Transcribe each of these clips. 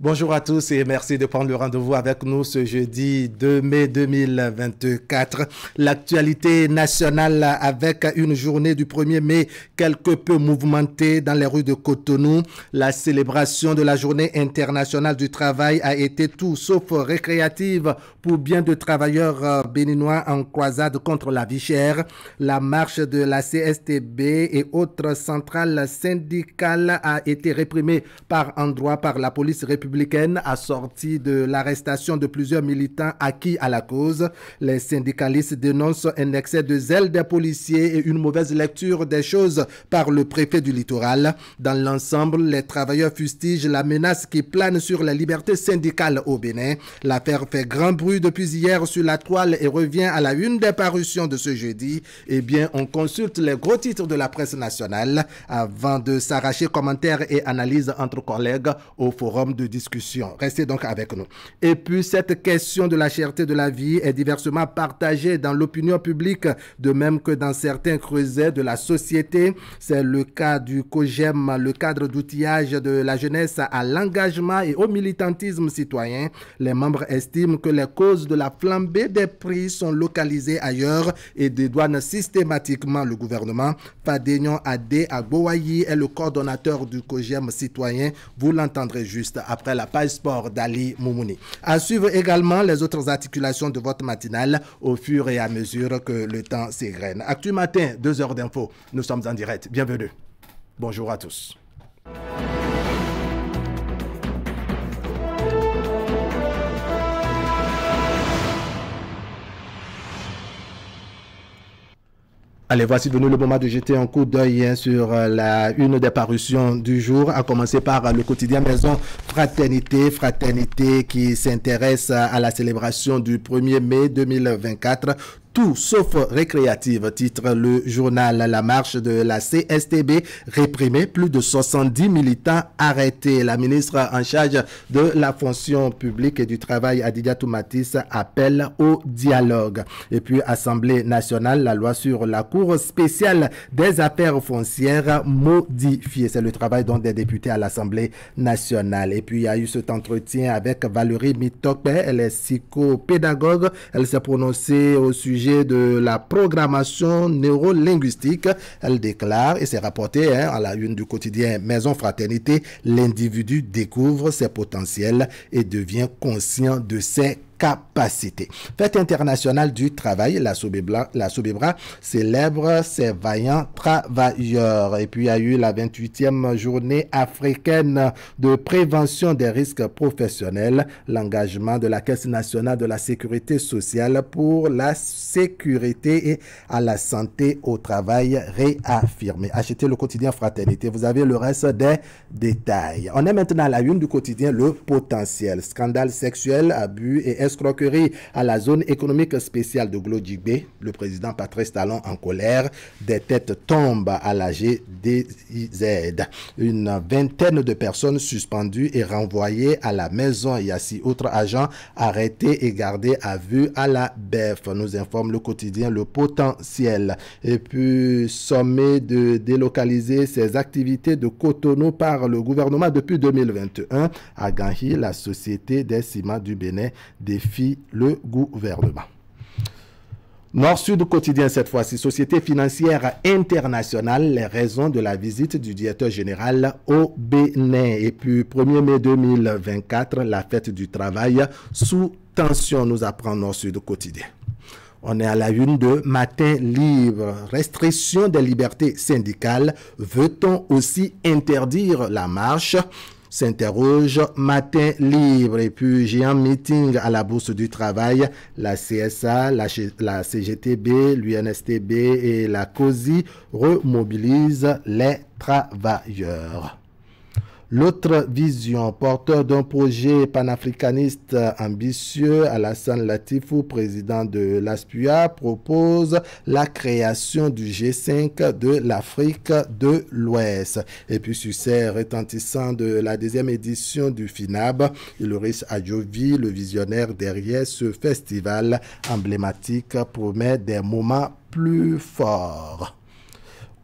Bonjour à tous et merci de prendre le rendez-vous avec nous ce jeudi 2 mai 2024. L'actualité nationale avec une journée du 1er mai quelque peu mouvementée dans les rues de Cotonou. La célébration de la journée internationale du travail a été tout sauf récréative pour bien de travailleurs béninois en croisade contre la vie chère. La marche de la CSTB et autres centrales syndicales a été réprimée par endroits par la police républicaine assortie de l'arrestation de plusieurs militants acquis à la cause. Les syndicalistes dénoncent un excès de zèle des policiers et une mauvaise lecture des choses par le préfet du littoral. Dans l'ensemble, les travailleurs fustigent la menace qui plane sur la liberté syndicale au Bénin. L'affaire fait grand bruit depuis hier sur la toile et revient à la une des parutions de ce jeudi. Eh bien, on consulte les gros titres de la presse nationale avant de s'arracher commentaires et analyses entre collègues au forum de discussion. Restez donc avec nous. Et puis, cette question de la cherté de la vie est diversement partagée dans l'opinion publique, de même que dans certains creusets de la société. C'est le cas du COGEM, le cadre d'outillage de la jeunesse à l'engagement et au militantisme citoyen. Les membres estiment que les causes de la flambée des prix sont localisées ailleurs et dédouanent systématiquement le gouvernement. Fadegnon Adé Agboayi est le coordonnateur du COGEM citoyen. Vous l'entendrez juste après la page sport d'Ali Moumouni. À suivre également les autres articulations de votre matinale au fur et à mesure que le temps s'égrène. Actu Matin, 2 heures d'info. Nous sommes en direct. Bienvenue. Bonjour à tous. Allez, voici venu le moment de jeter un coup d'œil sur une des parutions du jour, à commencer par le quotidien Maison Fraternité. Fraternité qui s'intéresse à la célébration du 1er mai 2024. Tout sauf récréative, titre le journal. La marche de la CSTB réprimée, plus de 70 militants arrêtés. La ministre en charge de la fonction publique et du travail, Adidia Toumatis, appelle au dialogue. Et puis, Assemblée nationale, la loi sur la Cour spéciale des affaires foncières modifiée. C'est le travail donc des députés à l'Assemblée nationale. Et puis, il y a eu cet entretien avec Valérie Mitokpe, elle est psychopédagogue. Elle s'est prononcée au sujet de la programmation neurolinguistique. Elle déclare, et c'est rapporté à la une du quotidien Maison Fraternité, l'individu découvre ses potentiels et devient conscient de ses capacités. Fête internationale du travail, la Sobebra célèbre ses vaillants travailleurs. Et puis il y a eu la 28e journée africaine de prévention des risques professionnels, l'engagement de la Caisse nationale de la sécurité sociale pour la sécurité et à la santé au travail réaffirmé. Achetez le quotidien Fraternité, vous avez le reste des détails. On est maintenant à la une du quotidien Le Potentiel. Scandale sexuel, abus et escroquerie à la zone économique spéciale de Glodjigbe. Le président Patrice Talon en colère. Des têtes tombent à la GDIZ. Une vingtaine de personnes suspendues et renvoyées à la maison. Il y a 6 autres agents arrêtés et gardés à vue à la BEF. Nous informe le quotidien Le Potentiel. Et puis, sommet de délocaliser ses activités de Cotonou par le gouvernement depuis 2021. À Ganhi, la Société des ciments du Bénin défie le gouvernement. Nord-Sud quotidien cette fois-ci, Société financière internationale, les raisons de la visite du directeur général au Bénin. Et puis 1er mai 2024, la fête du travail sous tension, nous apprend Nord-Sud quotidien. On est à la une de Matin Libre. Restriction des libertés syndicales. Veut-on aussi interdire la marche? S'interroge Matin Libre. Et puis géant meeting à la Bourse du Travail, la CSA, la CGTB, l'UNSTB et la COSI remobilisent les travailleurs. L'autre vision, porteur d'un projet panafricaniste ambitieux, Alassane Latifou, président de l'ASPUA, propose la création du G5 de l'Afrique de l'Ouest. Et puis, succès retentissant de la 2e édition du FINAB, Iloris Adjovi, le visionnaire derrière ce festival emblématique, promet des moments plus forts.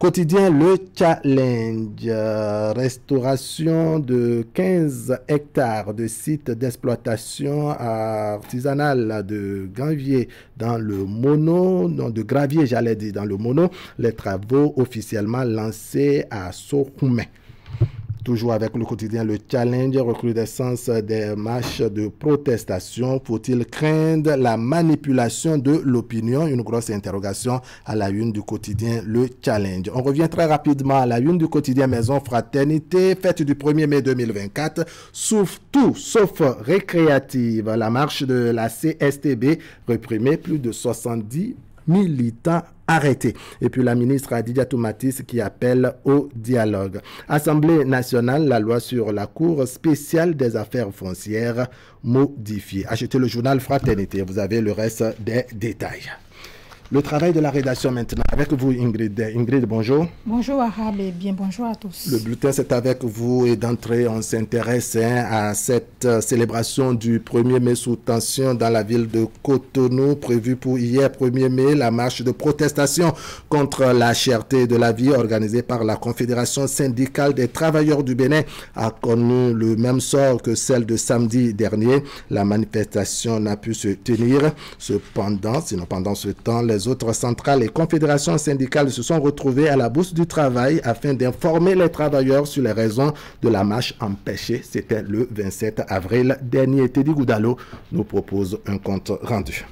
Quotidien Le Challenge, restauration de 15 hectares de sites d'exploitation artisanale de gravier dans le Mono, non, de gravier j'allais dire dans le Mono, les travaux officiellement lancés à Sokoumé. Toujours avec le quotidien Le Challenge, recrudescence des marches de protestation. Faut-il craindre la manipulation de l'opinion? Une grosse interrogation à la une du quotidien Le Challenge. On revient très rapidement à la une du quotidien Maison Fraternité, fête du 1er mai 2024. Sauf tout, sauf récréative. La marche de la CSTB réprimée, plus de 70 militants arrêtés. Et puis la ministre Adidia Toumatis qui appelle au dialogue. Assemblée nationale, la loi sur la Cour spéciale des affaires foncières modifiée. Achetez le journal Fraternité, vous avez le reste des détails. Le travail de la rédaction maintenant. Avec vous, Ingrid. Ingrid, bonjour. Bonjour, Wahab, et bien bonjour à tous. Le bulletin, c'est avec vous. Et d'entrée, on s'intéresse à cette célébration du 1er mai sous tension dans la ville de Cotonou, prévue pour hier 1er mai. La marche de protestation contre la cherté de la vie organisée par la Confédération syndicale des travailleurs du Bénin a connu le même sort que celle de samedi dernier. La manifestation n'a pu se tenir. Cependant, sinon pendant ce temps, les autres centrales et confédérations syndicales se sont retrouvées à la Bourse du Travail afin d'informer les travailleurs sur les raisons de la marche empêchée. C'était le 27 avril dernier. Teddy Goudalo nous propose un compte rendu.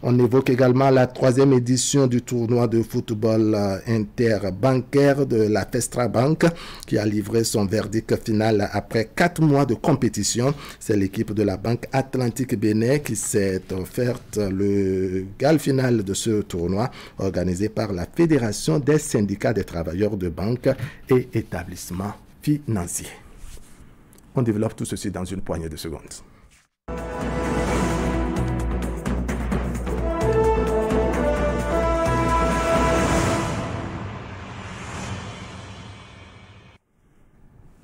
On évoque également la 3e édition du tournoi de football interbancaire de la Festra Bank qui a livré son verdict final après 4 mois de compétition. C'est l'équipe de la Banque Atlantique Bénin qui s'est offerte le gal final de ce tournoi organisé par la Fédération des syndicats des travailleurs de banques et établissements financiers. On développe tout ceci dans une poignée de secondes.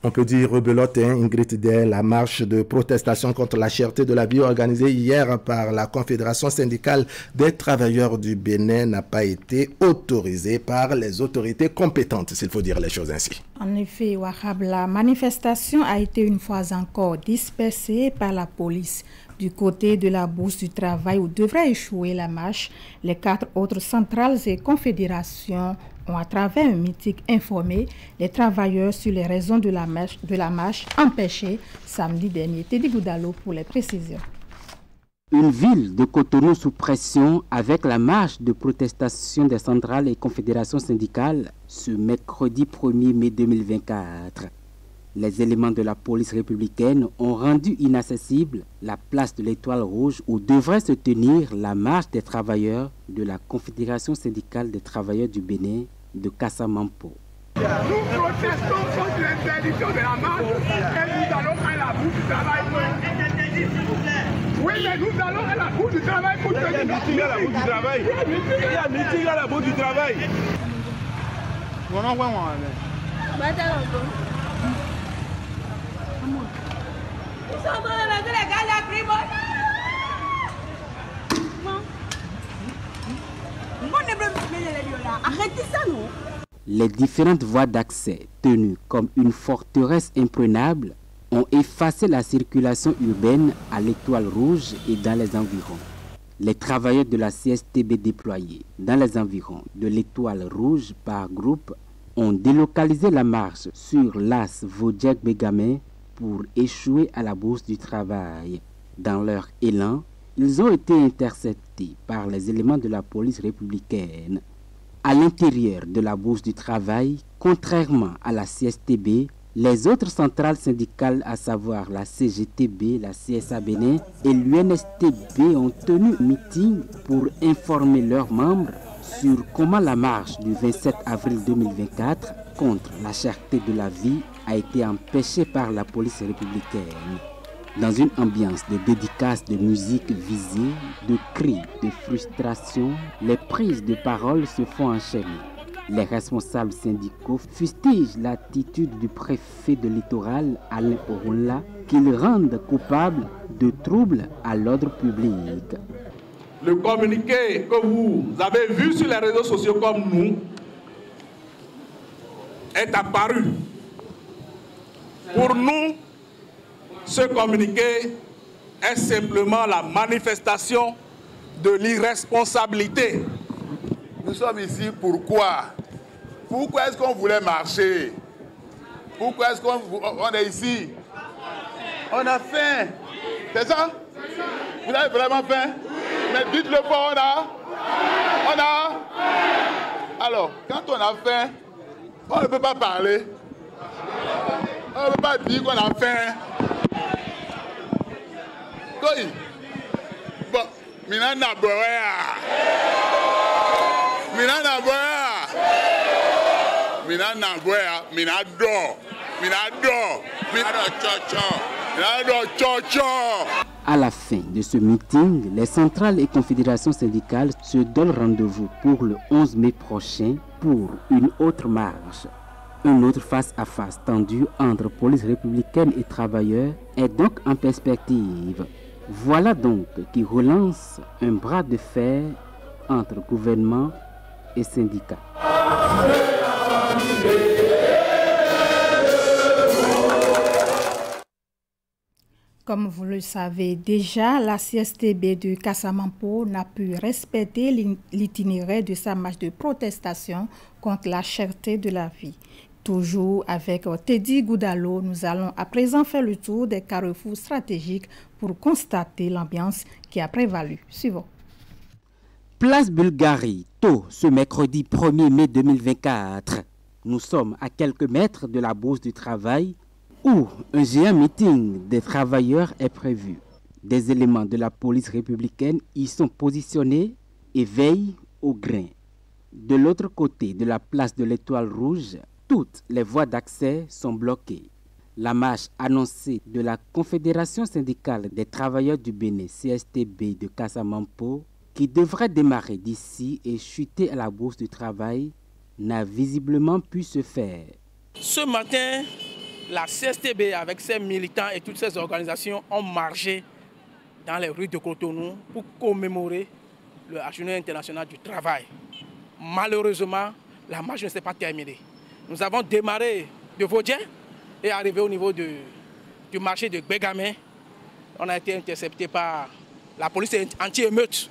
On peut dire rebelote, Ingrid, dès la marche de protestation contre la cherté de la vie organisée hier par la Confédération syndicale des travailleurs du Bénin n'a pas été autorisée par les autorités compétentes, s'il faut dire les choses ainsi. En effet, Wahab, la manifestation a été une fois encore dispersée par la police. Du côté de la Bourse du Travail où devrait échouer la marche, les 4 autres centrales et confédérations ont à travers un meeting informé les travailleurs sur les raisons de la marche empêchée samedi dernier. Teddy Goudalo pour les précisions. Une ville de Cotonou sous pression avec la marche de protestation des centrales et confédérations syndicales ce mercredi 1er mai 2024. Les éléments de la police républicaine ont rendu inaccessible la place de l'Étoile Rouge où devrait se tenir la marche des travailleurs de la Confédération syndicale des travailleurs du Bénin de Kassamampo. Nous protestons contre l'interdiction de la marche et nous allons à la bourse du travail. Oui, mais nous allons à la bourse du travail pour tenir. Il y a meeting à la bourse du travail. Il y a meeting à la bourse du travail. Arrêtez ça, non? Les différentes voies d'accès, tenues comme une forteresse imprenable, ont effacé la circulation urbaine à l'Étoile Rouge et dans les environs. Les travailleurs de la CSTB déployés dans les environs de l'Étoile Rouge par groupe ont délocalisé la marche sur l'as Vodjak-Bégamé pour échouer à la Bourse du Travail. Dans leur élan, ils ont été interceptés par les éléments de la police républicaine. À l'intérieur de la Bourse du Travail, contrairement à la CSTB, les autres centrales syndicales, à savoir la CGTB, la CSA Bénin et l'UNSTB, ont tenu un meeting pour informer leurs membres sur comment la marche du 27 avril 2024 contre la cherté de la vie a été empêchée par la police républicaine. Dans une ambiance de dédicaces de musique visée, de cris, de frustration, les prises de parole se font enchaîner. Les responsables syndicaux fustigent l'attitude du préfet de littoral, Alain Orunla, qu'ils rendent coupable de troubles à l'ordre public. Le communiqué que vous avez vu sur les réseaux sociaux comme nous est apparu. Pour nous, ce communiqué est simplement la manifestation de l'irresponsabilité. Nous sommes ici pourquoi? Pourquoi est-ce qu'on voulait marcher? Pourquoi est-ce qu'on est ici? On a faim. C'est ça? Vous avez vraiment faim? Mais dites-le pas, on a. Alors, quand on a faim, on ne peut pas parler. On ne peut pas dire qu'on a faim. Bon, Minana Boya. À la fin de ce meeting, les centrales et confédérations syndicales se donnent rendez-vous pour le 11 mai prochain pour une autre marche. Un autre face-à-face tendu entre police républicaine et travailleurs est donc en perspective. Voilà donc qui relance un bras de fer entre gouvernement et syndicats. Comme vous le savez déjà, la CSTB de Casamance n'a pu respecter l'itinéraire de sa marche de protestation contre la cherté de la vie. Toujours avec Teddy Goudalo, nous allons à présent faire le tour des carrefours stratégiques pour constater l'ambiance qui a prévalu. Suivons. Place Bulgarie, tôt ce mercredi 1er mai 2024. Nous sommes à quelques mètres de la Bourse du Travail où un géant meeting des travailleurs est prévu. Des éléments de la police républicaine y sont positionnés et veillent au grain. De l'autre côté de la place de l'Étoile Rouge, toutes les voies d'accès sont bloquées. La marche annoncée de la Confédération syndicale des travailleurs du Bénin, CSTB de Casamance, qui devrait démarrer d'ici et chuter à la Bourse du Travail, n'a visiblement pu se faire. Ce matin, la CSTB avec ses militants et toutes ses organisations ont marché dans les rues de Cotonou pour commémorer la Journée internationale du travail. Malheureusement, la marche ne s'est pas terminée. Nous avons démarré de Vaudien et arrivé au niveau du marché de Bégamé. On a été intercepté par la police anti-émeute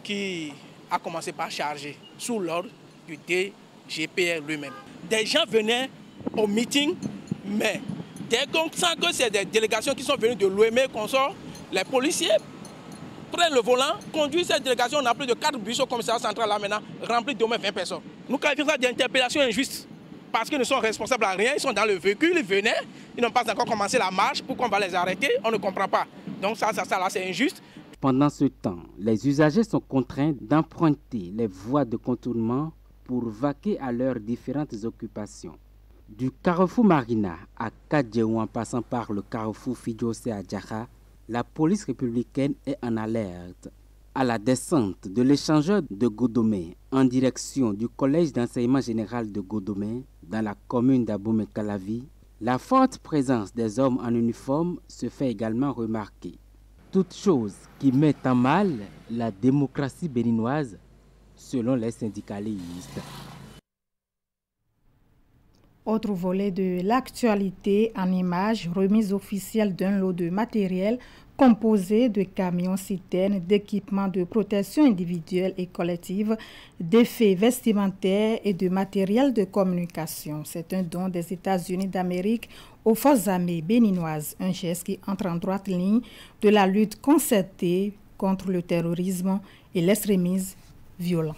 qui a commencé par charger sous l'ordre du DGPR lui-même. Des gens venaient au meeting, mais dès qu'on sent que c'est des délégations qui sont venues de l'OME qu'on sort, les policiers prennent le volant, conduisent cette délégation. On a plus de 4 bus au commissariat central là maintenant, remplis d'au moins 20 personnes. Nous qualifions ça d'interpellation injuste parce qu'ils ne sont responsables à rien. Ils sont dans le véhicule, ils venaient, ils n'ont pas encore commencé la marche. Pourquoi on va les arrêter? On ne comprend pas. Donc ça là, c'est injuste. Pendant ce temps, les usagers sont contraints d'emprunter les voies de contournement pour vaquer à leurs différentes occupations. Du carrefour Marina à Kadjeou en passant par le carrefour Fidjose à Djara, la police républicaine est en alerte. À la descente de l'échangeur de Godomé en direction du collège d'enseignement général de Godomé dans la commune d'Abomey-Calavi, la forte présence des hommes en uniforme se fait également remarquer. Toute chose qui met en mal la démocratie béninoise, selon les syndicalistes. Autre volet de l'actualité en images, remise officielle d'un lot de matériel composé de camions-citernes, d'équipements de protection individuelle et collective, d'effets vestimentaires et de matériel de communication. C'est un don des États-Unis d'Amérique aux forces armées béninoises, un geste qui entre en droite ligne de la lutte concertée contre le terrorisme et l'extrémisme violent.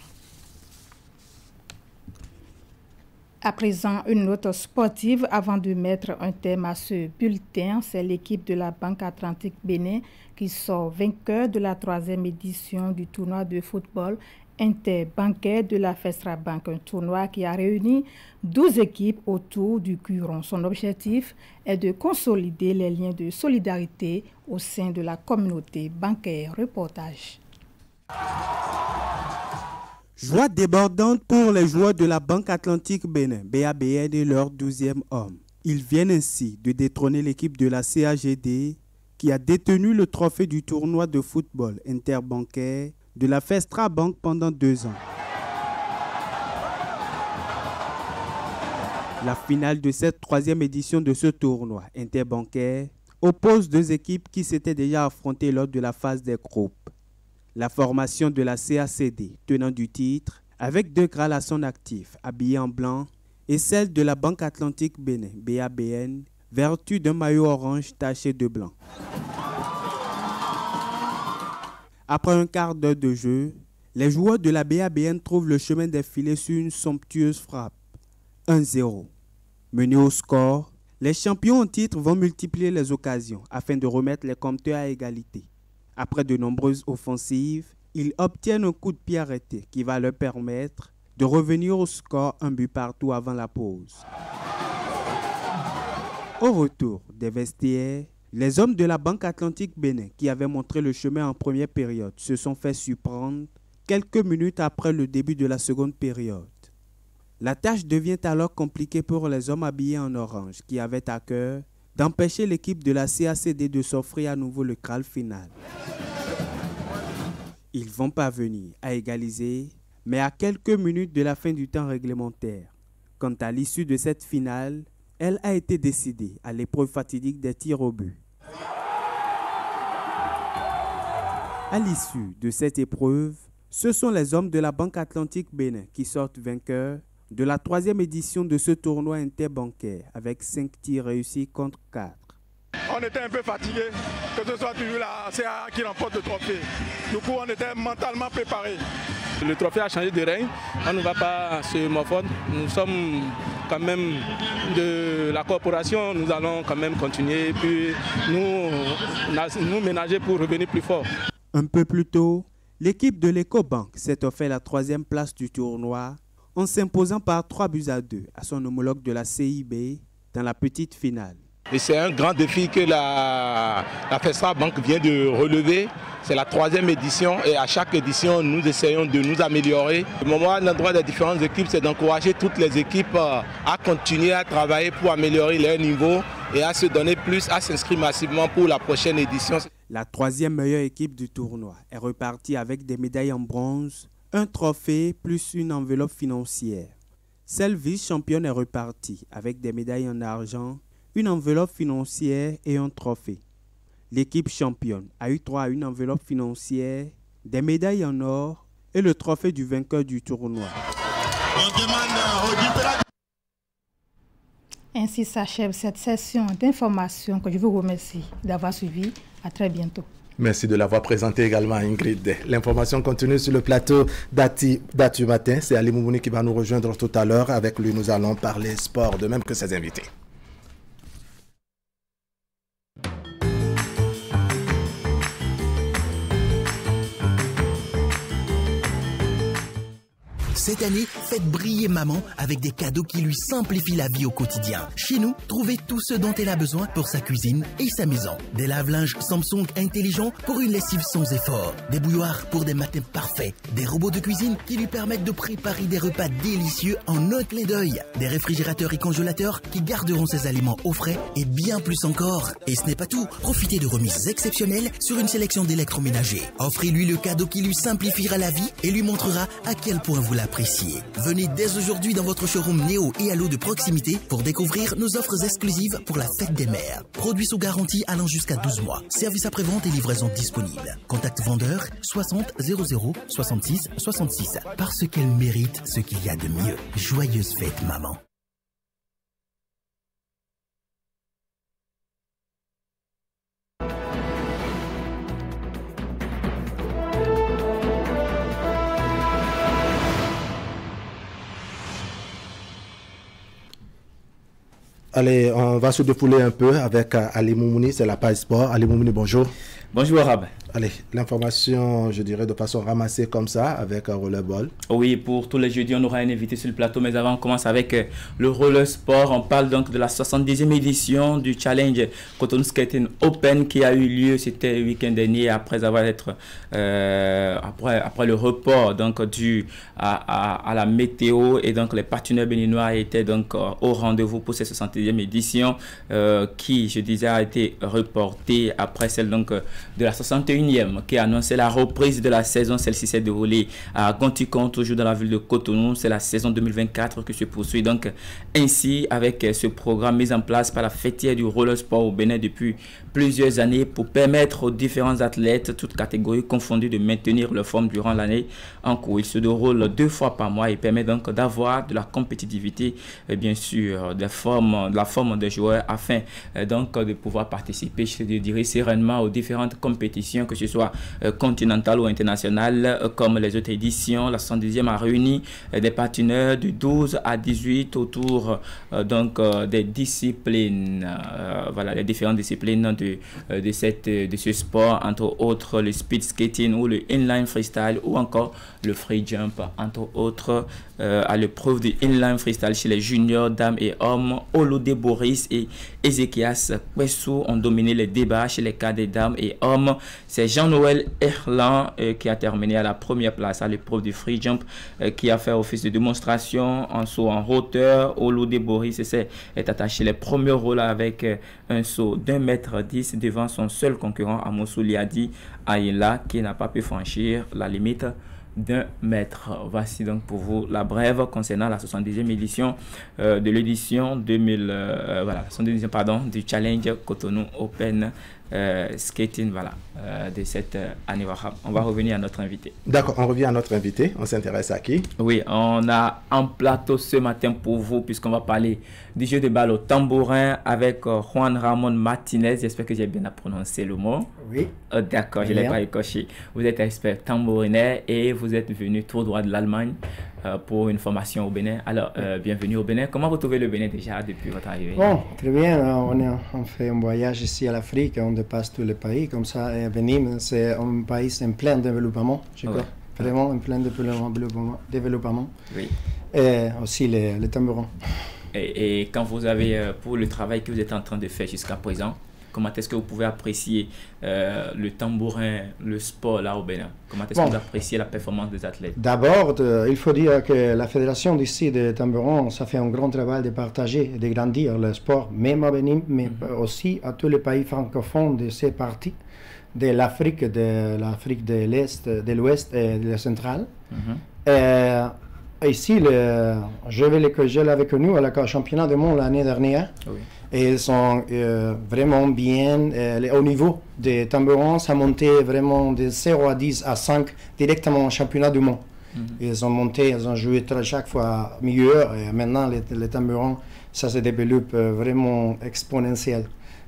À présent, une note sportive avant de mettre un terme à ce bulletin. C'est l'équipe de la Banque Atlantique Bénin qui sort vainqueur de la 3e édition du tournoi de football interbancaire de la Festra Bank, un tournoi qui a réuni 12 équipes autour du Curon. Son objectif est de consolider les liens de solidarité au sein de la communauté bancaire. Reportage. Joie débordante pour les joueurs de la Banque Atlantique Bénin, BABN et leur 12e homme. Ils viennent ainsi de détrôner l'équipe de la CAGD qui a détenu le trophée du tournoi de football interbancaire de la Festra Bank pendant 2 ans. La finale de cette troisième édition de ce tournoi interbancaire oppose deux équipes qui s'étaient déjà affrontées lors de la phase des groupes. La formation de la CACD, tenant du titre, avec 2 grâles à son actif, habillés en blanc, et celle de la Banque Atlantique Bénin, BABN, vertu d'un maillot orange taché de blanc. Après un quart d'heure de jeu, les joueurs de la BABN trouvent le chemin des filets sur une somptueuse frappe. 1-0. Menés au score, les champions en titre vont multiplier les occasions afin de remettre les compteurs à égalité. Après de nombreuses offensives, ils obtiennent un coup de pied arrêté qui va leur permettre de revenir au score 1 but partout avant la pause. Au retour des vestiaires, les hommes de la Banque Atlantique Bénin qui avaient montré le chemin en première période se sont fait surprendre quelques minutes après le début de la seconde période. La tâche devient alors compliquée pour les hommes habillés en orange qui avaient à cœur d'empêcher l'équipe de la CACD de s'offrir à nouveau le Graal final. Ils vont parvenir à égaliser, mais à quelques minutes de la fin du temps réglementaire. Quant à l'issue de cette finale, elle a été décidée à l'épreuve fatidique des tirs au but. À l'issue de cette épreuve, ce sont les hommes de la Banque Atlantique Bénin qui sortent vainqueurs de la troisième édition de ce tournoi interbancaire avec 5 tirs réussis contre 4. On était un peu fatigués, que ce soit toujours la CA qui remporte le trophée. Du coup, on était mentalement préparés. Le trophée a changé de règne, on ne va pas se morfondre. Nous sommes quand même de la corporation, nous allons quand même continuer, puis nous ménager pour revenir plus fort. Un peu plus tôt, l'équipe de l'Ecobank s'est offert la 3e place du tournoi en s'imposant par 3-2 à son homologue de la CIB dans la petite finale. Et c'est un grand défi que la FESRA Bank vient de relever. C'est la 3e édition et à chaque édition, nous essayons de nous améliorer. Le moment à l'endroit des différentes équipes, c'est d'encourager toutes les équipes à continuer à travailler pour améliorer leur niveau et à se donner plus, à s'inscrire massivement pour la prochaine édition. La 3e meilleure équipe du tournoi est repartie avec des médailles en bronze, un trophée plus une enveloppe financière. Celle vice-championne est repartie avec des médailles en argent, une enveloppe financière et un trophée. L'équipe championne a eu droit à une enveloppe financière, des médailles en or et le trophée du vainqueur du tournoi. Ainsi s'achève cette session d'information que je vous remercie d'avoir suivi. À très bientôt. Merci de l'avoir présenté également, Ingrid. L'information continue sur le plateau d'Atu Matin. C'est Ali Moumouni qui va nous rejoindre tout à l'heure. Avec lui, nous allons parler sport, de même que ses invités. Cette année, faites briller maman avec des cadeaux qui lui simplifient la vie au quotidien. Chez nous, trouvez tout ce dont elle a besoin pour sa cuisine et sa maison. Des lave-linges Samsung intelligents pour une lessive sans effort. Des bouilloires pour des matins parfaits. Des robots de cuisine qui lui permettent de préparer des repas délicieux en un clin d'œil. Des réfrigérateurs et congélateurs qui garderont ses aliments au frais et bien plus encore. Et ce n'est pas tout. Profitez de remises exceptionnelles sur une sélection d'électroménagers. Offrez-lui le cadeau qui lui simplifiera la vie et lui montrera à quel point vous l'appréciez. Venez dès aujourd'hui dans votre showroom Néo et Allo de proximité pour découvrir nos offres exclusives pour la fête des mères. Produits sous garantie allant jusqu'à 12 mois. Service après-vente et livraison disponible. Contact vendeur 60 00 66 66. Parce qu'elle mérite ce qu'il y a de mieux. Joyeuse fête, maman. Allez, on va se défouler un peu avec Ali Moumouni, c'est la page sport. Ali Moumouni, bonjour. Bonjour Arabe. Allez, l'information, je dirais, de façon ramassée comme ça, avec un rollerball. Oui, pour tous les jeudis, on aura un invité sur le plateau, mais avant, on commence avec le roller sport. On parle donc de la 70e édition du Challenge Cotonou Skating Open qui a eu lieu, c'était le week-end dernier, après le report donc dû à la météo, et donc les partenaires béninois étaient donc au rendez-vous pour cette 70e édition qui, je disais, a été reportée après celle donc de la 61e unième qui a annoncé la reprise de la saison. Celle-ci s'est déroulée à Gontikon, toujours dans la ville de Cotonou. C'est la saison 2024 qui se poursuit donc ainsi avec ce programme mis en place par la fêtière du roller sport au Bénin depuis plusieurs années pour permettre aux différents athlètes, toutes catégories confondues, de maintenir leur forme durant l'année en cours. Il se déroule 2 fois par mois et permet donc d'avoir de la compétitivité, bien sûr, de la forme des joueurs afin donc de pouvoir participer, je dirais, sereinement aux différentes compétitions, que ce soit continentales ou internationales, comme les autres éditions. La 110e a réuni des partenaires de 12 à 18 autour donc des disciplines, voilà, les différentes disciplines de ce sport, entre autres le speed skating ou le inline freestyle ou encore le free jump, entre autres. À l'épreuve du inline freestyle chez les juniors, dames et hommes, Olodé Boris et Ezekias Kwesou ont dominé les débats chez les cadets dames et hommes. C'est Jean-Noël Erlan qui a terminé à la première place à l'épreuve du free jump, qui a fait office de démonstration en saut en hauteur. Olodé Boris est attaché les premiers rôles avec un saut d'1,10 m devant son seul concurrent, Amosou Liadi Aïla, qui n'a pas pu franchir la limite d'1 mètre. Voici donc pour vous la brève concernant la 70e édition de l'édition 70e, pardon, du Challenge Cotonou Open Skating, voilà, de cette année. On va revenir à notre invité. D'accord, on revient à notre invité. On s'intéresse à qui? Oui, on a un plateau ce matin pour vous, puisqu'on va parler du jeu de balle au tambourin avec Juan Ramon Martinez. J'espère que j'ai bien prononcé le mot. Oui. D'accord, je ne l'ai pas écorché. Vous êtes expert tambourinais et vous êtes venu tout droit de l'Allemagne pour une formation au Bénin. Alors, bienvenue au Bénin. Comment vous trouvez le Bénin déjà depuis votre arrivée? Bon, très bien. On fait un voyage ici à l'Afrique. On dépasse tous les pays comme ça. Et Bénin, c'est un pays en plein développement, je crois. Vraiment en plein développement. Oui. Et aussi les tambourins. Et quand vous avez, pour le travail que vous êtes en train de faire jusqu'à présent, comment est-ce que vous pouvez apprécier le tambourin, le sport là au Bénin? Comment est-ce que vous appréciez la performance des athlètes? D'abord, il faut dire que la fédération d'ici de tambourins, ça fait un grand travail de partager et de grandir le sport, même à Bénin, mais aussi à tous les pays francophones de ces parties, de l'Afrique de l'Est, de l'Ouest et de la centrale. Ici, je vais les gel avec nous à la championnat du monde l'année dernière. Oui. Et ils sont vraiment bien au niveau des tambourins. Ça a monté vraiment de 0 à 10 à 5 directement au championnat du monde. Ils ont monté, ils ont joué chaque fois mieux. Et maintenant, les tambourins, ça se développe vraiment exponentiel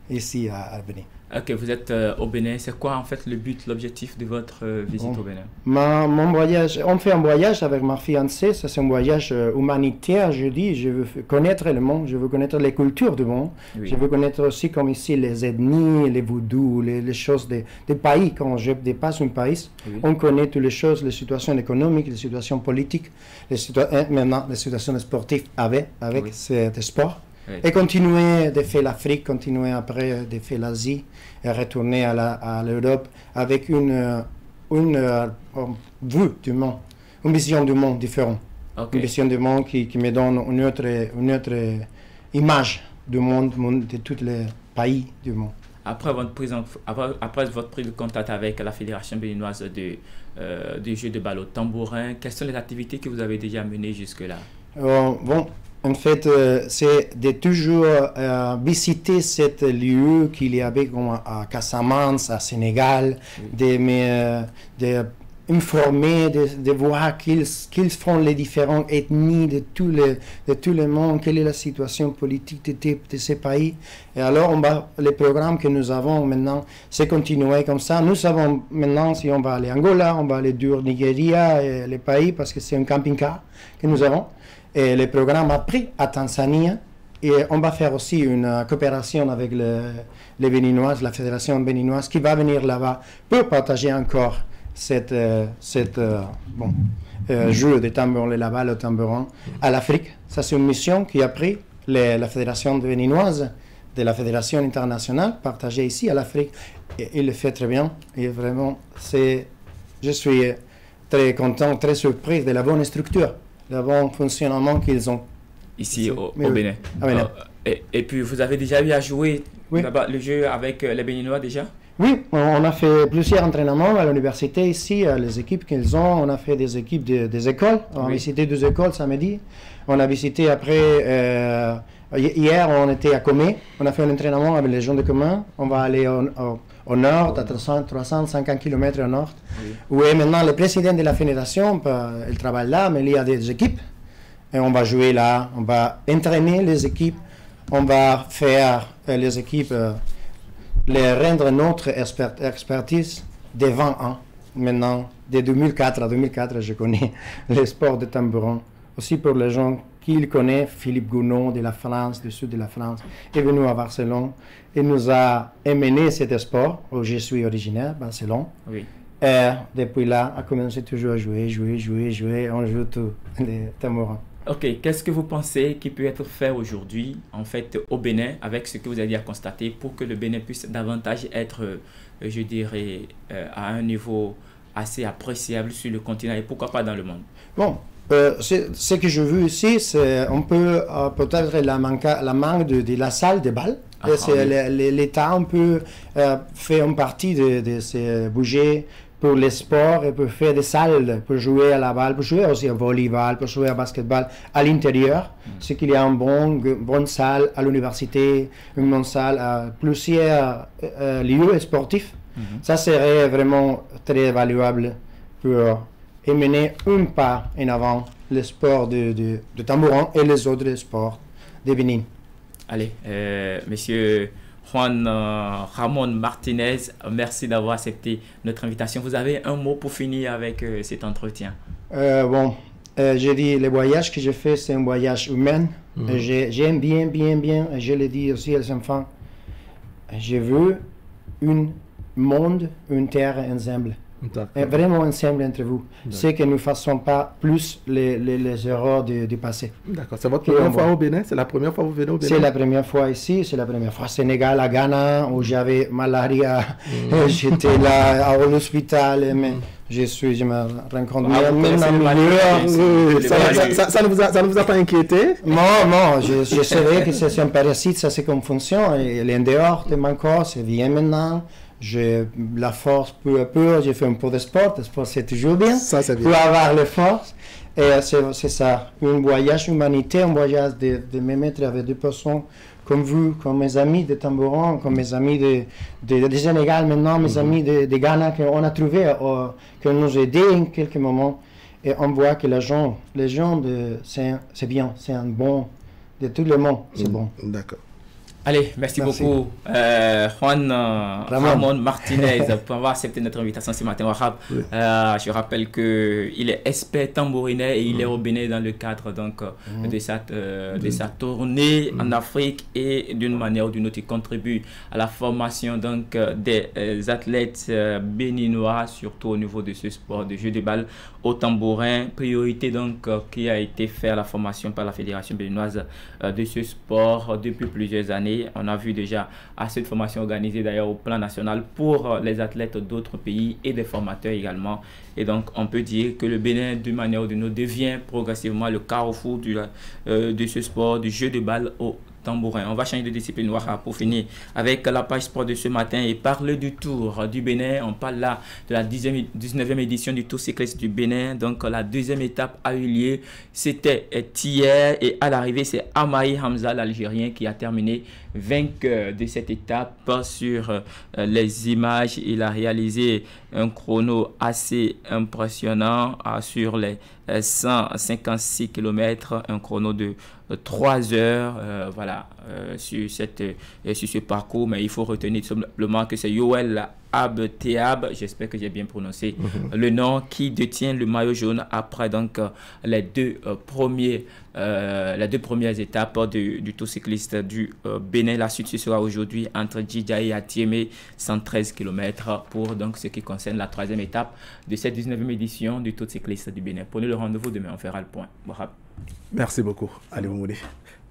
ici à Bénin. Ok, vous êtes au Bénin. C'est quoi en fait le but, l'objectif de votre visite au Bénin? Mon voyage, on fait un voyage avec ma fiancée. Ça, c'est un voyage humanitaire, je dis. Je veux connaître le monde, je veux connaître les cultures du monde. Oui. Je veux connaître aussi, comme ici, les ethnies, les voodoo, les choses des pays. Quand je dépasse un pays, on connaît toutes les choses, les situations économiques, les situations politiques, maintenant les situations sportives avec ces sports. Oui. Et continuer de faire l'Afrique, continuer après de faire l'Asie et retourner à l'Europe avec une vue du monde, une vision du monde différente. Une vision du monde qui me donne une autre image du monde, de tous les pays du monde. Après votre prise de contact avec la Fédération béninoise de jeux de balle au tambourin, quelles sont les activités que vous avez déjà menées jusque-là? En fait, c'est de toujours visiter ce lieu qu'il y avait comme à Casamance, à Sénégal, d'informer, de voir qu'ils font les différentes ethnies de tout le monde, quelle est la situation politique de ces pays. Et alors, les programmes que nous avons maintenant, c'est continuer comme ça. Nous savons maintenant si on va aller à Angola, on va aller du Nigeria, et les pays, parce que c'est un camping-car que nous avons. Et le programme a pris à Tanzanie et on va faire aussi une coopération avec les Béninoises, la fédération béninoise qui va venir là-bas pour partager encore jeu de tambourin, la balle au tambourin à l'Afrique. Ça, c'est une mission qui a pris la fédération béninoise de la fédération internationale partagée ici à l'Afrique. Et il le fait très bien. Et vraiment, je suis très content, très surpris de la bonne structure, le bon fonctionnement qu'ils ont. Ici au Bénin. Bénin. Et puis, vous avez déjà eu à jouer le jeu avec les Béninois déjà? Oui, on a fait plusieurs entraînements à l'université ici, les équipes qu'ils ont. On a fait des équipes des écoles. On a visité 2 écoles samedi. On a visité après, hier on était à Comé. On a fait un entraînement avec les gens de Comé. On va aller au nord, à 350 km au nord. Où est maintenant le président de la fédération, il travaille là, mais il y a des équipes. Et on va jouer là, on va entraîner les équipes. On va faire les équipes, les rendre notre expertise de 20 ans. Maintenant, de 2004 à 2004, je connais le sport de tambourin. Aussi pour les gens qui le connaissent, Philippe Gounod de la France, du sud de la France, est venu à Barcelone et nous a emmené cet sport où je suis originaire, Barcelone. Oui. Et depuis là, a commencé toujours à jouer. On joue tous les tambourins. Ok, qu'est-ce que vous pensez qui peut être fait aujourd'hui, en fait, au Bénin, avec ce que vous avez dit à constater, pour que le Bénin puisse davantage être, je dirais, à un niveau assez appréciable sur le continent et pourquoi pas dans le monde? Bon, ce que je veux ici, c'est un peu peut-être la manque de la salle de bal. L'État un peu fait une partie de se bouger pour les sports et pour faire des salles pour jouer à la balle, pour jouer aussi au volleyball, pour jouer au basketball à l'intérieur. C'est qu'il y a une bonne salle à l'université, une bonne salle à plusieurs lieux sportifs. Ça serait vraiment très valuable pour mener un pas en avant le sport de tambourin et les autres sports de Bénin. Allez, monsieur Juan Ramon Martinez, merci d'avoir accepté notre invitation. Vous avez un mot pour finir avec cet entretien? J'ai dit, le voyage que j'ai fait, c'est un voyage humain. J'aime bien, je le dis aussi aux enfants, je veux un monde, une terre ensemble. Vraiment ensemble entre vous. C'est que nous ne fassons pas plus les erreurs du passé. D'accord. C'est votre première fois au Bénin? C'est la première fois que vous venez au Bénin? C'est la première fois ici. C'est la première fois au Sénégal, à Ghana, où j'avais malaria. J'étais là à l'hôpital. Mais je me rencontre ça ne vous a pas inquiété? Non, je savais que c'est un parasite, ça c'est comme fonction. Et l'en-dehors de mon corps, c'est bien maintenant. J'ai la force peu à peu, j'ai fait un peu de sport, c'est toujours bien, pour avoir la force. Et c'est ça, un voyage humanité, un voyage de me mettre avec des personnes comme vous, comme mes amis de tambourin, comme mes amis de Sénégal maintenant, mes amis de Ghana qu'on a trouvé, qui nous ont aidés en quelques moments. Et on voit que les gens c'est bien, c'est un bon, de tout le monde, c'est bon. D'accord. Allez, merci beaucoup Juan Ramon Martinez pour avoir accepté notre invitation ce matin. Je rappelle qu'il est expert tambourinais et il est au Bénin dans le cadre donc, de sa tournée en Afrique et d'une manière ou d'une autre il contribue à la formation donc, des athlètes béninois, surtout au niveau de ce sport de jeu de balle au tambourin. Priorité donc qui a été faite à la formation par la Fédération béninoise de ce sport depuis plusieurs années. On a vu déjà à cette formation organisée d'ailleurs au plan national pour les athlètes d'autres pays et des formateurs également. Et donc on peut dire que le Bénin d'une manière ou d'une autre devient progressivement le carrefour de ce sport du jeu de balle au tambourin. On va changer de discipline pour finir avec la page sport de ce matin et parler du Tour du Bénin. On parle là de la 19e édition du Tour cycliste du Bénin. Donc la deuxième étape a eu lieu. C'était hier et à l'arrivée c'est Amaï Hamza l'Algérien qui a terminé vainqueur de cette étape. Sur les images, il a réalisé un chrono assez impressionnant sur les 156 km, un chrono de 3 heures sur ce parcours. Mais il faut retenir tout simplement que c'est Yoel Abteab, j'espère que j'ai bien prononcé le nom, qui détient le maillot jaune après donc les deux premières étapes du Tour cycliste du Bénin. La suite ce sera aujourd'hui entre Djidja et Atiémé, 113 km pour donc ce qui concerne la troisième étape de cette 19e édition du Tour cycliste du Bénin. Prenez le rendez-vous demain, on fera le point. Merci beaucoup, Ali Oumouli.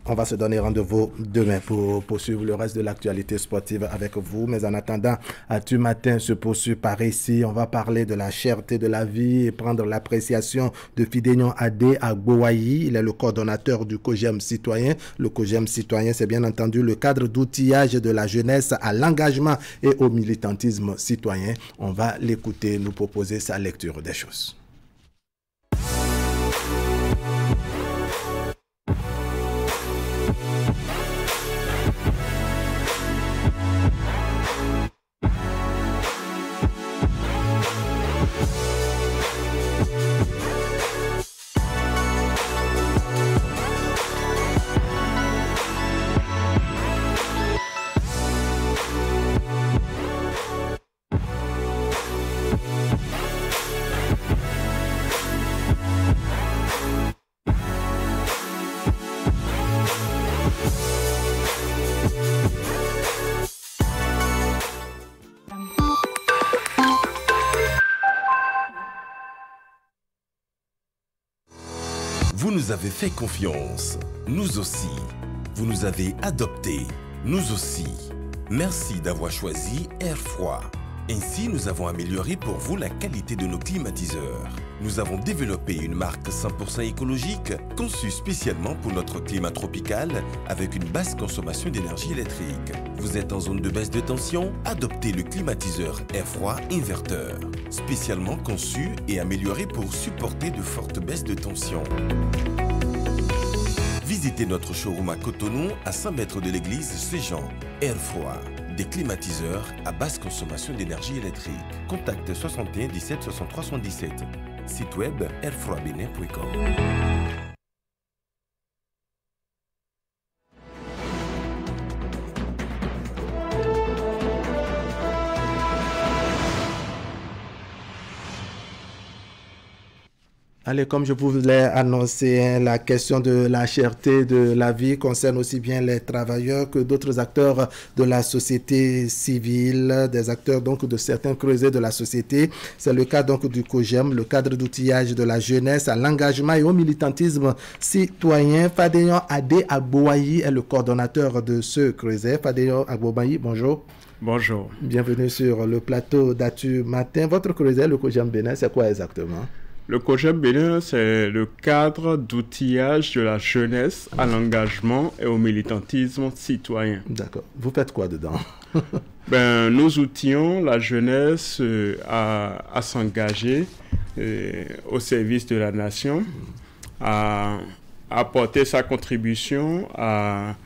On va se donner rendez-vous demain pour poursuivre le reste de l'actualité sportive avec vous. Mais en attendant, Actu Matin se poursuit par ici. On va parler de la cherté de la vie et prendre l'appréciation de Fidénion Adé Agboayi. Il est le coordonnateur du COJEM Citoyen. Le COJEM Citoyen, c'est bien entendu le cadre d'outillage de la jeunesse à l'engagement et au militantisme citoyen. On va l'écouter nous proposer sa lecture des choses. Vous nous avez fait confiance, nous aussi. Vous nous avez adoptés, nous aussi. Merci d'avoir choisi Air Froid. Ainsi, nous avons amélioré pour vous la qualité de nos climatiseurs. Nous avons développé une marque 100% écologique conçue spécialement pour notre climat tropical avec une basse consommation d'énergie électrique. Vous êtes en zone de baisse de tension? Adoptez le climatiseur Air Froid Inverteur, spécialement conçu et amélioré pour supporter de fortes baisses de tension. Visitez notre showroom à Cotonou, à 100 mètres de l'église Saint-Jean. Air Froid, des climatiseurs à basse consommation d'énergie électrique. Contacte 61 17 63 77. Site web airfroidbenin.com. Allez, comme je vous l'ai annoncé, la question de la cherté de la vie concerne aussi bien les travailleurs que d'autres acteurs de la société civile, des acteurs donc de certains creusets de la société. C'est le cas donc du COJEM, le cadre d'outillage de la jeunesse à l'engagement et au militantisme citoyen. Fadénion Adé Agboayi est le coordonnateur de ce creuset. Fadénion Agboayi, bonjour. Bonjour. Bienvenue sur le plateau d'Actu Matin. Votre creuset, le COJEM Bénin, c'est quoi exactement? Le COJEM Bénin, c'est le cadre d'outillage de la jeunesse à l'engagement et au militantisme citoyen. D'accord. Vous faites quoi dedans? Nous outillons la jeunesse à s'engager au service de la nation, à apporter sa contribution à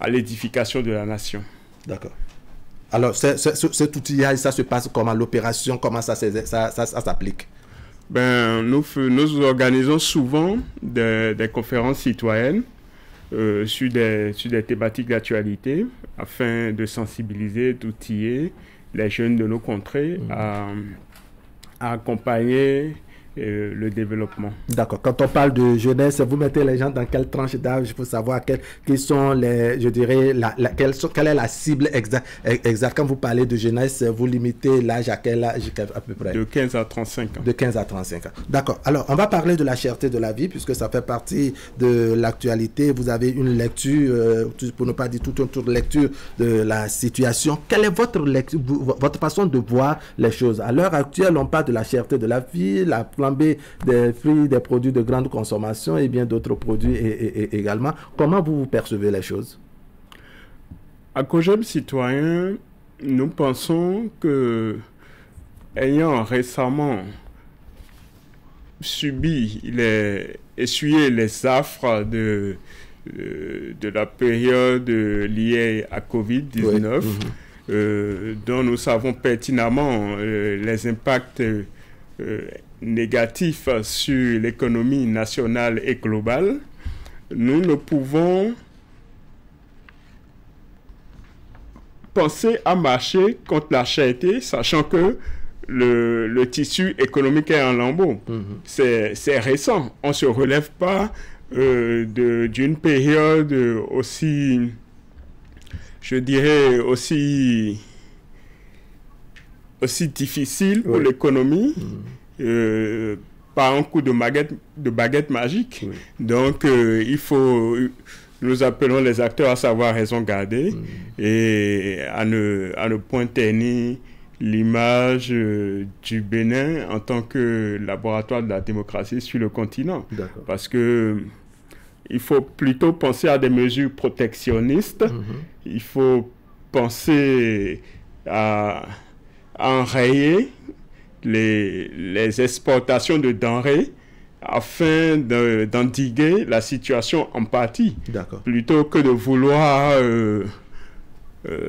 l'édification de la nation. D'accord. Alors, cet outillage, ça se passe comment? L'opération, comment ça s'applique? Nous organisons souvent des conférences citoyennes sur des thématiques d'actualité afin de sensibiliser, d'outiller les jeunes de nos contrées à accompagner le développement. D'accord. Quand on parle de jeunesse, vous mettez les gens dans quelle tranche d'âge pour savoir quels sont les, je dirais, quelle est la cible exacte. Quand vous parlez de jeunesse, vous limitez l'âge à quel âge à peu près? De 15 à 35 ans. De 15 à 35 ans. D'accord. Alors, on va parler de la cherté de la vie puisque ça fait partie de l'actualité. Vous avez une lecture, pour ne pas dire tout un tour de lecture de la situation. Quelle est votre façon de voir les choses? À l'heure actuelle, on parle de la cherté de la vie, la flambée des prix des produits de grande consommation et bien d'autres produits également. Comment vous percevez les choses? À COJEM Citoyen, nous pensons que, ayant récemment essuyé les affres de la période liée à Covid-19, dont nous savons pertinemment les impacts négatifs sur l'économie nationale et globale, nous ne pouvons penser à marcher contre la cherté, sachant que le tissu économique est en lambeaux. C'est récent. On ne se relève pas d'une période aussi, je dirais, aussi difficile pour l'économie. Par un coup de baguette magique. Donc, il faut nous appelons les acteurs à savoir raison garder et à ne point ternir l'image du Bénin en tant que laboratoire de la démocratie sur le continent. Parce que il faut plutôt penser à des mesures protectionnistes. Il faut penser à enrayer les exportations de denrées afin d'endiguer la situation en partie, plutôt que de vouloir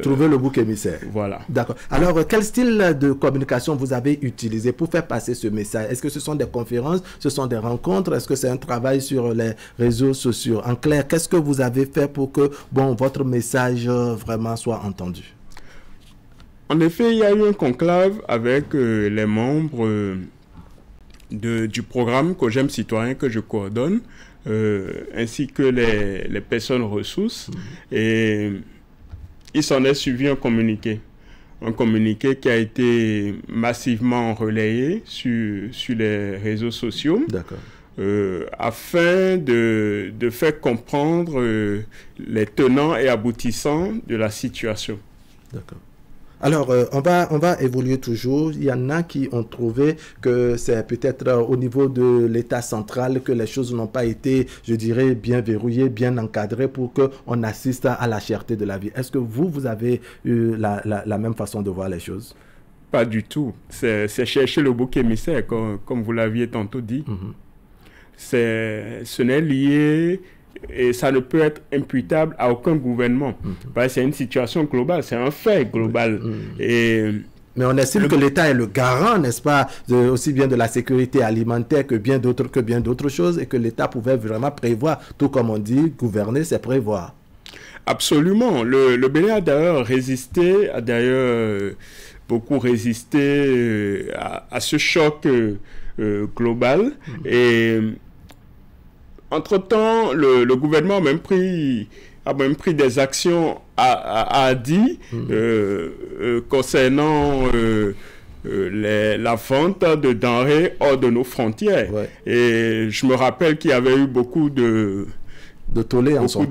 trouver le bouc émissaire. Voilà. D'accord. Alors, quel style de communication vous avez utilisé pour faire passer ce message? Est-ce que ce sont des conférences, ce sont des rencontres? Est-ce que c'est un travail sur les réseaux sociaux? En clair, qu'est-ce que vous avez fait pour que votre message vraiment soit entendu? En effet, il y a eu un conclave avec les membres du programme COJEM Citoyen que je coordonne, ainsi que les personnes ressources. Et il s'en est suivi un communiqué qui a été massivement relayé sur les réseaux sociaux. Afin de faire comprendre les tenants et aboutissants de la situation. D'accord. Alors, on va évoluer toujours. Il y en a qui ont trouvé que c'est peut-être au niveau de l'État central que les choses n'ont pas été, je dirais, bien verrouillées, bien encadrées pour qu'on assiste à la cherté de la vie. Est-ce que vous avez eu la même façon de voir les choses? Pas du tout. C'est chercher le bouc émissaire, comme vous l'aviez tantôt dit. Ce n'est lié... Et ça ne peut être imputable à aucun gouvernement. Parce que c'est une situation globale, c'est un fait global. Mais on estime que l'État est le garant, n'est-ce pas, aussi bien de la sécurité alimentaire que bien d'autres choses, et que l'État pouvait vraiment prévoir, tout comme on dit, gouverner, c'est prévoir. Absolument. Le Bénin a d'ailleurs beaucoup résisté à ce choc global. Et entre-temps, le gouvernement a même pris des actions à dit concernant la vente de denrées hors de nos frontières. Et je me rappelle qu'il y avait eu beaucoup de tollés en son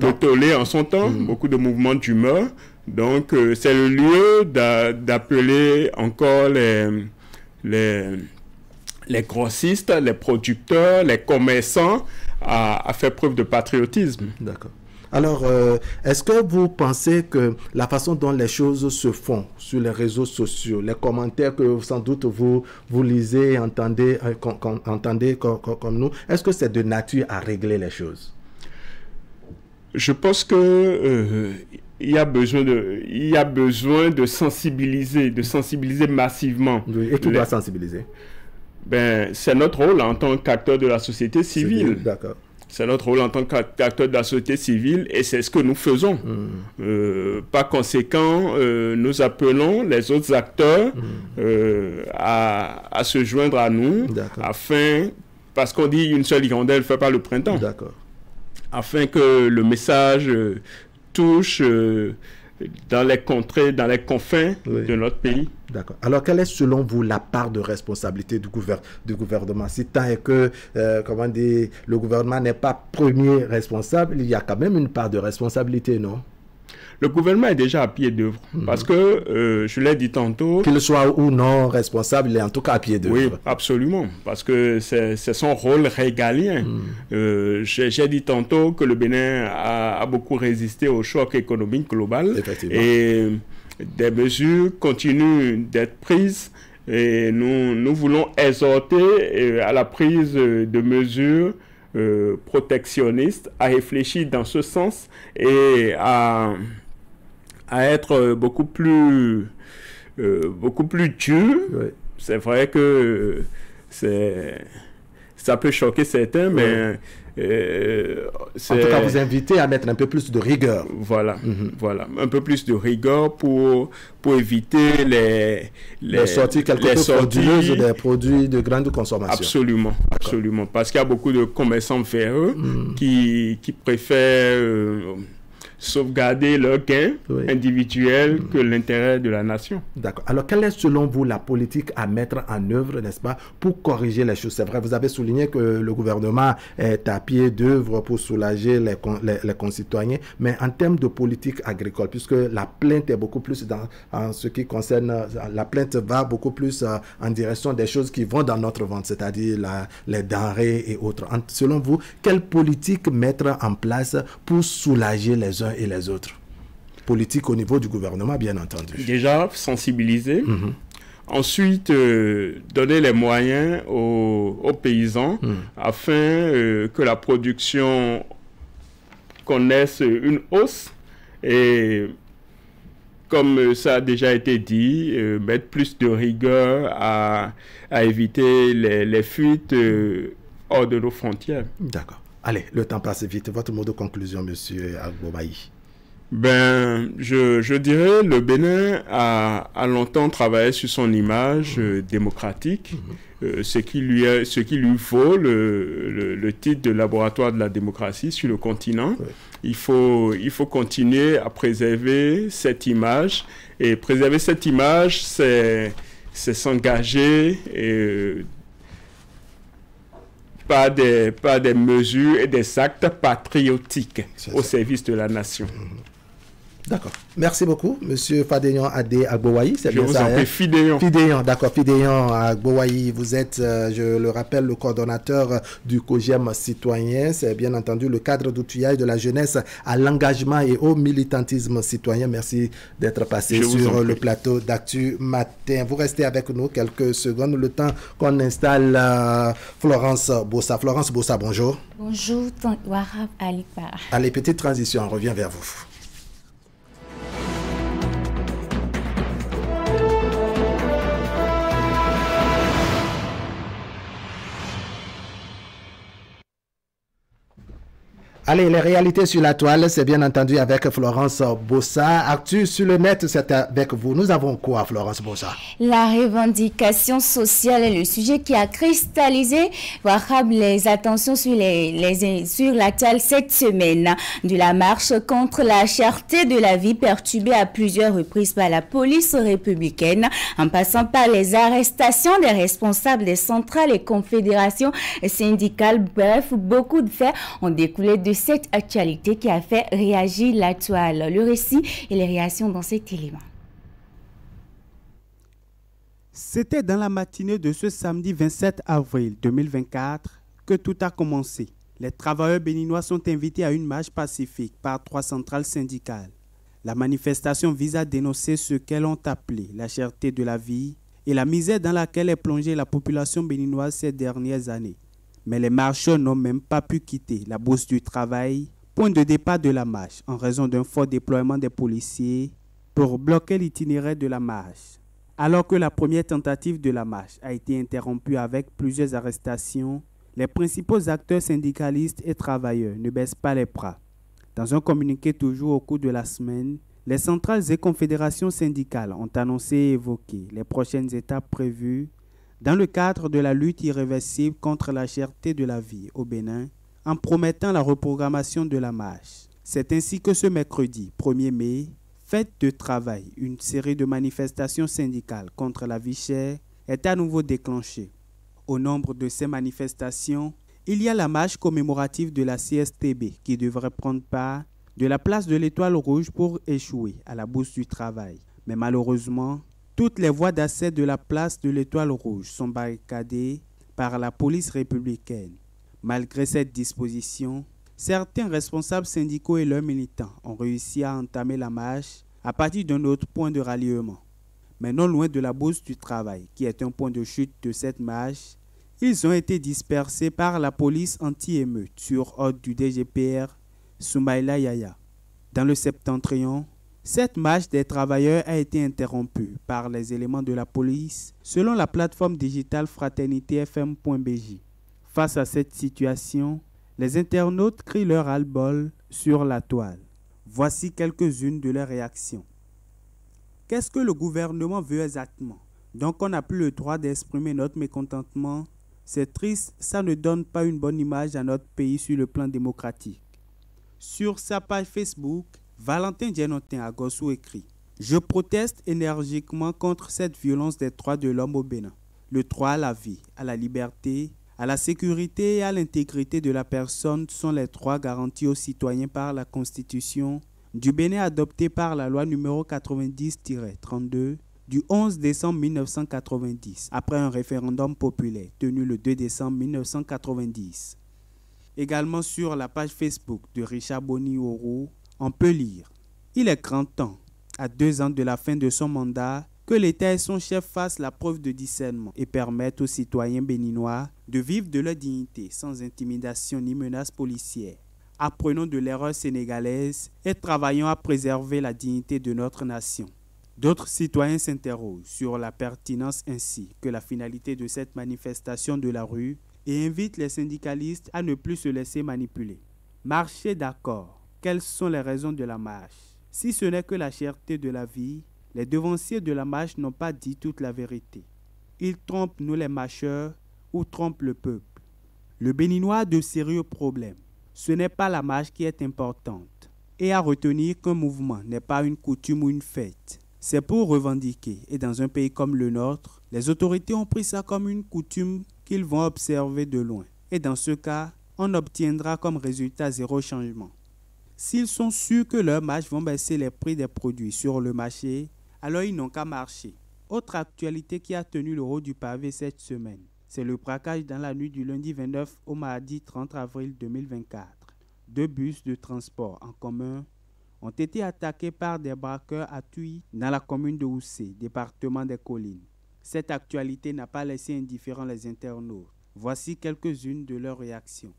temps, beaucoup de mouvements d'humeur. Donc, c'est le lieu d'appeler encore les grossistes, les producteurs, les commerçants à faire preuve de patriotisme. D'accord. Alors, est-ce que vous pensez que la façon dont les choses se font sur les réseaux sociaux, les commentaires que sans doute vous lisez, entendez comme nous, est-ce que c'est de nature à régler les choses? Je pense que il y a besoin de sensibiliser massivement. Oui, et qui doit sensibiliser? C'est notre rôle en tant qu'acteur de la société civile. D'accord. C'est notre rôle en tant qu'acteur de la société civile et c'est ce que nous faisons. Par conséquent, nous appelons les autres acteurs à se joindre à nous parce qu'on dit une seule hirondelle ne fait pas le printemps. D'accord. Afin que le message touche dans les contrées, dans les confins de notre pays. D'accord. Alors, quelle est selon vous la part de responsabilité du gouvernement? Si tant est que, le gouvernement n'est pas premier responsable, il y a quand même une part de responsabilité, non? Le gouvernement est déjà à pied d'œuvre. Parce que, je l'ai dit tantôt... Qu'il soit ou non responsable, il est en tout cas à pied d'œuvre. Oui, absolument. Parce que c'est son rôle régalien. J'ai dit tantôt que le Bénin a beaucoup résisté au choc économique global. Et des mesures continuent d'être prises. Et nous voulons exhorter à la prise de mesures protectionnistes, à réfléchir dans ce sens et à être beaucoup plus dur. C'est vrai que ça peut choquer certains, mais en tout cas, vous invitez à mettre un peu plus de rigueur. Voilà, voilà, un peu plus de rigueur pour éviter les sorties frauduleuses des produits de grande consommation. Absolument, parce qu'il y a beaucoup de commerçants véreux qui préfèrent sauvegarder leur gain individuel que l'intérêt de la nation. D'accord. Alors, quelle est selon vous la politique à mettre en œuvre, n'est-ce pas, pour corriger les choses? C'est vrai, vous avez souligné que le gouvernement est à pied d'œuvre pour soulager les concitoyens, mais en termes de politique agricole, puisque la plainte est beaucoup plus en ce qui concerne, la plainte va beaucoup plus en direction des choses qui vont dans notre ventre, c'est-à-dire les denrées et autres. Selon vous, quelle politique mettre en place pour soulager les uns et les autres? Politique au niveau du gouvernement, bien entendu. Déjà, sensibiliser. Ensuite, donner les moyens aux paysans afin que la production connaisse une hausse. Et comme ça a déjà été dit, mettre plus de rigueur à éviter les fuites hors de nos frontières. D'accord. Allez, le temps passe vite. Votre mot de conclusion, monsieur Agbobayi? Je dirais le Bénin a longtemps travaillé sur son image démocratique, ce qui lui vaut le titre de laboratoire de la démocratie sur le continent. Il faut continuer à préserver cette image, et préserver cette image, c'est s'engager par des mesures et des actes patriotiques au service de la nation. D'accord. Merci beaucoup, monsieur Fadéyon Adé Agbowayi. C'est bien ça. Je vous en prie, Fidéyon. Fidéyon, d'accord. Fidéyon Agbowayi, vous êtes, je le rappelle, le coordonnateur du COJEM citoyen. C'est bien entendu le cadre d'outillage de la jeunesse à l'engagement et au militantisme citoyen. Merci d'être passé sur le plateau d'Actu Matin. Vous restez avec nous quelques secondes, le temps qu'on installe Florence Bossa. Florence Bossa, bonjour. Bonjour, Wahab Alipa. Allez, petite transition, on revient vers vous. Allez, les réalités sur la toile, c'est bien entendu avec Florence Bossa. Actu sur le net, c'est avec vous. Nous avons quoi, Florence Bossa? La revendication sociale est le sujet qui a cristallisé les attentions sur la toile cette semaine. De la marche contre la cherté de la vie perturbée à plusieurs reprises par la police républicaine, en passant par les arrestations des responsables des centrales et confédérations syndicales. Bref, beaucoup de faits ont découlé de cette actualité qui a fait réagir la toile. Le récit et les réactions dans cet élément. C'était dans la matinée de ce samedi 27 avril 2024 que tout a commencé. Les travailleurs béninois sont invités à une marche pacifique par 3 centrales syndicales. La manifestation vise à dénoncer ce qu'elles ont appelé la cherté de la vie et la misère dans laquelle est plongée la population béninoise ces dernières années. Mais les marcheurs n'ont même pas pu quitter la Bourse du Travail, point de départ de la marche, en raison d'un fort déploiement des policiers pour bloquer l'itinéraire de la marche. Alors que la première tentative de la marche a été interrompue avec plusieurs arrestations, les principaux acteurs syndicalistes et travailleurs ne baissent pas les bras. Dans un communiqué toujours au cours de la semaine, les centrales et confédérations syndicales ont annoncé et évoqué les prochaines étapes prévues dans le cadre de la lutte irréversible contre la cherté de la vie au Bénin, en promettant la reprogrammation de la marche. C'est ainsi que ce mercredi 1er mai, fête de travail, une série de manifestations syndicales contre la vie chère est à nouveau déclenchée. Au nombre de ces manifestations, il y a la marche commémorative de la CSTB qui devrait prendre part de la place de l'Étoile Rouge pour échouer à la Bourse du Travail. Mais malheureusement, toutes les voies d'accès de la place de l'Étoile Rouge sont barricadées par la police républicaine. Malgré cette disposition, certains responsables syndicaux et leurs militants ont réussi à entamer la marche à partir d'un autre point de ralliement. Mais non loin de la Bourse du Travail, qui est un point de chute de cette marche, ils ont été dispersés par la police anti-émeute sur ordre du DGPR Soumaïla Yaya. Dans le septentrion, cette marche des travailleurs a été interrompue par les éléments de la police, selon la plateforme digitale fraternité-fm.bj. Face à cette situation, les internautes crient leur ras-le-bol sur la toile. Voici quelques-unes de leurs réactions. Qu'est-ce que le gouvernement veut exactement? Donc on n'a plus le droit d'exprimer notre mécontentement. C'est triste, ça ne donne pas une bonne image à notre pays sur le plan démocratique. Sur sa page Facebook, Valentin Djenotin à Gossou écrit « Je proteste énergiquement contre cette violence des droits de l'homme au Bénin. Le droit à la vie, à la liberté, à la sécurité et à l'intégrité de la personne sont les droits garantis aux citoyens par la Constitution du Bénin adoptée par la loi numéro 90-32 du 11 décembre 1990, après un référendum populaire tenu le 2 décembre 1990. Également sur la page Facebook de Richard Boni-Oro, on peut lire « Il est grand temps, à 2 ans de la fin de son mandat, que l'État et son chef fassent la preuve de discernement et permettent aux citoyens béninois de vivre de leur dignité sans intimidation ni menace policière. Apprenons de l'erreur sénégalaise et travaillons à préserver la dignité de notre nation. » D'autres citoyens s'interrogent sur la pertinence ainsi que la finalité de cette manifestation de la rue et invitent les syndicalistes à ne plus se laisser manipuler. Marcher d'accord. Quelles sont les raisons de la marche? Si ce n'est que la cherté de la vie, les devanciers de la marche n'ont pas dit toute la vérité. Ils trompent nous les marcheurs ou trompent le peuple. Le Béninois a de sérieux problèmes. Ce n'est pas la marche qui est importante. Et à retenir qu'un mouvement n'est pas une coutume ou une fête. C'est pour revendiquer, et dans un pays comme le nôtre, les autorités ont pris ça comme une coutume qu'ils vont observer de loin. Et dans ce cas, on obtiendra comme résultat zéro changement. S'ils sont sûrs que leurs marches vont baisser les prix des produits sur le marché, alors ils n'ont qu'à marcher. Autre actualité qui a tenu le haut du pavé cette semaine, c'est le braquage dans la nuit du lundi 29 au mardi 30 avril 2024. 2 bus de transport en commun ont été attaqués par des braqueurs à Tuy dans la commune de Oussé, département des Collines. Cette actualité n'a pas laissé indifférents les internautes. Voici quelques-unes de leurs réactions.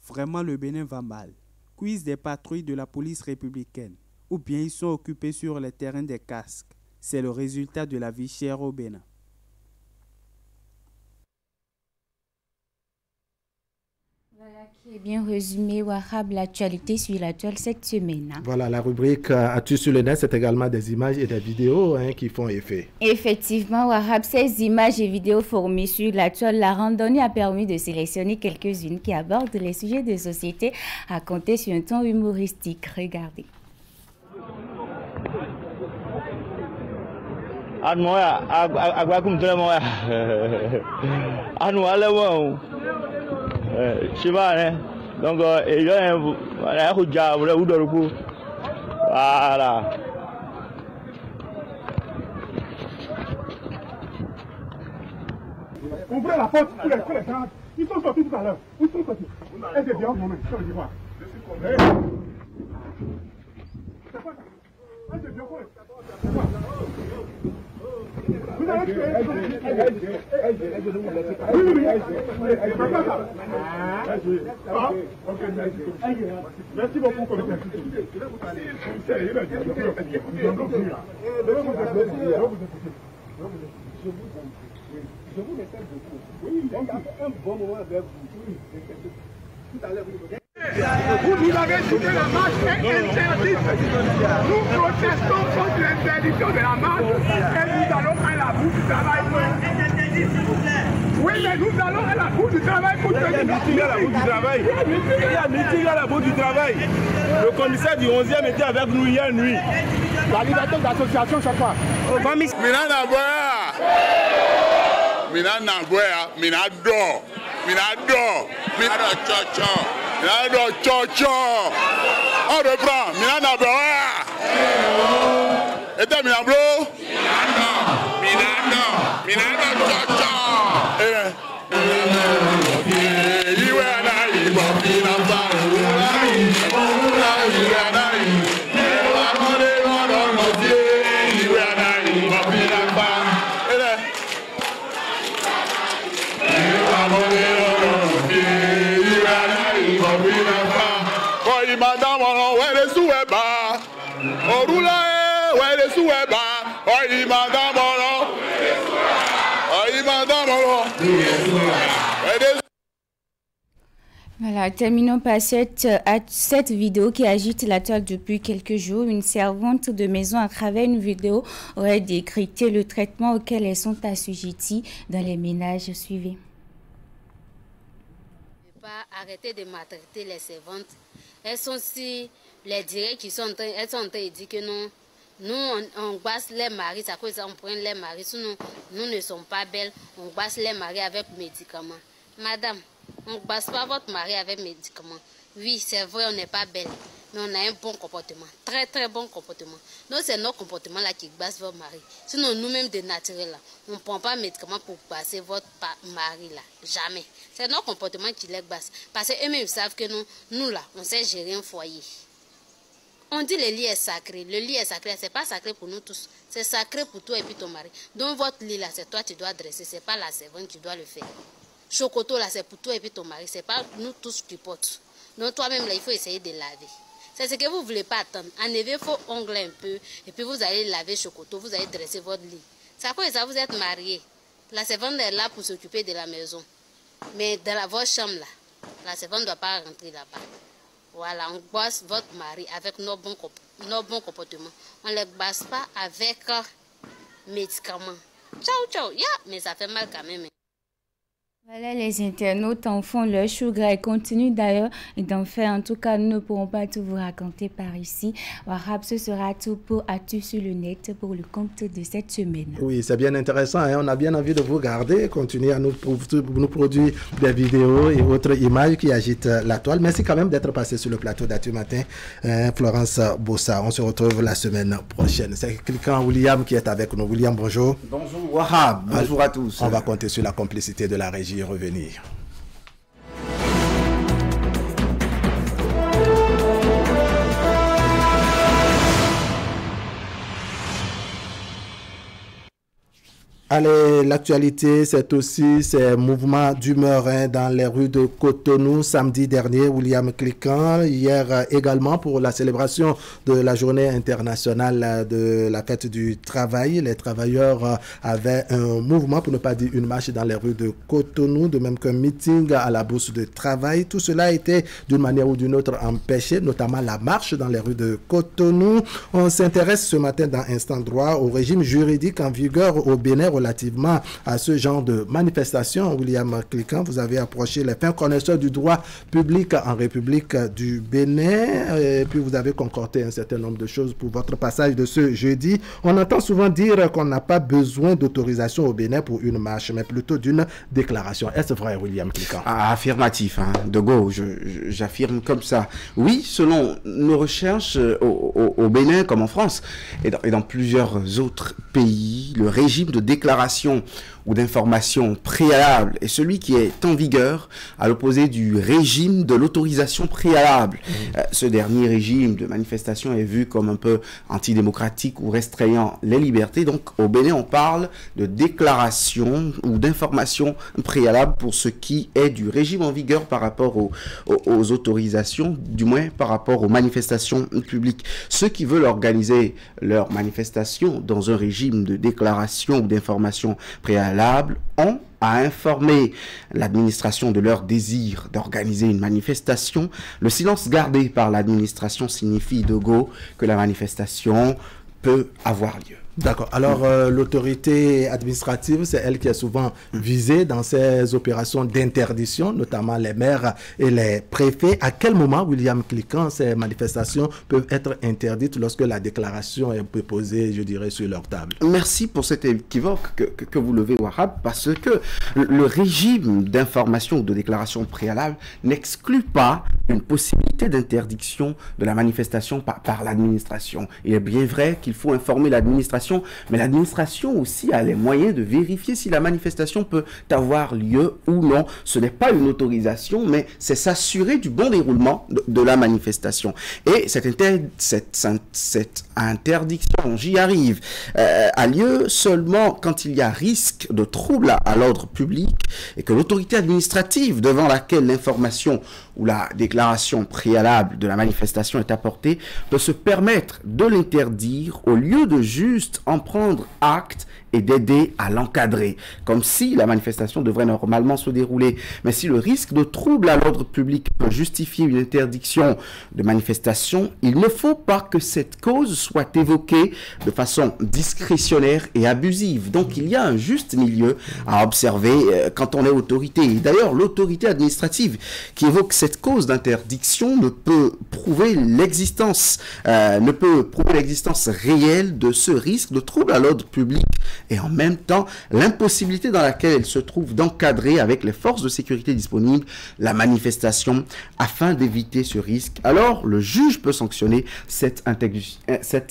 Vraiment, le Bénin va mal. Quiz des patrouilles de la police républicaine. Ou bien ils sont occupés sur les terrains des casques. C'est le résultat de la vie chère au Bénin. Voilà qui est bien résumé, Wahab, l'actualité sur l'actuel cette semaine. Voilà, la rubrique As-tu sur le net, c'est également des images et des vidéos qui font effet. Effectivement, Wahab, ces images et vidéos fournies sur l'actuel, la randonnée a permis de sélectionner quelques-unes qui abordent les sujets de société à compter sur un ton humoristique. Regardez. Donc, voilà. Ouvrez la porte pour les gens. Ils sont sortis tout à l'heure. Où sont sortis? Et c'est bien, non, je dis quoi? Je suis content. C'est quoi ça? C'est bien quoi? Vous avez merci beaucoup pour le je vous laisse beaucoup. Oui, il y a un bon moment avec vous. Tout à l'heure, vous nous avez dit que la marche est interdite. Nous protestons contre l'interdiction de la marche et nous allons à la bout du travail. Oui, mais nous allons à la bout du travail pour tenir. Il y a un meeting à la bout du travail. Il y a un meeting à la bout du travail. Le commissaire du 11e était avec nous hier nuit. La liberté d'association chaque fois. On reprend. Minana Boa. Et de Minablo. Minana Chocho. Voilà, terminons par cette vidéo qui agite la toile depuis quelques jours. Une servante de maison à travers une vidéo aurait décrypté le traitement auquel elles sont assujetties dans les ménages. Suivez. Pas arrêter de maltraiter les servantes. Elles sont si les directs qui sont en train, elles sont en train de dire que non, nous on basse les maris, à cause de ça on prend les maris, sinon nous ne sommes pas belles, on basse les maris avec médicaments. Madame, on ne basse pas votre mari avec médicaments. Oui, c'est vrai, on n'est pas belle, mais on a un bon comportement, très très bon comportement. Donc c'est notre comportement là qui basse votre mari. Sinon nous-mêmes de naturel là, on ne prend pas de médicaments pour passer votre mari là, jamais. C'est notre comportement qui les basse. Parce qu'eux-mêmes savent que nous là, on sait gérer un foyer. On dit le lit est sacré. Le lit est sacré, c'est pas sacré pour nous tous. C'est sacré pour toi et puis ton mari. Donc votre lit là, c'est toi qui dois dresser, c'est pas la servante qui doit le faire. Chocoto là, c'est pour toi et puis ton mari, c'est pas nous tous qui portent. Donc toi-même là, il faut essayer de laver. C'est ce que vous ne voulez pas attendre. Enlevez vos ongles un peu et puis vous allez laver Chocoto, vous allez dresser votre lit. C'est à cause de ça vous êtes mariés. La servante est là pour s'occuper de la maison. Mais dans votre chambre là, la servante ne doit pas rentrer là-bas. Voilà, on bosse votre mari avec nos bons comportements. On ne les bosse pas avec médicaments. Ciao, ciao, mais ça fait mal quand même. Voilà, les internautes en font leur chou gras et continuent d'ailleurs d'en faire. En tout cas, nous ne pourrons pas tout vous raconter par ici. Wahab, ce sera tout pour Actu sur le net pour le compte de cette semaine. Oui, c'est bien intéressant. Hein? On a bien envie de vous garder, continuer à nous produire des vidéos et autres images qui agitent la toile. Merci quand même d'être passé sur le plateau d'Actu Matin. Florence Bossa, on se retrouve la semaine prochaine. C'est quelqu'un, William, qui est avec nous. William, bonjour. Bonjour Wahab, bonjour à tous. On va compter sur la complicité de la régie. Revenir. Allez, l'actualité, c'est aussi ces mouvements d'humeur dans les rues de Cotonou samedi dernier. William Cliquant, hier également pour la célébration de la journée internationale de la fête du travail. Les travailleurs avaient un mouvement, pour ne pas dire une marche dans les rues de Cotonou, de même qu'un meeting à la bourse de travail. Tout cela a été d'une manière ou d'une autre empêché, notamment la marche dans les rues de Cotonou. On s'intéresse ce matin dans Instant Droit au régime juridique en vigueur au Bénin relativement à ce genre de manifestation. William Cliquant, vous avez approché les fins connaisseurs du droit public en République du Bénin et puis vous avez concordé un certain nombre de choses pour votre passage de ce jeudi. On entend souvent dire qu'on n'a pas besoin d'autorisation au Bénin pour une marche, mais plutôt d'une déclaration. Est-ce vrai, William Cliquant? Affirmatif, hein, de gauche, j'affirme comme ça. Oui, selon nos recherches au Bénin comme en France et dans plusieurs autres pays, le régime de déclaration ou d'information préalable est celui qui est en vigueur à l'opposé du régime de l'autorisation préalable. Ce dernier régime de manifestation est vu comme un peu antidémocratique ou restreignant les libertés. Donc au Bénin, on parle de déclaration ou d'information préalable pour ce qui est du régime en vigueur par rapport aux autorisations, du moins par rapport aux manifestations publiques. Ceux qui veulent organiser leurs manifestations dans un régime de déclaration ou d'information préalable ont à informer l'administration de leur désir d'organiser une manifestation. Le silence gardé par l'administration signifie de go que la manifestation peut avoir lieu. D'accord. Alors, l'autorité administrative, c'est elle qui est souvent visée dans ces opérations d'interdiction, notamment les maires et les préfets. À quel moment, William Cliquant, ces manifestations peuvent être interdites lorsque la déclaration est posée, je dirais, sur leur table? Merci pour cet équivoque que vous levez, Wahab, parce que le régime d'information ou de déclaration préalable n'exclut pas une possibilité d'interdiction de la manifestation par l'administration. Il est bien vrai qu'il faut informer l'administration, mais l'administration aussi a les moyens de vérifier si la manifestation peut avoir lieu ou non. Ce n'est pas une autorisation, mais c'est s'assurer du bon déroulement de la manifestation. Et cette interdiction, j'y arrive, a lieu seulement quand il y a risque de trouble à l'ordre public et que l'autorité administrative devant laquelle l'information ou la déclaration préalable de la manifestation est apportée peut se permettre de l'interdire au lieu de juste juste en prendre acte et d'aider à l'encadrer, comme si la manifestation devrait normalement se dérouler. Mais si le risque de trouble à l'ordre public peut justifier une interdiction de manifestation, il ne faut pas que cette cause soit évoquée de façon discrétionnaire et abusive. Donc il y a un juste milieu à observer quand on est autorité. Et d'ailleurs, l'autorité administrative qui évoque cette cause d'interdiction ne peut prouver l'existence réelle de ce risque de trouble à l'ordre public et en même temps l'impossibilité dans laquelle elle se trouve d'encadrer avec les forces de sécurité disponibles la manifestation afin d'éviter ce risque. Alors le juge peut sanctionner cette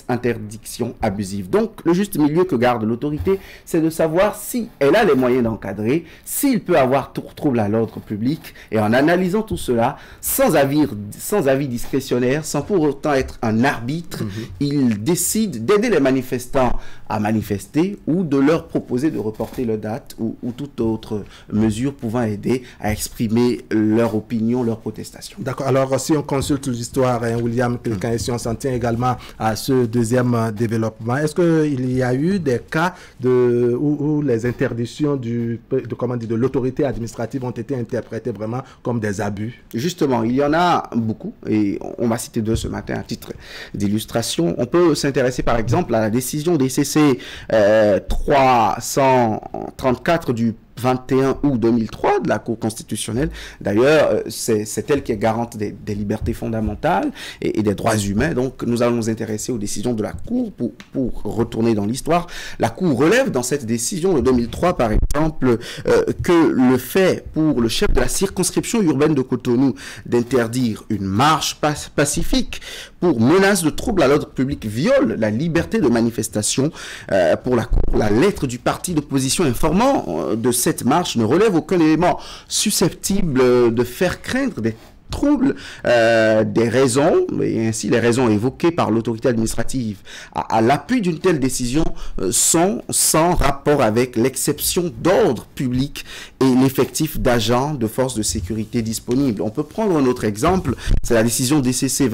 interdiction abusive. Donc le juste milieu que garde l'autorité, c'est de savoir si elle a les moyens d'encadrer, s'il peut avoir trouble à l'ordre public, et en analysant tout cela sans avis discrétionnaire, sans pour autant être un arbitre, il décide d'aider les manifestants à manifester ou de leur proposer de reporter leur date ou toute autre mesure pouvant aider à exprimer leur opinion, leur protestation. D'accord. Alors, si on consulte l'histoire, William Kilkin, et si on s'en tient également à ce deuxième développement, est-ce qu'il y a eu des cas où les interdictions de l'autorité administrative ont été interprétées vraiment comme des abus? Justement, il y en a beaucoup et on va citer deux ce matin à titre d'illustration. On peut s'intéresser par exemple à la décision DCC 334 du 21 août 2003 de la Cour constitutionnelle. D'ailleurs, c'est elle qui est garante des libertés fondamentales et des droits humains. Donc, nous allons nous intéresser aux décisions de la Cour pour retourner dans l'histoire. La Cour relève dans cette décision de 2003, par exemple, que le fait pour le chef de la circonscription urbaine de Cotonou d'interdire une marche pacifique pour menace de trouble à l'ordre public viole la liberté de manifestation. Pour la Cour, la lettre du parti d'opposition informant de cette marche ne relève aucun élément susceptible de faire craindre des troubles, des raisons, et ainsi les raisons évoquées par l'autorité administrative à l'appui d'une telle décision sont sans rapport avec l'exception d'ordre public et l'effectif d'agents de forces de sécurité disponibles. On peut prendre un autre exemple, c'est la décision DCC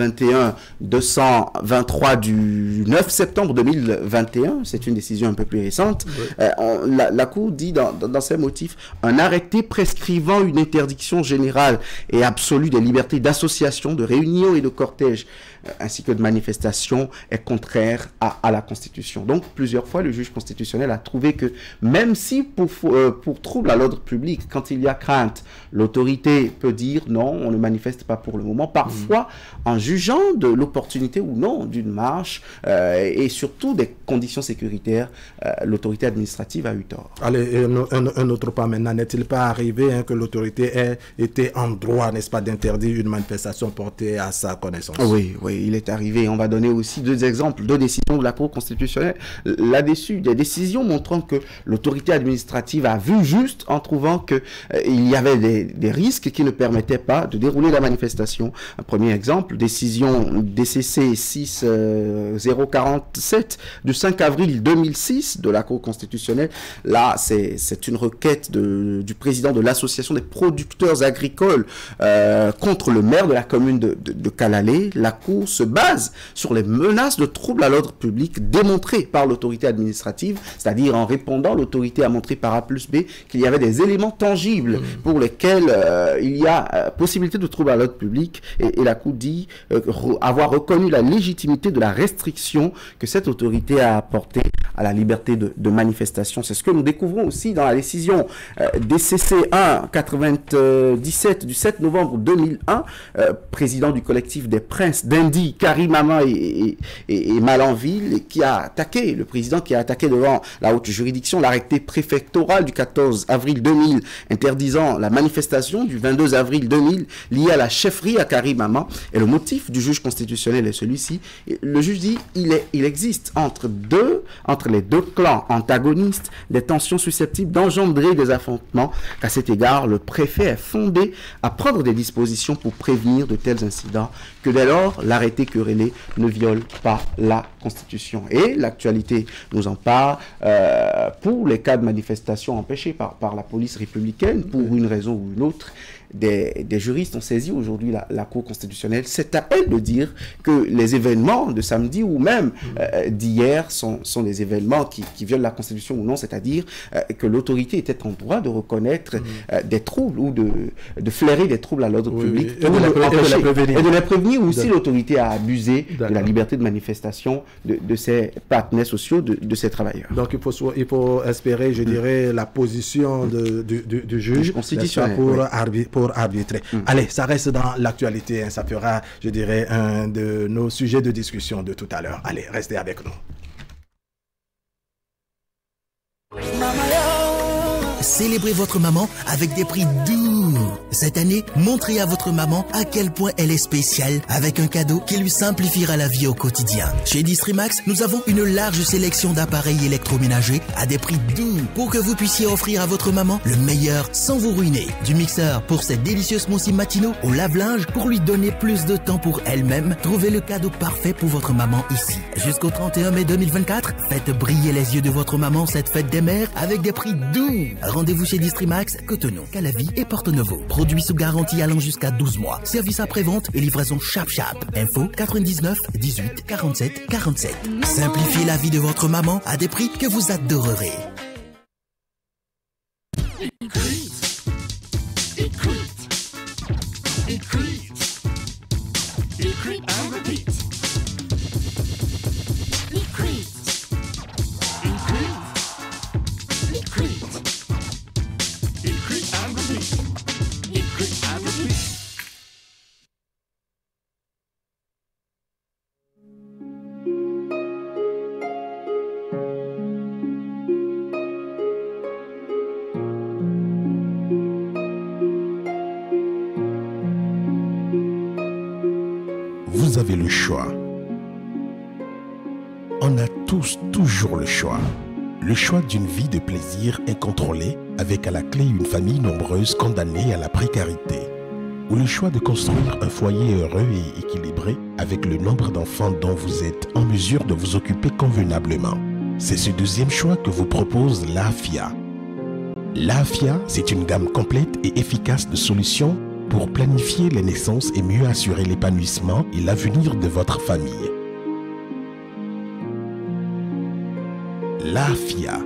21-223 du 9 septembre 2021, c'est une décision un peu plus récente. Oui. La Cour dit dans ses motifs, un arrêté prescrivant une interdiction générale et absolue des liberté d'association, de réunion et de cortège, ainsi que de manifestation, est contraire à la Constitution. Donc, plusieurs fois, le juge constitutionnel a trouvé que même si pour trouble à l'ordre public, quand il y a crainte, l'autorité peut dire non, on ne manifeste pas pour le moment. Parfois, en jugeant de l'opportunité ou non d'une marche et surtout des conditions sécuritaires, l'autorité administrative a eu tort. Allez, un autre pas maintenant. N'est-il pas arrivé que l'autorité ait été en droit, n'est-ce pas, d'interdire une manifestation portée à sa connaissance? Oui, il est arrivé. On va donner aussi deux exemples, deux décisions de la Cour constitutionnelle là-dessus, des décisions montrant que l'autorité administrative a vu juste en trouvant que il y avait des risques qui ne permettaient pas de dérouler la manifestation. Un premier exemple, décision DCC 6047 du 5 avril 2006 de la Cour constitutionnelle. Là, c'est une requête du président de l'association des producteurs agricoles contre le maire de la commune de Kalalé. La Cour se base sur les menaces de troubles à l'ordre public démontrées par l'autorité administrative, c'est-à-dire en répondant, l'autorité a montré par A plus B qu'il y avait des éléments tangibles pour lesquels il y a possibilité de troubles à l'ordre public et la Cour dit avoir reconnu la légitimité de la restriction que cette autorité a apportée à la liberté de manifestation. C'est ce que nous découvrons aussi dans la décision DCC 1-97 du 7 novembre 2001, président du collectif des princes d'Indy, Karim Ama et Malanville, le président qui a attaqué devant la haute juridiction l'arrêté préfectoral du 14 avril 2000 interdisant la manifestation du 22 avril 2000 liée à la chefferie à Karim Ama. Et le motif du juge constitutionnel est celui-ci. Le juge dit il existe entre les deux clans antagonistes des tensions susceptibles d'engendrer des affrontements, qu'à cet égard, le préfet est fondé à prendre des dispositions pour prévenir de tels incidents, que dès lors, l'arrêté querellé ne viole pas la Constitution. Et l'actualité nous en parle pour les cas de manifestations empêchées par la police républicaine, pour une raison ou une autre. Des juristes ont saisi aujourd'hui la Cour constitutionnelle. C'est à elle de dire que les événements de samedi ou même d'hier sont des événements qui violent la Constitution ou non, c'est-à-dire que l'autorité était en droit de reconnaître des troubles ou de flairer des troubles à l'ordre public et de les prévenir, ou si l'autorité a abusé de la liberté de manifestation de ses partenaires sociaux, de ses travailleurs. Donc il faut espérer, je dirais, la position du juge constitutionnel pour arbitrer. Allez, ça reste dans l'actualité, hein, ça fera, je dirais, un de nos sujets de discussion de tout à l'heure. Allez, restez avec nous. Célébrez votre maman avec des prix doux. Cette année, montrez à votre maman à quel point elle est spéciale avec un cadeau qui lui simplifiera la vie au quotidien. Chez Distrimax, nous avons une large sélection d'appareils électroménagers à des prix doux pour que vous puissiez offrir à votre maman le meilleur sans vous ruiner. Du mixeur pour ses délicieux smoothies matinaux au lave-linge pour lui donner plus de temps pour elle-même. Trouvez le cadeau parfait pour votre maman ici. Jusqu'au 31 mai 2024, faites briller les yeux de votre maman cette fête des mères avec des prix doux. Rendez-vous chez Distrimax, Cotonou, Calavi et Porto-Novo. Produits sous garantie allant jusqu'à 12 mois. Service après-vente et livraison chap-chap. Info 99 18 47 47. Simplifiez la vie de votre maman à des prix que vous adorerez. Vous avez le choix. On a tous toujours le choix. Le choix d'une vie de plaisir incontrôlée avec à la clé une famille nombreuse condamnée à la précarité. Ou le choix de construire un foyer heureux et équilibré avec le nombre d'enfants dont vous êtes en mesure de vous occuper convenablement. C'est ce deuxième choix que vous propose l'AFIA. L'AFIA, c'est une gamme complète et efficace de solutions pour planifier les naissances et mieux assurer l'épanouissement et l'avenir de votre famille. L'AFIA,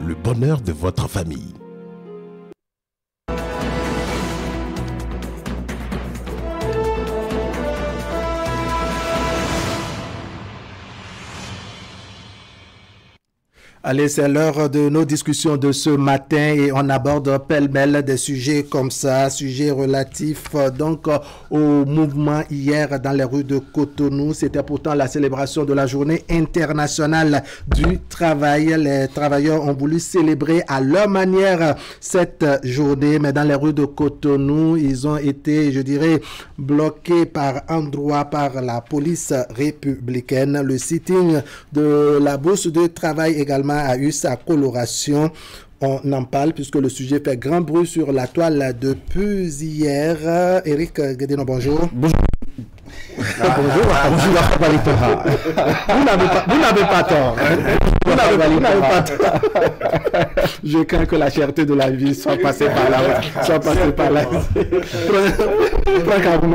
le bonheur de votre famille. Allez, c'est l'heure de nos discussions de ce matin et on aborde pêle-mêle des sujets comme ça, sujets relatifs donc au mouvement hier dans les rues de Cotonou. C'était pourtant la célébration de la journée internationale du travail. Les travailleurs ont voulu célébrer à leur manière cette journée, mais dans les rues de Cotonou, ils ont été, je dirais, bloqués par endroits par la police républicaine. Le sitting de la bourse de travail également a eu sa coloration. On en parle puisque le sujet fait grand bruit sur la toile depuis hier. Eric Guédénon, bonjour. Bonjour. Bonjour. Vous n'avez pas tort. Vous n'avez pas tort. Je crains que la cherté de la vie soit passée par là.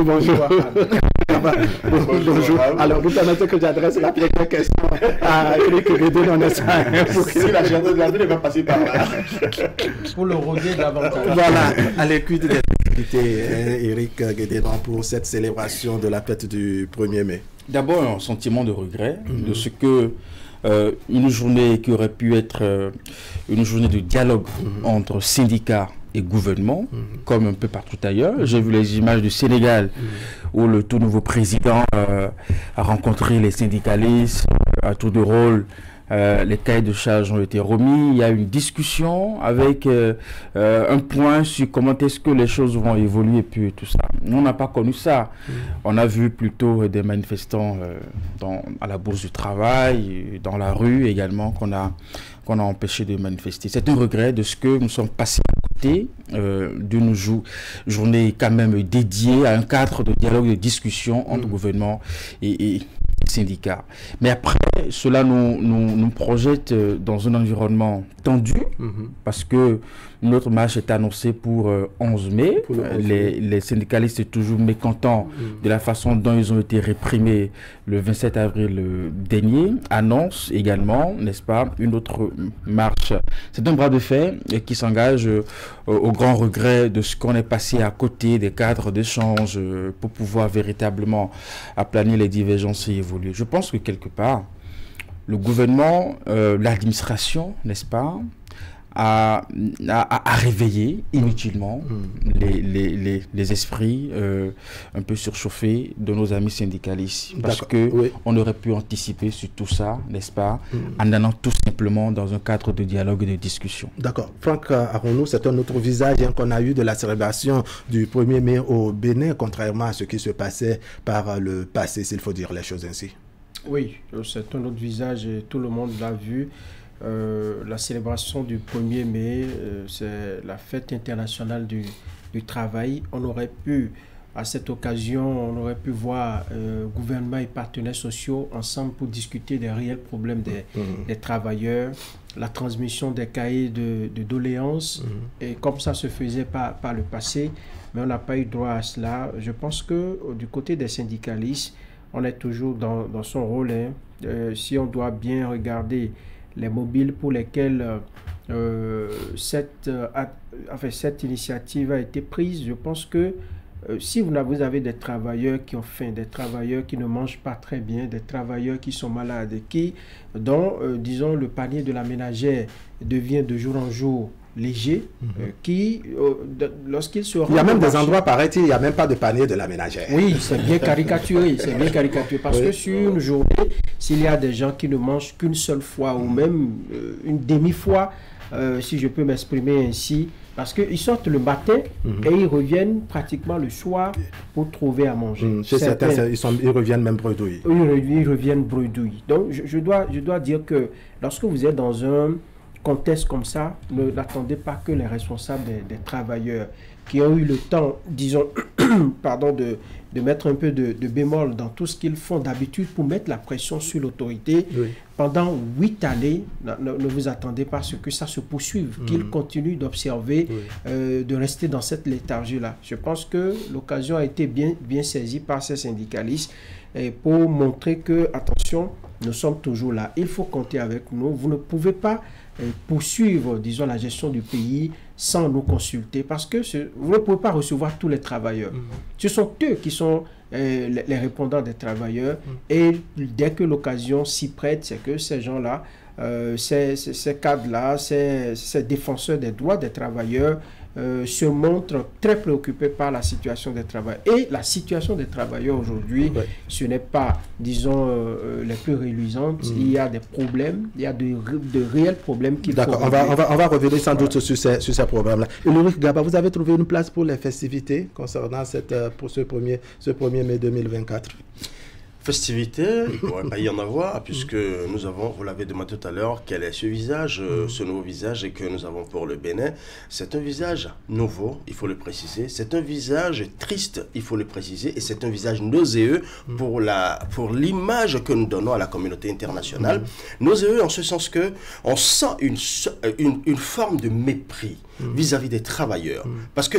Bonjour. Bonjour. Alors, vous permettez que j'adresse la première question à Eric Guédénon, n'est-ce pas? Si la cherté de la vie ne va passer par là. Pour le rôder davantage. Voilà, à l'écoute des activités, Eric Guédénon, pour cette célébration de la fête du 1er mai. D'abord, un sentiment de regret de ce que une journée qui aurait pu être une journée de dialogue entre syndicats et gouvernement, comme un peu partout ailleurs. J'ai vu les images du Sénégal où le tout nouveau président a rencontré les syndicalistes à tour de rôle. Les cahiers de charges ont été remis. Il y a une discussion avec un point sur comment est-ce que les choses vont évoluer et puis tout ça. Nous, on n'a pas connu ça. On a vu plutôt des manifestants à la bourse du travail, dans la rue également, qu'on a empêché de manifester. C'est un regret de ce que nous sommes passés à côté d'une journée quand même dédiée à un cadre de dialogue, de discussion entre gouvernement et syndicats. Mais après, cela nous projette dans un environnement tendu, parce que notre marche est annoncée pour 11 mai. Les syndicalistes sont toujours mécontents de la façon dont ils ont été réprimés le 27 avril dernier. Annonce également, n'est-ce pas, une autre marche. C'est un bras de fer qui s'engage au grand regret de ce qu'on est passé à côté des cadres d'échange pour pouvoir véritablement aplanir les divergences et évoluer. Je pense que quelque part, le gouvernement, l'administration, n'est-ce pas, a réveillé inutilement les esprits un peu surchauffés de nos amis syndicalistes. Parce qu'on aurait pu anticiper sur tout ça, n'est-ce pas, en allant tout simplement dans un cadre de dialogue et de discussion. D'accord. Franck Aronou, c'est un autre visage qu'on a eu de la célébration du 1er mai au Bénin, contrairement à ce qui se passait par le passé, s'il faut dire les choses ainsi. Oui, c'est un autre visage et tout le monde l'a vu. La célébration du 1er mai, c'est la fête internationale du travail. On aurait pu, à cette occasion, on aurait pu voir gouvernement et partenaires sociaux ensemble pour discuter des réels problèmes des travailleurs, la transmission des cahiers de doléances, et comme ça se faisait par le passé, mais on n'a pas eu droit à cela. Je pense que du côté des syndicalistes, on est toujours dans son rôle. Si on doit bien regarder les mobiles pour lesquels cette initiative a été prise, je pense que si vous avez des travailleurs qui ont faim, des travailleurs qui ne mangent pas très bien, des travailleurs qui sont malades, dont, disons, le panier de la ménagère devient de jour en jour léger, lorsqu'ils se rendent... Il y a même des endroits, paraît-il, il n'y a même pas de panier de la ménagère. Oui, c'est bien caricaturé, parce que sur une journée, s'il y a des gens qui ne mangent qu'une seule fois ou même une demi-fois, si je peux m'exprimer ainsi, parce qu'ils sortent le matin et ils reviennent pratiquement le soir pour trouver à manger. Chez certains, ils reviennent même bredouilles. Ils reviennent bredouilles. Donc, je dois dire que lorsque vous êtes dans un contexte comme ça, n'attendez pas que les responsables des travailleurs qui ont eu le temps, disons, pardon, de mettre un peu de bémol dans tout ce qu'ils font d'habitude pour mettre la pression sur l'autorité. Pendant 8 années, ne vous attendez pas à ce que ça se poursuive, qu'ils continuent d'observer, de rester dans cette léthargie-là. Je pense que l'occasion a été bien saisie par ces syndicalistes pour montrer que, attention, nous sommes toujours là. Il faut compter avec nous. Vous ne pouvez pas poursuivre, disons, la gestion du pays sans nous consulter, parce que vous ne pouvez pas recevoir tous les travailleurs. Ce sont eux qui sont les répondants des travailleurs, et dès que l'occasion s'y prête, c'est que ces gens-là, ces cadres-là, ces défenseurs des droits des travailleurs se montrent très préoccupés par la situation des travailleurs. Et la situation des travailleurs aujourd'hui, ce n'est pas, disons, les plus réluisantes. Il y a des problèmes, il y a de réels problèmes qui... D'accord, on va revenir sans doute sur ces problèmes-là. Ulrich Gaba, vous avez trouvé une place pour les festivités concernant pour ce 1er mai 2024? Festivités, il ne pourrait pas y en avoir, puisque nous avons, vous l'avez demandé tout à l'heure, quel est ce visage, ce nouveau visage que nous avons pour le Bénin. C'est un visage nouveau, il faut le préciser. C'est un visage triste, il faut le préciser. Et c'est un visage nauséeux pour l'image que nous donnons à la communauté internationale. Nauséeux en ce sens que on sent une forme de mépris vis-à-vis des travailleurs. Parce que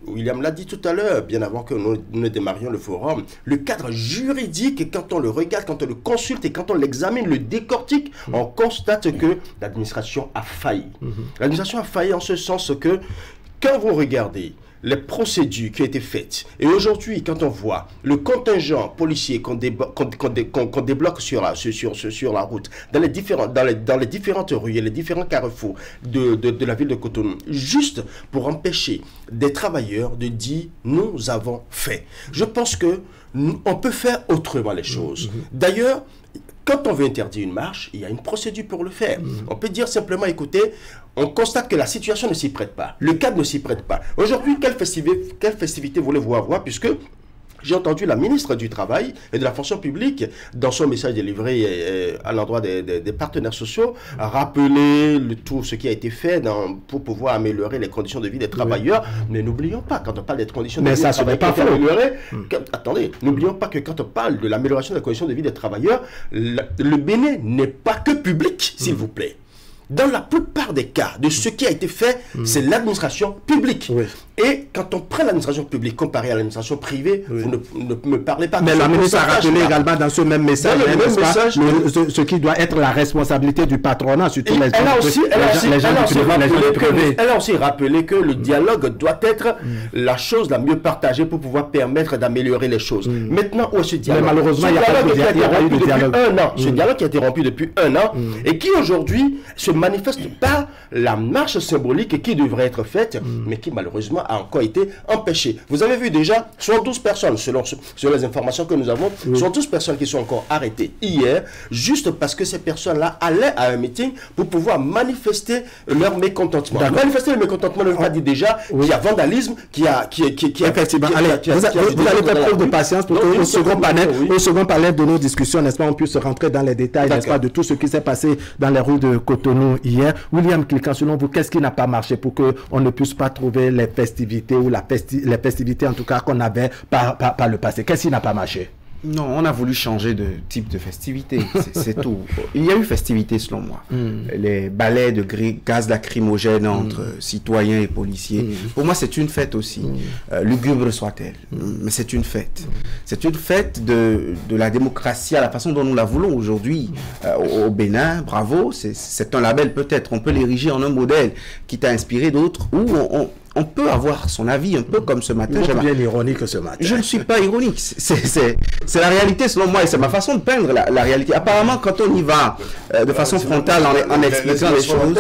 William l'a dit tout à l'heure, bien avant que nous ne démarrions le forum, le cadre juridique, quand on le regarde, quand on le consulte et quand on l'examine, le décortique, on constate que l'administration a failli. L'administration a failli en ce sens que, quand vous regardez les procédures qui ont été faites, et aujourd'hui, quand on voit le contingent policier qu'on débloque sur la route, dans les différentes rues et les différents carrefours de la ville de Cotonou, juste pour empêcher des travailleurs de dire « nous avons fait ». Je pense que on peut faire autrement les choses. D'ailleurs, quand on veut interdire une marche, il y a une procédure pour le faire. On peut dire simplement, écoutez, on constate que la situation ne s'y prête pas. Le cadre ne s'y prête pas. Aujourd'hui, quelle festivité voulez-vous avoir, puisque J'ai entendu la ministre du Travail et de la Fonction publique, dans son message délivré à l'endroit des partenaires sociaux, rappeler tout ce qui a été fait pour pouvoir améliorer les conditions de vie des travailleurs. Mais n'oublions pas, quand on parle des conditions de vie des travailleurs qui ont été améliorées, attendez, n'oublions pas que quand on parle de l'amélioration des conditions de vie des travailleurs, le Bénin n'est pas que public, s'il vous plaît. Dans la plupart des cas, de ce qui a été fait, c'est l'administration publique. Et quand on prend l'administration publique comparée à l'administration privée, vous ne me parlez pas. Mais la ministre a rappelé également dans ce même message, ce qui doit être la responsabilité du patronat, surtout les gens du privé. Elle a aussi rappelé que le dialogue doit être la chose la mieux partagée pour pouvoir permettre d'améliorer les choses. Maintenant, où est ce dialogue? Mais malheureusement, il n'y a pas eu de dialogue. Ce dialogue qui a été rompu depuis 1 an et qui aujourd'hui se manifeste par la marche symbolique qui devrait être faite, mais qui malheureusement a encore été empêchée. Vous avez vu déjà 72 personnes, selon les informations que nous avons, 72 personnes qui sont encore arrêtées hier, juste parce que ces personnes-là allaient à un meeting pour pouvoir manifester leur mécontentement. Manifester le mécontentement ne veut pas dire déjà qu'il y a vandalisme, qu'il y a... Effectivement. Allez, vous allez faire preuve de patience pour qu'au second panel de nos discussions, n'est-ce pas, on puisse rentrer dans les détails, n'est-ce pas, de tout ce qui s'est passé dans les rues de Cotonou hier. William Kilkan, selon vous, qu'est-ce qui n'a pas marché pour qu'on ne puisse pas trouver les festivités ou les festivités en tout cas qu'on avait par le passé? Qu'est-ce qui n'a pas marché? Non, on a voulu changer de type de festivité, c'est tout. Il y a eu festivité selon moi. Les balais de gaz lacrymogène entre citoyens et policiers. Pour moi, c'est une fête aussi. Lugubre soit-elle, mais c'est une fête. C'est une fête de la démocratie à la façon dont nous la voulons aujourd'hui au Bénin. Bravo, c'est un label peut-être. On peut l'ériger en un modèle qui t'a inspiré d'autres où on peut avoir son avis, un peu comme ce matin. Vous êtes bien ironique ce matin. Je ne suis pas ironique. C'est la réalité selon moi et c'est ma façon de peindre la réalité. Apparemment, quand on y va de façon frontale en expliquant les choses,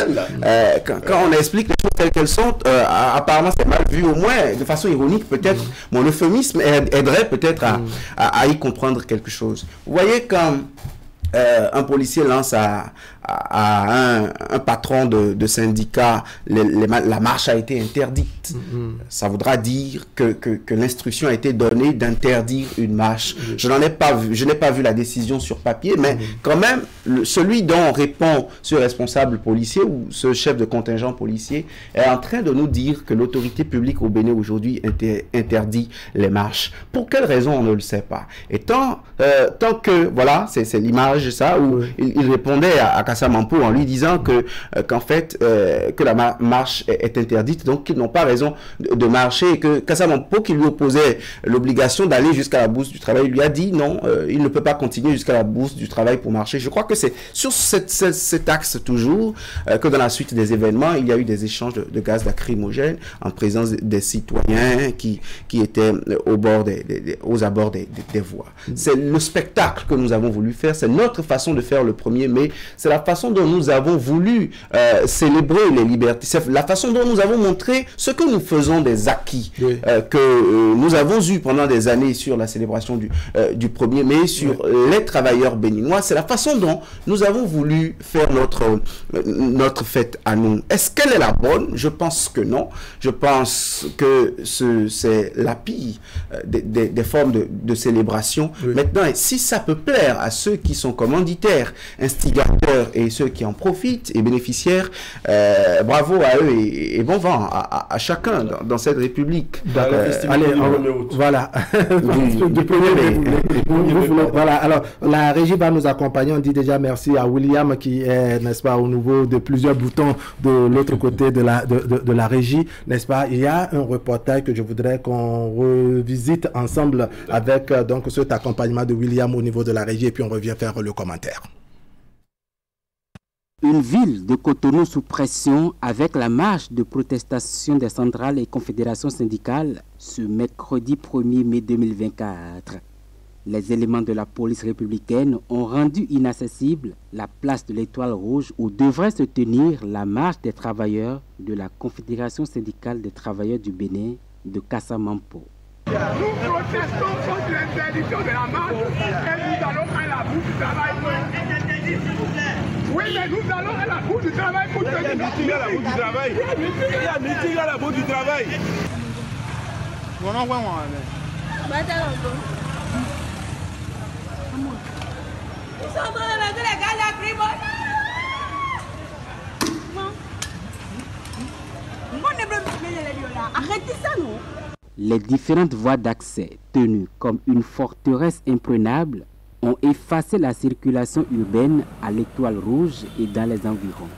quand on explique les choses telles qu'elles sont, apparemment c'est mal vu. Au moins, de façon ironique, peut-être, mon euphémisme aiderait peut-être à y comprendre quelque chose. Vous voyez, quand un policier lance à un patron de syndicat, la marche a été interdite. Ça voudra dire que l'instruction a été donnée d'interdire une marche. Je n'ai pas vu la décision sur papier, mais quand même, celui dont répond ce responsable policier ou ce chef de contingent policier est en train de nous dire que l'autorité publique au Bénin aujourd'hui interdit les marches. Pour quelle raison, on ne le sait pas. Et tant que, voilà, c'est l'image, ça, où il répondait à Kassamampo en lui disant qu'en fait, que la marche est interdite, donc qu'ils n'ont pas raison de marcher, et que Kassamampo, qui lui opposait l'obligation d'aller jusqu'à la bourse du travail, lui a dit non, il ne peut pas continuer jusqu'à la bourse du travail pour marcher. Je crois que c'est sur cet axe toujours que dans la suite des événements, il y a eu des échanges de gaz lacrymogène en présence des citoyens qui étaient aux abords des voies. C'est le spectacle que nous avons voulu faire, c'est notre façon de faire le 1er mai, c'est la façon dont nous avons voulu célébrer les libertés, c'est la façon dont nous avons montré ce que nous faisons des acquis que nous avons eu pendant des années sur la célébration du 1er mai, sur les travailleurs béninois. C'est la façon dont nous avons voulu faire notre fête à nous. Est-ce qu'elle est la bonne? Je pense que non. Je pense que c'est la pire des formes de célébration. Maintenant, si ça peut plaire à ceux qui sont commanditaires, instigateurs et ceux qui en profitent et bénéficiaires, bravo à eux et bon vent à chacun dans cette République. Allez, voilà. Voilà, alors la régie va nous accompagner. On dit déjà merci à William qui est, n'est-ce pas, au niveau de plusieurs boutons de l'autre côté de la régie, n'est-ce pas. Il y a un reportage que je voudrais qu'on revisite ensemble avec donc cet accompagnement de William au niveau de la régie et puis on revient faire le commentaire. Une ville de Cotonou sous pression avec la marche de protestation des centrales et confédérations syndicales ce mercredi 1er mai 2024. Les éléments de la police républicaine ont rendu inaccessible la place de l'Étoile Rouge où devrait se tenir la marche des travailleurs de la Confédération syndicale des travailleurs du Bénin de Kassamampo. Nous protestons contre l'interdiction de la marche et nous allons à la bourse du travail. Oui, mais nous allons à la bourse du travail pour tenir. Il y a meeting à la bourse du travail. Il y a meeting à la bourse du travail. Les différentes voies d'accès, tenues comme une forteresse imprenable, ont effacé la circulation urbaine à l'Étoile Rouge et dans les environs.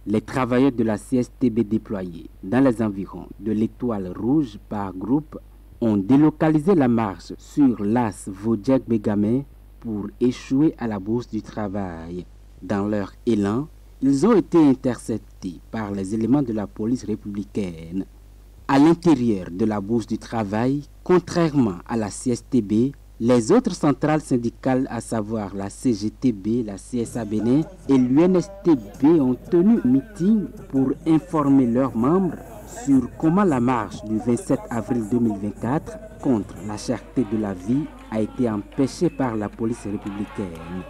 Les travailleurs de la CSTB déployés dans les environs de l'Étoile Rouge par groupe ont délocalisé la marche sur l'as Vodjak-Bégamé pour échouer à la Bourse du Travail. Dans leur élan, ils ont été interceptés par les éléments de la police républicaine. À l'intérieur de la Bourse du Travail, contrairement à la CSTB, les autres centrales syndicales, à savoir la CGTB, la CSA Bénin et l'UNSTB, ont tenu un meeting pour informer leurs membres sur comment la marche du 27 avril 2024 contre la cherté de la vie a été empêchée par la police républicaine.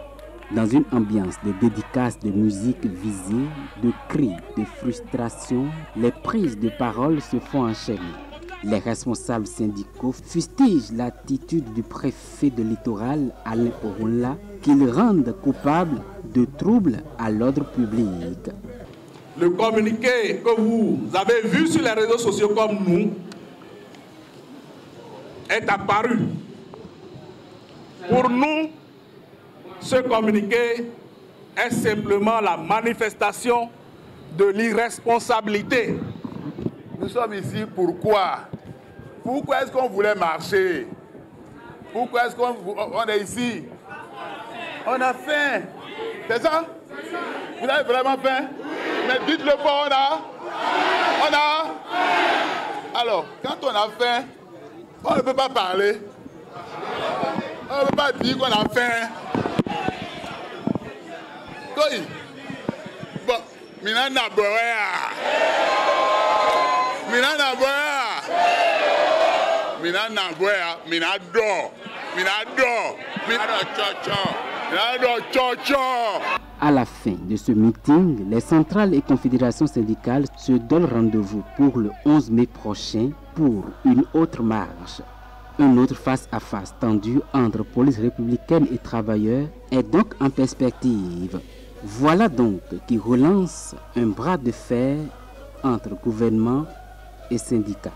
Dans une ambiance de dédicaces de musique visée, de cris, de frustration, les prises de parole se font enchaîner. Les responsables syndicaux fustigent l'attitude du préfet de littoral, Alain Orunla, qu'ils rendent coupable de troubles à l'ordre public. Le communiqué que vous avez vu sur les réseaux sociaux comme nous est apparu. Pour nous, ce communiqué est simplement la manifestation de l'irresponsabilité. Nous sommes ici pourquoi? Pourquoi est-ce qu'on voulait marcher? Pourquoi est-ce qu'on est ici? On a faim. C'est ça? Vous avez vraiment faim? Mais dites-le pas, on a? Alors, quand on a faim, on ne peut pas parler. On ne peut pas dire qu'on a faim. Oui. Bon, Minana Boya. Minana Boya. Minana Boya. Minado. Minado. Minado Chocho. Minado Chocho. À la fin de ce meeting, les centrales et confédérations syndicales se donnent rendez-vous pour le 11 mai prochain pour une autre marche. Un autre face-à-face tendu entre police républicaine et travailleurs est donc en perspective. Voilà donc qui relance un bras de fer entre gouvernement et syndicats.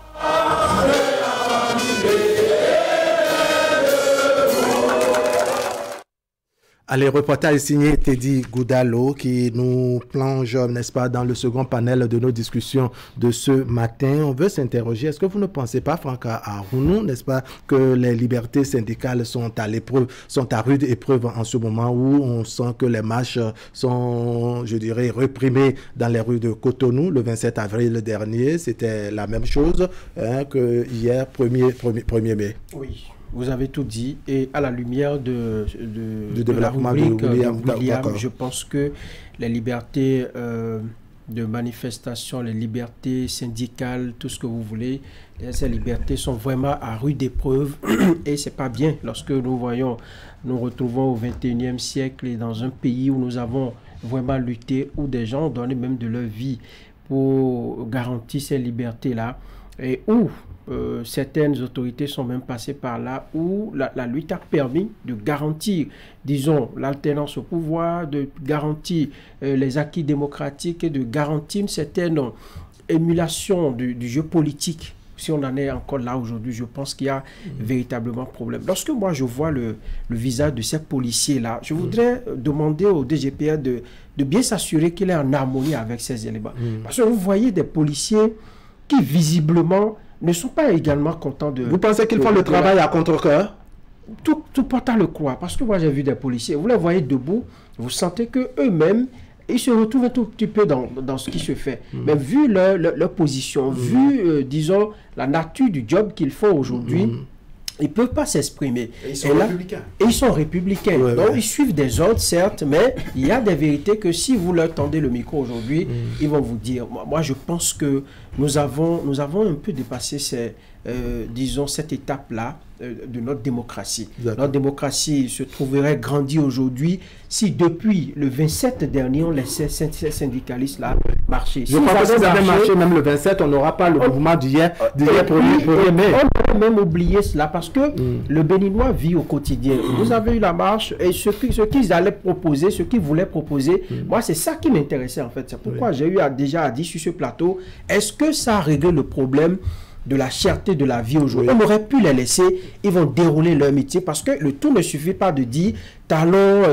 Allez, reportage signé Teddy Goudalo qui nous plonge, n'est-ce pas, dans le second panel de nos discussions de ce matin. On veut s'interroger, est-ce que vous ne pensez pas, Franca Arounou, n'est-ce pas, que les libertés syndicales sont à l'épreuve, sont à rude épreuve en ce moment où on sent que les marches sont, je dirais, réprimées dans les rues de Cotonou le 27 avril dernier. C'était la même chose que hier, 1er mai. Oui. Vous avez tout dit, et à la lumière de la développement rubrique de William, je pense que les libertés de manifestation, les libertés syndicales, tout ce que vous voulez, ces libertés sont vraiment à rude épreuve et c'est pas bien lorsque nous retrouvons au 21e siècle et dans un pays où nous avons vraiment lutté, où des gens ont donné même de leur vie pour garantir ces libertés-là et où certaines autorités sont même passées par là où la lutte a permis de garantir, disons, l'alternance au pouvoir, de garantir les acquis démocratiques et de garantir une certaine émulation du jeu politique. Si on en est encore là aujourd'hui, je pense qu'il y a véritablement problème. Lorsque moi je vois le visage de ces policiers-là, je voudrais demander au DGPR de bien s'assurer qu'il est en harmonie avec ces éléments. Parce que vous voyez des policiers qui visiblement ne sont pas également contents de... Vous pensez qu'ils font le travail à contre-cœur? Tout porte à le croire. Parce que moi, j'ai vu des policiers, vous les voyez debout, vous sentez qu'eux-mêmes, ils se retrouvent un tout petit peu dans ce qui se fait. Mais vu leur position, vu, disons, la nature du job qu'ils font aujourd'hui, ils ne peuvent pas s'exprimer. Ils sont républicains. Et ils sont républicains. Donc, ils suivent des ordres, certes, mais il y a des vérités que si vous leur tendez le micro aujourd'hui, ils vont vous dire. Moi, je pense que nous avons un peu dépassé disons, cette étape-là de notre démocratie. Notre démocratie se trouverait grandie aujourd'hui si depuis le 27 dernier, on laissait ces syndicalistes-là marché. Je crois que si vous avez marché même le 27, on n'aura pas le mouvement d'hier, premier mai. On aurait même oublié cela parce que le Béninois vit au quotidien. Vous avez eu la marche et ce qu'ils allaient proposer, ce qu'ils voulaient proposer, moi c'est ça qui m'intéressait en fait. C'est pourquoi j'ai eu déjà dit sur ce plateau, est-ce que ça a réglé le problème de la cherté de la vie aujourd'hui? On aurait pu les laisser, ils vont dérouler leur métier parce que le tout ne suffit pas de dire talons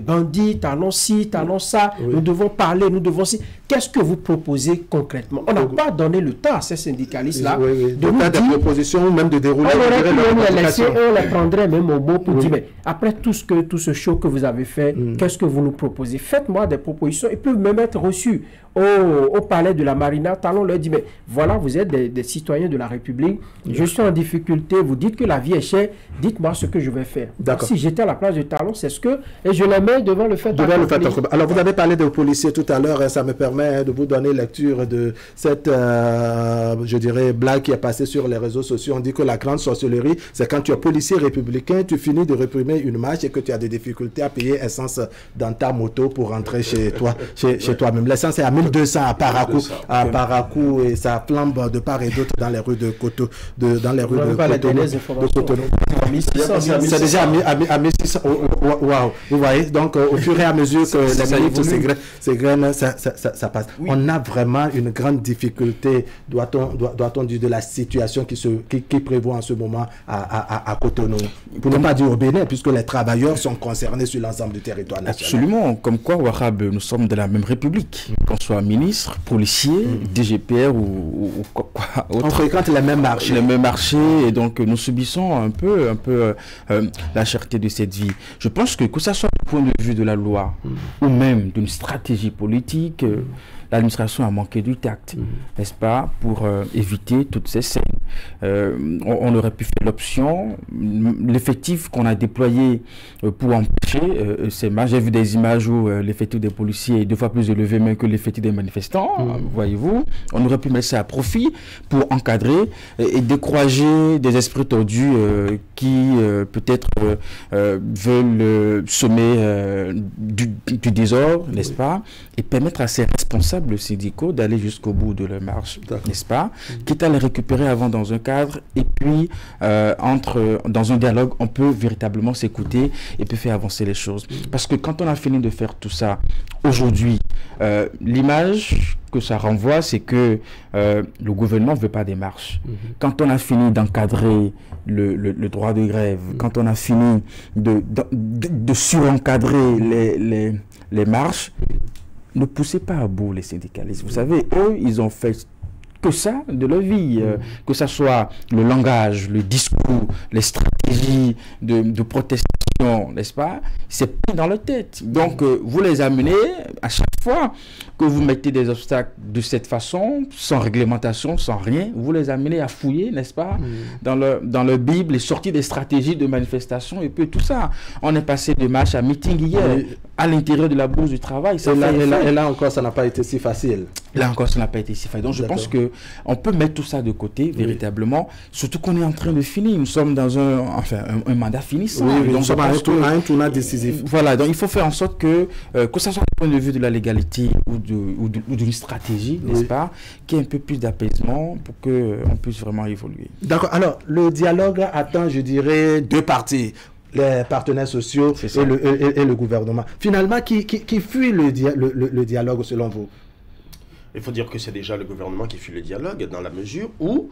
bandits, talons ci, talons ça, nous devons parler, nous devons si. Qu'est-ce que vous proposez concrètement? On n'a pas donné le temps à ces syndicalistes-là de nous dire des propositions ou même de dérouler. On aurait pu même les laisser, on les prendrait même au mot pour dire, mais après tout ce show que vous avez fait, qu'est-ce que vous nous proposez? Faites-moi des propositions. Ils peuvent même être reçus au palais de la Marina. Talon leur dit, mais voilà, vous êtes des citoyens de la République, je suis en difficulté, vous dites que la vie est chère, dites-moi ce que je vais faire. Si j'étais à la place de Talon, c'est ce que, et je les mets devant le fait d'accomplir. Alors vous avez parlé de policiers tout à l'heure, ça me permet de vous donner lecture de cette, je dirais, blague qui est passée sur les réseaux sociaux. On dit que la grande sorcellerie, c'est quand tu es policier républicain, tu finis de réprimer une marche et que tu as des difficultés à payer essence dans ta moto pour rentrer chez toi, chez toi-même. L'essence est à 1200 à Parakou et ça flambe de part et d'autre dans les rues de Cotonou. C'est déjà à 1600. Waouh, vous voyez, donc au fur et à mesure que les minutes s'égrènent, ça passe. On a vraiment une grande difficulté, doit-on dire, de la situation qui prévoit en ce moment à Cotonou. Pour ne pas dire au Bénin, puisque les travailleurs sont concernés sur l'ensemble du territoire national. Absolument, comme quoi, Wahab, nous sommes de la même République, qu'on soit ministre, policier, DGPR ou quoi autre. On fréquente les mêmes marchés. Les mêmes marchés, et donc nous subissons un peu la cherté de cette vie. Je pense que ça soit du point de vue de la loi ou même d'une stratégie politique, l'administration a manqué du tact, n'est-ce pas, pour éviter toutes ces scènes. On aurait pu faire l'option, l'effectif qu'on a déployé pour empêcher ces marches. J'ai vu des images où l'effectif des policiers est 2 fois plus élevé même que l'effectif des manifestants, voyez-vous. On aurait pu mettre ça à profit pour encadrer et décourager des esprits tordus qui peut-être veulent semer du désordre, n'est-ce pas, et permettre à ces responsables syndicaux d'aller jusqu'au bout de leur marche, n'est-ce pas, quitte à les récupérer avant dans un cadre et puis dans un dialogue, on peut véritablement s'écouter et peut faire avancer les choses. Parce que quand on a fini de faire tout ça, aujourd'hui, l'image que ça renvoie, c'est que le gouvernement ne veut pas des marches. Quand on a fini d'encadrer le droit de grève, quand on a fini de surencadrer les marches, ne poussez pas à bout les syndicalistes. Vous savez, eux, ils ont fait que ça de leur vie, que ce soit le langage, le discours, les stratégies de protestation, n'est-ce pas? C'est pris dans leur tête. Donc, vous les amenez à chaque fois que vous mettez des obstacles de cette façon, sans réglementation, sans rien, vous les amenez à fouiller, n'est-ce pas, dans leur Bible, et sortir des stratégies de manifestation et puis tout ça. On est passé de marche à meeting hier, à l'intérieur de la bourse du travail. Et là encore, ça n'a pas été si facile. Là encore, ça n'a pas été si facile. Donc, je pense qu'on peut mettre tout ça de côté, véritablement, surtout qu'on est en train de finir. Nous sommes dans un mandat finissant. Donc, nous sommes à un tournant décisif. Voilà, donc il faut faire en sorte que ça soit du point de vue de la légalité ou d'une stratégie, n'est-ce pas, qu'il y ait un peu plus d'apaisement pour qu'on puisse vraiment évoluer. D'accord. Alors, le dialogue attend, je dirais, 2 parties. Les partenaires sociaux et le gouvernement. Finalement, qui fuit le dialogue selon vous? Il faut dire que c'est déjà le gouvernement qui fuit le dialogue dans la mesure où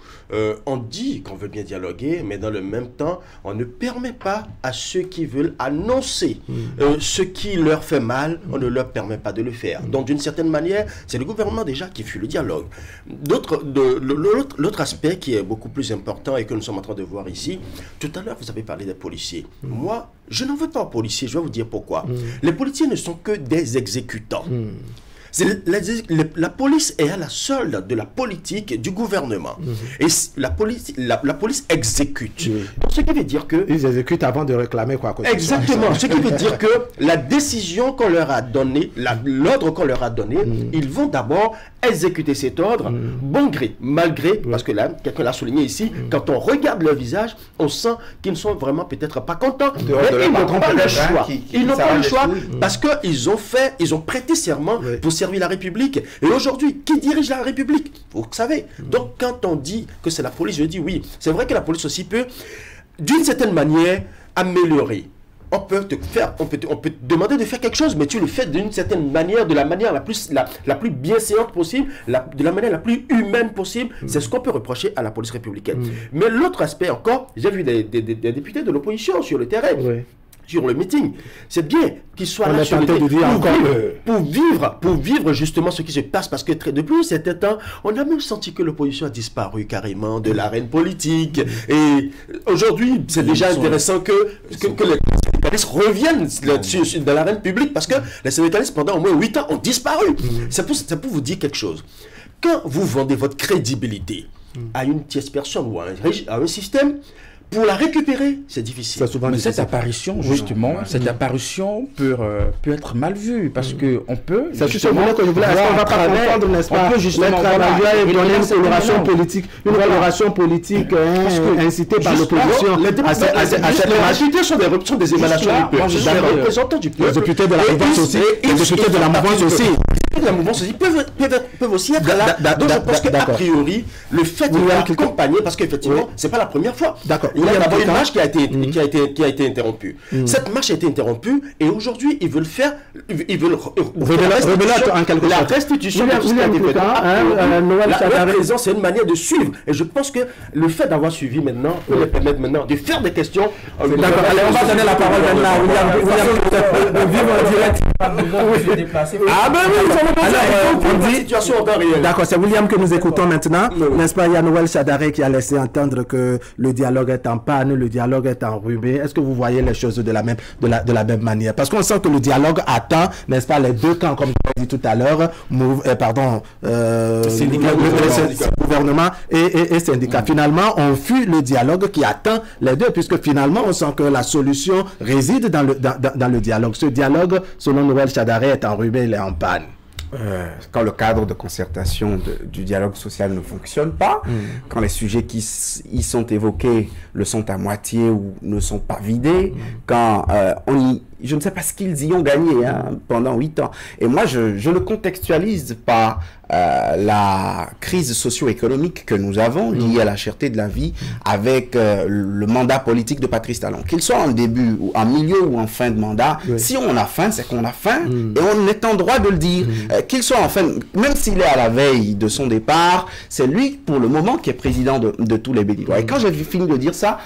on dit qu'on veut bien dialoguer, mais dans le même temps, on ne permet pas à ceux qui veulent annoncer ce qui leur fait mal, on ne leur permet pas de le faire. Donc d'une certaine manière, c'est le gouvernement déjà qui fuit le dialogue. L'autre aspect qui est beaucoup plus important et que nous sommes en train de voir ici, tout à l'heure vous avez parlé des policiers. Moi, je n'en veux pas aux policiers, je vais vous dire pourquoi. Les policiers ne sont que des exécutants. La police est à la solde de la politique du gouvernement. Et la police exécute. Ce qui veut dire que... Ils exécutent avant de réclamer quoi que exactement. Ce qui veut dire que la décision qu'on leur a donnée, l'ordre qu'on leur a donné, ils vont d'abord exécuter cet ordre, bon gré, mal gré, parce que là, quelqu'un l'a souligné ici, quand on regarde leur visage, on sent qu'ils ne sont vraiment peut-être pas contents. Mais ils n'ont pas le choix. Ils n'ont pas le choix parce qu'ils ont prêté serment pour servi la République. Et aujourd'hui, qui dirige la République? Vous savez. Donc, quand on dit que c'est la police, je dis oui. C'est vrai que la police aussi peut, d'une certaine manière, améliorer. On peut te demander de faire quelque chose, mais tu le fais d'une certaine manière, de la manière la plus bienséante possible, de la manière la plus humaine possible. C'est ce qu'on peut reprocher à la police républicaine. Mais l'autre aspect encore, j'ai vu des députés de l'opposition sur le terrain. Sur le meeting, c'est bien qu'ils soient là sur le terrain pour vivre justement ce qui se passe, parce que depuis un certain temps, on a même senti que l'opposition a disparu carrément de l'arène politique. Et aujourd'hui, c'est déjà intéressant que les syndicalistes reviennent dans l'arène publique, parce que les syndicalistes pendant au moins 8 ans ont disparu. C'est pour vous dire quelque chose. Quand vous vendez votre crédibilité à une tierce personne ou à un système, pour la récupérer, c'est difficile. Mais cette apparition, justement, cette apparition peut être mal vue, parce qu'on peut... C'est justement que je voulais... Est-ce qu'on ne va pas comprendre, n'est-ce pas? On peut justement donner une coloration politique, incitée par l'opposition. Les députés sont des émanations du peuple. Des représentants du peuple. Les députés de la mouvance aussi. Les députés de la mouvance aussi. De la mouvance aussi peuvent aussi être là. Donc je pense qu'a priori, le fait de l'accompagner, parce qu'effectivement, c'est pas la première fois. D'accord. Il y a d'abord une marche qui a été interrompue. Cette marche a été interrompue et aujourd'hui, ils veulent faire... Ils veulent la restitution de tout ce qui a été fait. La présence, c'est une manière de suivre. Et je pense que le fait d'avoir suivi maintenant peut les permettre maintenant de faire des questions. D'accord. Allez, on va donner la parole maintenant à William. Vivre en direct. Ah ben oui, d'accord, c'est William que nous écoutons maintenant. N'est-ce pas, il y a Noël Chadaré qui a laissé entendre que le dialogue est en panne, le dialogue est enrhumé. Est-ce que vous voyez les choses de la même manière? Parce qu'on sent que le dialogue attend, n'est-ce pas, les deux camps, comme je l'ai dit tout à l'heure, gouvernement et syndicat. Finalement, on fuit le dialogue qui attend les deux, puisque finalement, on sent que la solution réside dans le dialogue. Ce dialogue, selon Noël Chadaré, est enrhumé, il est en panne. Quand le cadre de concertation du dialogue social ne fonctionne pas, quand les sujets qui y sont évoqués le sont à moitié ou ne sont pas vidés, quand je ne sais pas ce qu'ils y ont gagné pendant 8 ans. Et moi, je le contextualise par la crise socio-économique que nous avons liée à la cherté de la vie avec le mandat politique de Patrice Talon. Qu'il soit en début, ou en milieu ou en fin de mandat, si on a faim, c'est qu'on a faim et on est en droit de le dire. Qu'il soit en fin, même s'il est à la veille de son départ, c'est lui pour le moment qui est président de tous les Béninois. Et quand j'ai fini de dire ça,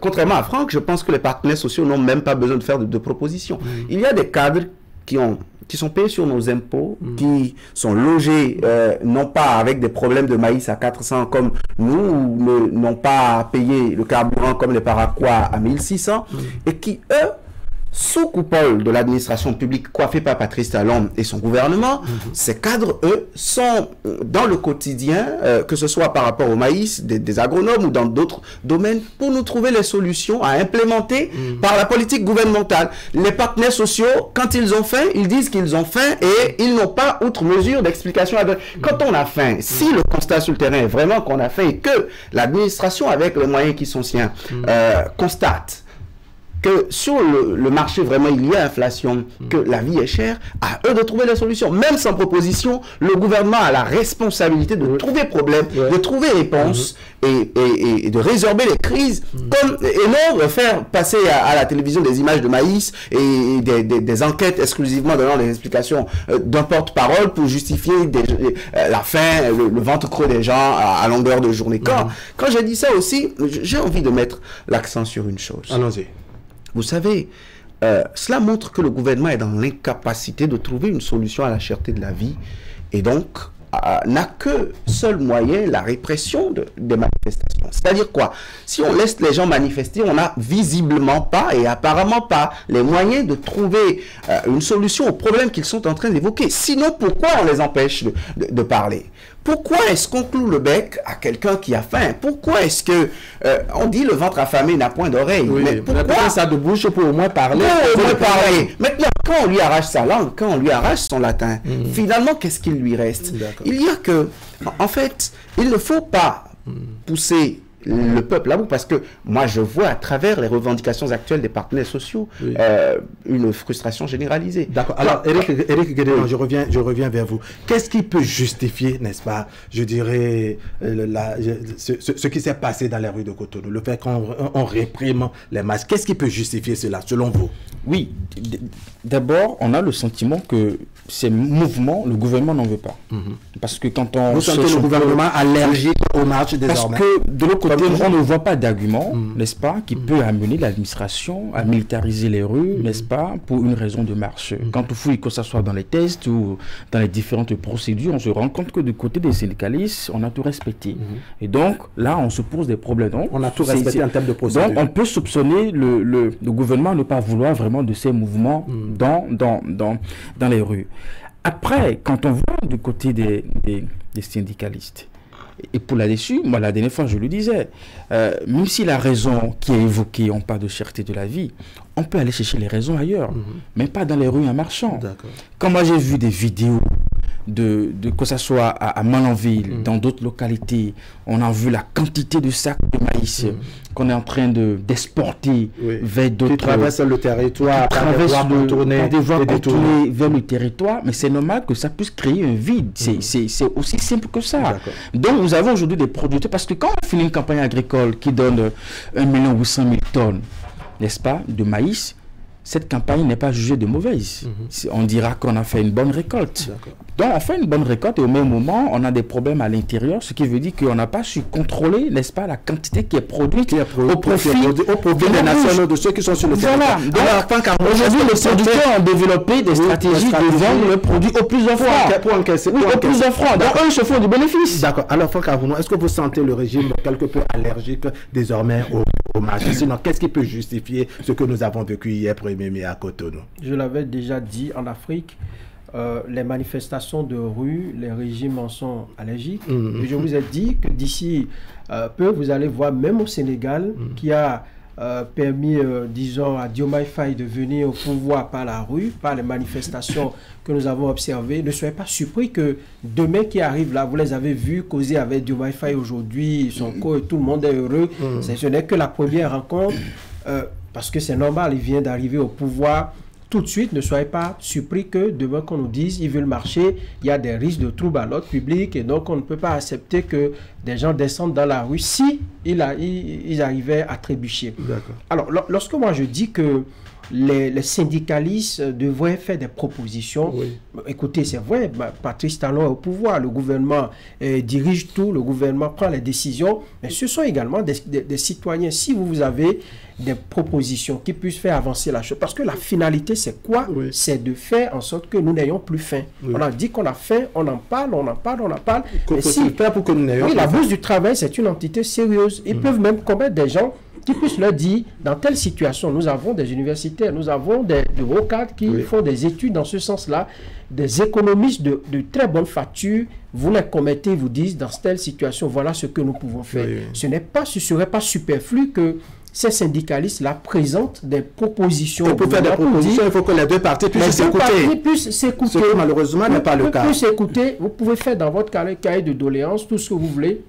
contrairement à Franck, je pense que les partenaires sociaux n'ont même pas besoin de faire de propositions. Il y a des cadres qui sont payés sur nos impôts, qui sont logés non pas avec des problèmes de maïs à 400 comme nous, ou n'ont pas payé le carburant comme les Paraquois à 1600, et qui, eux, sous coupole de l'administration publique coiffée par Patrice Talon et son gouvernement, ces cadres, eux, sont dans le quotidien, que ce soit par rapport au maïs, des agronomes ou dans d'autres domaines, pour nous trouver les solutions à implémenter par la politique gouvernementale. Les partenaires sociaux, quand ils ont faim, ils disent qu'ils ont faim et ils n'ont pas outre mesure d'explication. Quand on a faim, si le constat sur le terrain est vraiment qu'on a faim et que l'administration, avec les moyens qui sont siens, constate que sur le marché, vraiment, il y a inflation, que la vie est chère, à eux de trouver les solutions. Même sans proposition, le gouvernement a la responsabilité de trouver problème, de trouver réponse et de résorber les crises, et non faire passer à la télévision des images de maïs et des enquêtes exclusivement donnant des explications d'un porte-parole pour justifier la faim, le ventre creux des gens à longueur de journée. Quand j'ai dit ça aussi, j'ai envie de mettre l'accent sur une chose. Allons-y. Vous savez, cela montre que le gouvernement est dans l'incapacité de trouver une solution à la cherté de la vie et donc n'a que seul moyen la répression des manifestations. C'est-à-dire quoi? Si on laisse les gens manifester, on n'a visiblement pas et apparemment pas les moyens de trouver une solution aux problèmes qu'ils sont en train d'évoquer. Sinon, pourquoi on les empêche de parler? Pourquoi est-ce qu'on cloue le bec à quelqu'un qui a faim? Pourquoi est-ce que on dit le ventre affamé n'a point d'oreille? Mais pourquoi ça de bouche pour au moins parler? Maintenant, quand on lui arrache sa langue, quand on lui arrache son latin, finalement, qu'est-ce qu'il lui reste? Il y a que, en fait, il ne faut pas pousser le peuple à bout, parce que moi je vois à travers les revendications actuelles des partenaires sociaux une frustration généralisée. D'accord. Alors Eric Guédéon, je reviens vers vous. Qu'est-ce qui peut justifier, n'est-ce pas, je dirais, ce qui s'est passé dans les rues de Cotonou, le fait qu'on réprime les masses? Qu'est-ce qui peut justifier cela, selon vous? Oui, d'abord, on a le sentiment que ces mouvements, le gouvernement n'en veut pas. Parce que quand on... Vous sentez le gouvernement allergique aux marches désormais? Parce que de l'autre côté, on ne voit pas d'argument, n'est-ce pas, qui peut amener l'administration à militariser les rues, n'est-ce pas, pour une raison de marche. Quand on fouille, que ce soit dans les tests ou dans les différentes procédures, on se rend compte que du côté des syndicalistes, on a tout respecté. Et donc, là, on se pose des problèmes. Donc, on a tout respecté en termes de procédure. Donc, on peut soupçonner le gouvernement ne pas vouloir vraiment de ces mouvements dans les rues. Après, quand on voit du côté des syndicalistes, et pour là-dessus, moi la dernière fois je le disais, même si la raison qui est évoquée, on parle de cherté de la vie, on peut aller chercher les raisons ailleurs, mais pas dans les rues en marchant. Quand moi j'ai vu des vidéos que ce soit à Malanville, dans d'autres localités, on a vu la quantité de sacs de maïs qu'on est en train d'exporter vers d'autres... Qui traversent le territoire, pour devoir contourner vers le territoire, mais c'est normal que ça puisse créer un vide. C'est aussi simple que ça. Donc vous avez aujourd'hui des producteurs, parce que quand on finit une campagne agricole qui donne 1 800 000 tonnes, n'est-ce pas, de maïs, cette campagne n'est pas jugée de mauvaise. On dira qu'on a fait une bonne récolte. Donc on fait une bonne récolte et au même moment, on a des problèmes à l'intérieur, ce qui veut dire qu'on n'a pas su contrôler, n'est-ce pas, la quantité qui est produite au profit des nationaux, de ceux qui sont sur le territoire. Voilà. Aujourd'hui, les producteurs ont développé des stratégies de vendre le produit au plus offrant. Au plus offrant. Donc eux, ils se font du bénéfice. D'accord. Alors, Franck Arounou, est-ce que vous sentez le régime quelque peu allergique désormais au marché? Sinon, qu'est-ce qui peut justifier ce que nous avons vécu hier 1er mai à Cotonou? Je l'avais déjà dit, en Afrique, les manifestations de rue, les régimes en sont allergiques. Et je vous ai dit que d'ici peu, vous allez voir, même au Sénégal, qui a permis, disons, à Diomaye Faye de venir au pouvoir par la rue, par les manifestations que nous avons observées. Ne soyez pas surpris que demain qui arrive là, vous les avez vus causer avec Diomaye Faye aujourd'hui, Sonko et tout le monde est heureux. Ce n'est que la première rencontre, parce que c'est normal, il vient d'arriver au pouvoir. Tout de suite, ne soyez pas surpris que demain qu'on nous dise ils veulent marcher, il y a des risques de troubles à l'ordre public et donc on ne peut pas accepter que des gens descendent dans la rue si ils arrivaient à trébucher. Alors, lorsque moi je dis que les syndicalistes devraient faire des propositions. Écoutez, c'est vrai, Patrice Talon est au pouvoir, le gouvernement dirige tout, le gouvernement prend les décisions, mais ce sont également des citoyens. Si vous avez des propositions qui puissent faire avancer la chose, parce que la finalité c'est quoi? C'est de faire en sorte que nous n'ayons plus faim. On a dit qu'on a faim, on en parle, on en parle, on en parle. Qu'est-ce qu'il faut faire pour que nous n'ayons plus faim? La bourse du travail, c'est une entité sérieuse. Ils peuvent même commettre des gens qui puissent leur dire, dans telle situation, nous avons des universitaires, nous avons des hauts cadres qui font des études dans ce sens-là, des économistes de très bonne facture, vous les commettez, ils vous disent, dans telle situation, voilà ce que nous pouvons faire. Ce serait pas superflu que ces syndicalistes-là présentent des propositions. Et pour faire des propositions, il faut que les deux parties puissent s'écouter. Ce qui malheureusement n'est pas le cas. Vous pouvez faire dans votre cahier de doléances tout ce que vous voulez.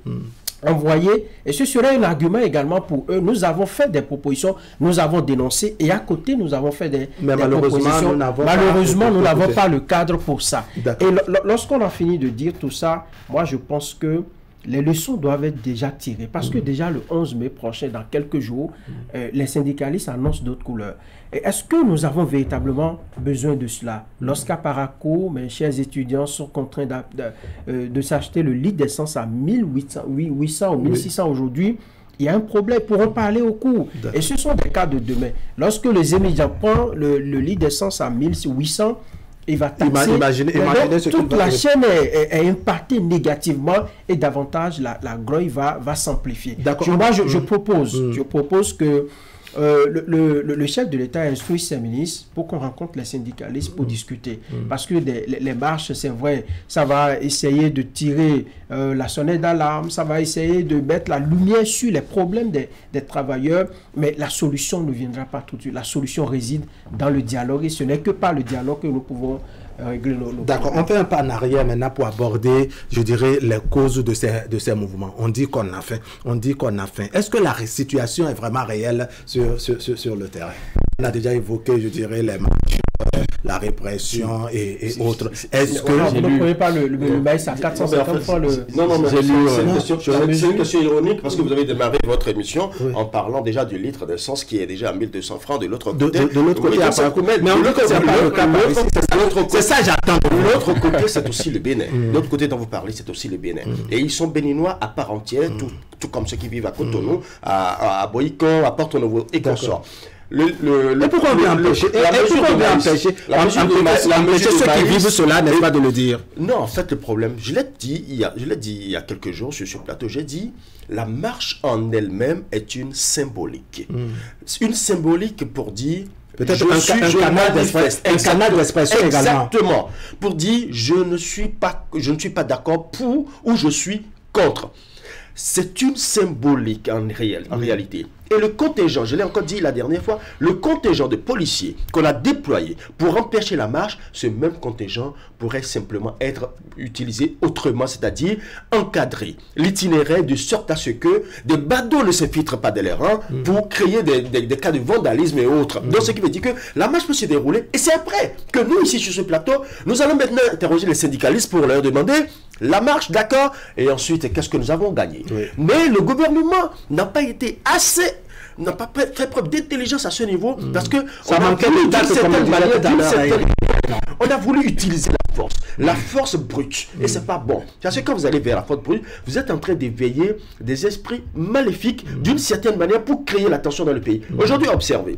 Envoyer, et ce serait un argument également pour eux. Nous avons fait des propositions, nous avons dénoncé, et à côté nous avons fait des propositions. Malheureusement, nous n'avons pas le cadre pour ça. Et lorsqu'on a fini de dire tout ça, moi je pense que les leçons doivent être déjà tirées. Parce que déjà le 11 mai prochain, dans quelques jours, les syndicalistes annoncent d'autres couleurs. Et est-ce que nous avons véritablement besoin de cela? Lorsqu'à Paracourt, mes chers étudiants sont contraints de s'acheter le litre d'essence à 1800 ou 1600 aujourd'hui, il y a un problème, ils pourront pas aller au cours. Et ce sont des cas de demain. Lorsque les émigrants prennent le litre d'essence à 1800, il va taxer. Imaginez toute la chaîne est impactée négativement et davantage la grogne va s'amplifier. Moi, je propose que le chef de l'État instruit ses ministres pour qu'on rencontre les syndicalistes pour discuter. Parce que les marches, c'est vrai, ça va essayer de tirer la sonnette d'alarme, ça va essayer de mettre la lumière sur les problèmes des travailleurs, mais la solution ne viendra pas tout de suite. La solution réside dans le dialogue et ce n'est que par le dialogue que nous pouvons régler nos D'accord, on fait un pas en arrière maintenant pour aborder, je dirais, les causes de ces mouvements. On dit qu'on a faim, Est-ce que la situation est vraiment réelle sur le terrain? On a déjà évoqué, je dirais, les marches, la répression et autres. Est-ce que... vous ne prenez pas le maïs à 450 fois le... Non, c'est une question ironique parce que vous avez démarré votre émission en parlant déjà du litre d'essence qui est déjà à 1200 francs de l'autre côté. De l'autre côté, mais on dit que c'est pas le cas. C'est ça, j'attends. De l'autre côté, c'est aussi le Bénin. De l'autre côté dont vous parlez, c'est aussi le Bénin. Et ils sont béninois à part entière, tout comme ceux qui vivent à Cotonou, à Boïcon, à Porto-Novo et consorts. Pourquoi on veut empêcher ceux qui vivent cela, n'est-ce pas de le dire? Non, en fait, le problème, je l'ai dit il y a quelques jours sur ce plateau, j'ai dit, la marche en elle-même est une symbolique. Une symbolique pour dire... Peut-être un canal d'expression également. Exactement. Pour dire, je ne suis pas d'accord pour ou je suis contre. C'est une symbolique en réalité. Et le contingent, je l'ai encore dit la dernière fois, le contingent de policiers qu'on a déployé pour empêcher la marche, ce même contingent pourrait simplement être utilisé autrement, c'est-à-dire encadrer l'itinéraire de sorte à ce que des badauds ne s'infiltrent pas dans les rangs pour créer des cas de vandalisme et autres. Donc ce qui veut dire que la marche peut se dérouler et c'est après que nous ici sur ce plateau, nous allons maintenant interroger les syndicalistes pour leur demander la marche, d'accord, et ensuite qu'est-ce que nous avons gagné. Mais le gouvernement n'a pas été n'a pas fait preuve d'intelligence à ce niveau parce que on a voulu utiliser la force brute et c'est pas bon. Parce que quand vous allez vers la force brute, vous êtes en train d'éveiller des esprits maléfiques d'une certaine manière pour créer la tension dans le pays. Aujourd'hui, observez.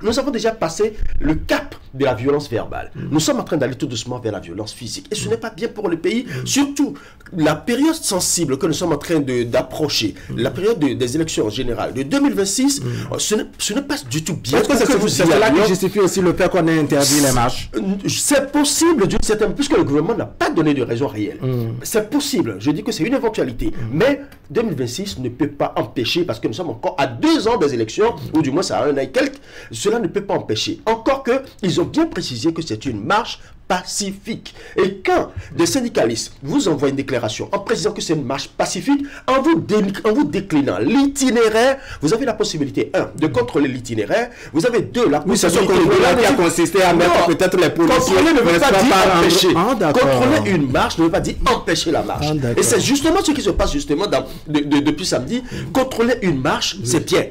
Nous avons déjà passé le cap de la violence verbale. Nous sommes en train d'aller tout doucement vers la violence physique. Et ce n'est pas bien pour le pays. Surtout, la période sensible que nous sommes en train d'approcher, la période des élections générales de 2026, ce n'est pas du tout bien. Est-ce que c'est cela qui justifie aussi le fait qu'on ait interdit les marches? C'est possible, d'une certaine puisque le gouvernement n'a pas donné de raison réelle. C'est possible. Je dis que c'est une éventualité. Mais 2026 ne peut pas empêcher, parce que nous sommes encore à 2 ans des élections, ou du moins ça a 1 an et quelques, cela ne peut pas empêcher. Encore que, ils ont bien précisé que c'est une marche pacifique. Et quand des syndicalistes vous envoient une déclaration en précisant que c'est une marche pacifique, en vous déclinant l'itinéraire, vous avez la possibilité, 1, de contrôler l'itinéraire, vous avez 2, la possibilité qui a consisté à mettre peut-être les policiers. Contrôler ne veut pas dire empêcher. Contrôler une marche ne veut pas dire empêcher la marche. Et c'est justement ce qui se passe justement depuis samedi. Contrôler une marche, c'est bien.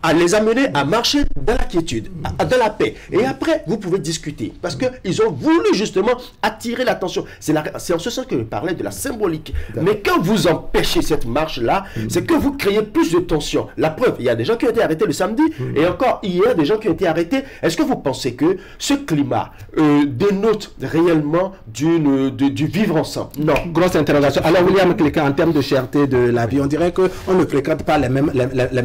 À les amener à marcher dans la quiétude, dans la paix. Et après, vous pouvez discuter. Parce qu'ils ont voulu justement attirer l'attention. C'est en ce sens que je parlais de la symbolique. Mais quand vous empêchez cette marche-là, c'est que vous créez plus de tension. La preuve, il y a des gens qui ont été arrêtés le samedi. Et encore hier, des gens qui ont été arrêtés. Est-ce que vous pensez que ce climat dénote réellement du vivre ensemble? Non. Grosse interrogation. Alors, William Cléquin, en termes de cherté de la vie, on dirait qu'on ne fréquente pas les mêmes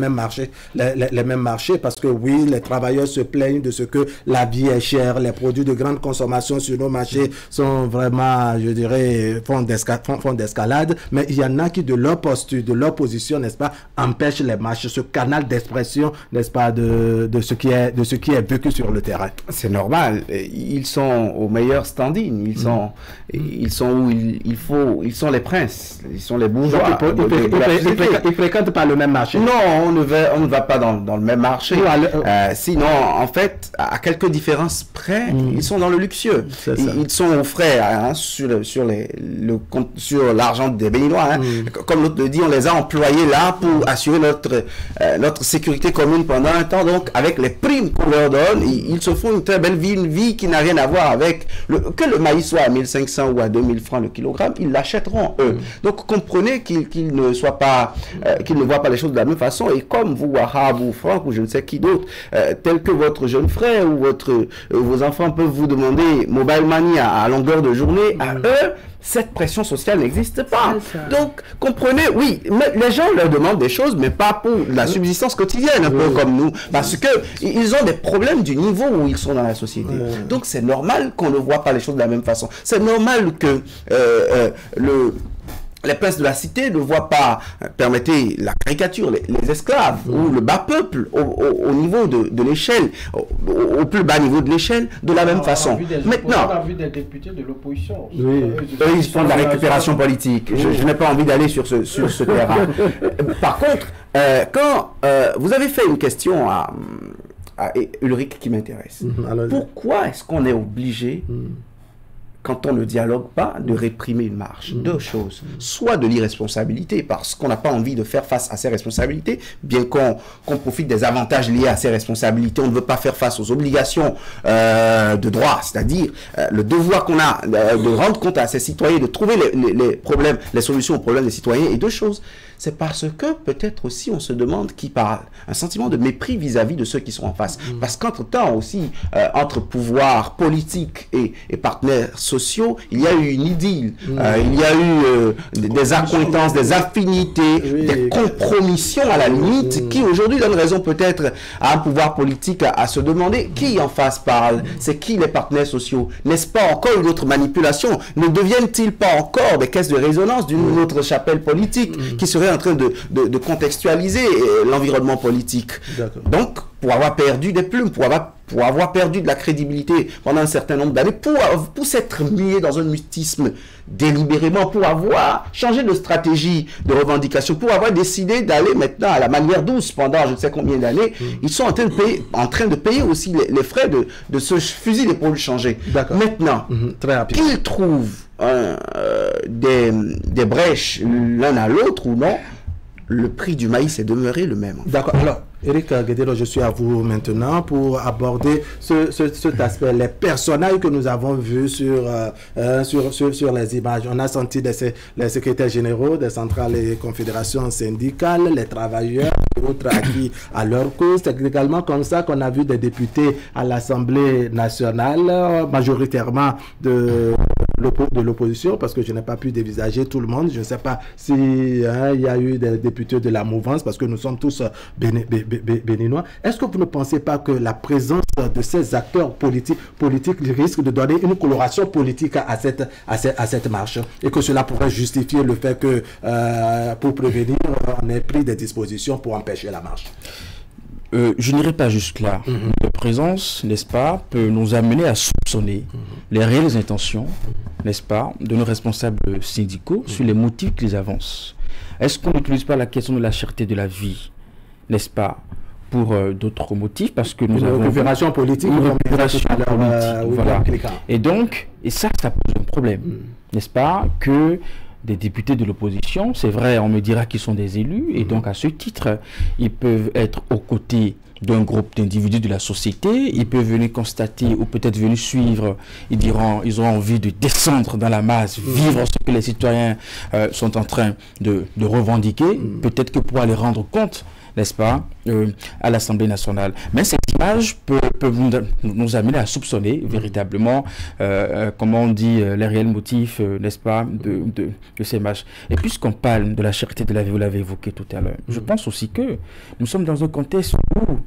marchés. Les mêmes marchés, parce que oui, les travailleurs se plaignent de ce que la vie est chère, les produits de grande consommation sur nos marchés sont vraiment, je dirais, font d'escalade, mais il y en a qui de leur posture, de leur position, n'est-ce pas, empêchent les marches, ce canal d'expression, n'est-ce pas, de ce qui est vécu sur le terrain. C'est normal, ils sont au meilleur standing, ils sont où ils sont les princes, ils sont les bourgeois. Ils fréquentent pas le même marché. Non, on ne va pas dans le même marché. Sinon, en fait, à quelques différences près, ils sont dans le luxueux. Ils sont aux frais sur l'argent des Béninois. Comme l'autre le dit, on les a employés là pour assurer notre sécurité commune pendant un temps. Donc, avec les primes qu'on leur donne, ils se font une très belle vie, une vie qui n'a rien à voir avec que le maïs soit à 1500 ou à 2000 francs le kilogramme, ils l'achèteront eux. Donc, comprenez qu'ils ne voient pas les choses de la même façon. Et comme vous, Wahab ou Franck ou je ne sais qui d'autre, tel que votre jeune frère ou vos enfants peuvent vous demander mobile money à longueur de journée, à eux, cette pression sociale n'existe pas. Donc, comprenez, oui, les gens leur demandent des choses, mais pas pour la subsistance quotidienne, un peu comme nous, parce que ils ont des problèmes du niveau où ils sont dans la société. Donc, c'est normal qu'on ne voit pas les choses de la même façon. C'est normal que les princes de la cité ne voient pas, permettez la caricature, les esclaves ou le bas peuple au niveau de l'échelle, au plus bas niveau de l'échelle, de la même façon. Maintenant, on a vu des députés de l'opposition. eux, ils font de la récupération politique. Je n'ai pas envie d'aller sur ce terrain. Par contre, quand vous avez fait une question à Ulrich qui m'intéresse, pourquoi est-ce qu'on est obligé, quand on ne dialogue pas, de réprimer une marche? Deux choses. Soit de l'irresponsabilité, parce qu'on n'a pas envie de faire face à ses responsabilités, bien qu'on profite des avantages liés à ses responsabilités, on ne veut pas faire face aux obligations de droit, c'est-à-dire le devoir qu'on a de rendre compte à ses citoyens, de trouver les problèmes, les solutions aux problèmes des citoyens. Et deux choses, c'est parce que peut-être aussi on se demande qui parle. Un sentiment de mépris vis-à-vis de ceux qui sont en face. Parce qu'entre-temps aussi, entre pouvoir politique et partenaires sociaux, il y a eu une idylle, il y a eu des accointances, des affinités, des compromissions à la limite, qui aujourd'hui donnent raison peut-être à un pouvoir politique à se demander qui en face parle, c'est qui les partenaires sociaux. N'est-ce pas encore une autre manipulation? Ne deviennent-ils pas encore des caisses de résonance d'une autre chapelle politique qui serait en train de contextualiser l'environnement politique? Donc, pour avoir perdu des plumes, pour avoir perdu de la crédibilité pendant un certain nombre d'années, pour s'être mué dans un mutisme délibérément, pour avoir changé de stratégie de revendication, pour avoir décidé d'aller maintenant à la manière douce pendant je ne sais combien d'années, ils sont en train de payer aussi les frais de ce fusil d'épaule changé. Maintenant, qu'ils trouvent des brèches l'un à l'autre ou non, le prix du maïs est demeuré le même. D'accord. Alors, Eric Guédero, je suis à vous maintenant pour aborder cet aspect, les personnages que nous avons vus sur les images. On a senti les secrétaires généraux des centrales et confédérations syndicales, les travailleurs et autres acquis à leur cause. C'est également comme ça qu'on a vu des députés à l'Assemblée nationale, majoritairement de l'opposition, parce que je n'ai pas pu dévisager tout le monde. Je ne sais pas si il y a eu des députés de la mouvance, parce que nous sommes tous béninois. Est-ce que vous ne pensez pas que la présence de ces acteurs politiques risque de donner une coloration politique à cette marche, et que cela pourrait justifier le fait que pour prévenir, on ait pris des dispositions pour empêcher la marche? Je n'irai pas jusque-là. La présence, n'est-ce pas, peut nous amener à soupçonner les réelles intentions, n'est-ce pas, de nos responsables syndicaux sur les motifs qu'ils avancent. Est-ce qu'on n'utilise pas la question de la cherté de la vie, n'est-ce pas, pour d'autres motifs, parce que nous avons... Récupération politique. Voilà. Et donc, ça pose un problème, n'est-ce pas, que des députés de l'opposition, c'est vrai, on me dira qu'ils sont des élus, et donc à ce titre, ils peuvent être aux côtés d'un groupe d'individus de la société, ils peuvent venir constater ou peut-être venir suivre, ils auront envie de descendre dans la masse, vivre ce que les citoyens sont en train de revendiquer, peut-être que pour aller rendre compte, n'est-ce pas, à l'Assemblée nationale. Mais cette image peut nous amener à soupçonner véritablement, comment on dit, les réels motifs, n'est-ce pas, de ces marches. Et puisqu'on parle de la cherté de la vie, vous l'avez évoqué tout à l'heure, je pense aussi que nous sommes dans un contexte où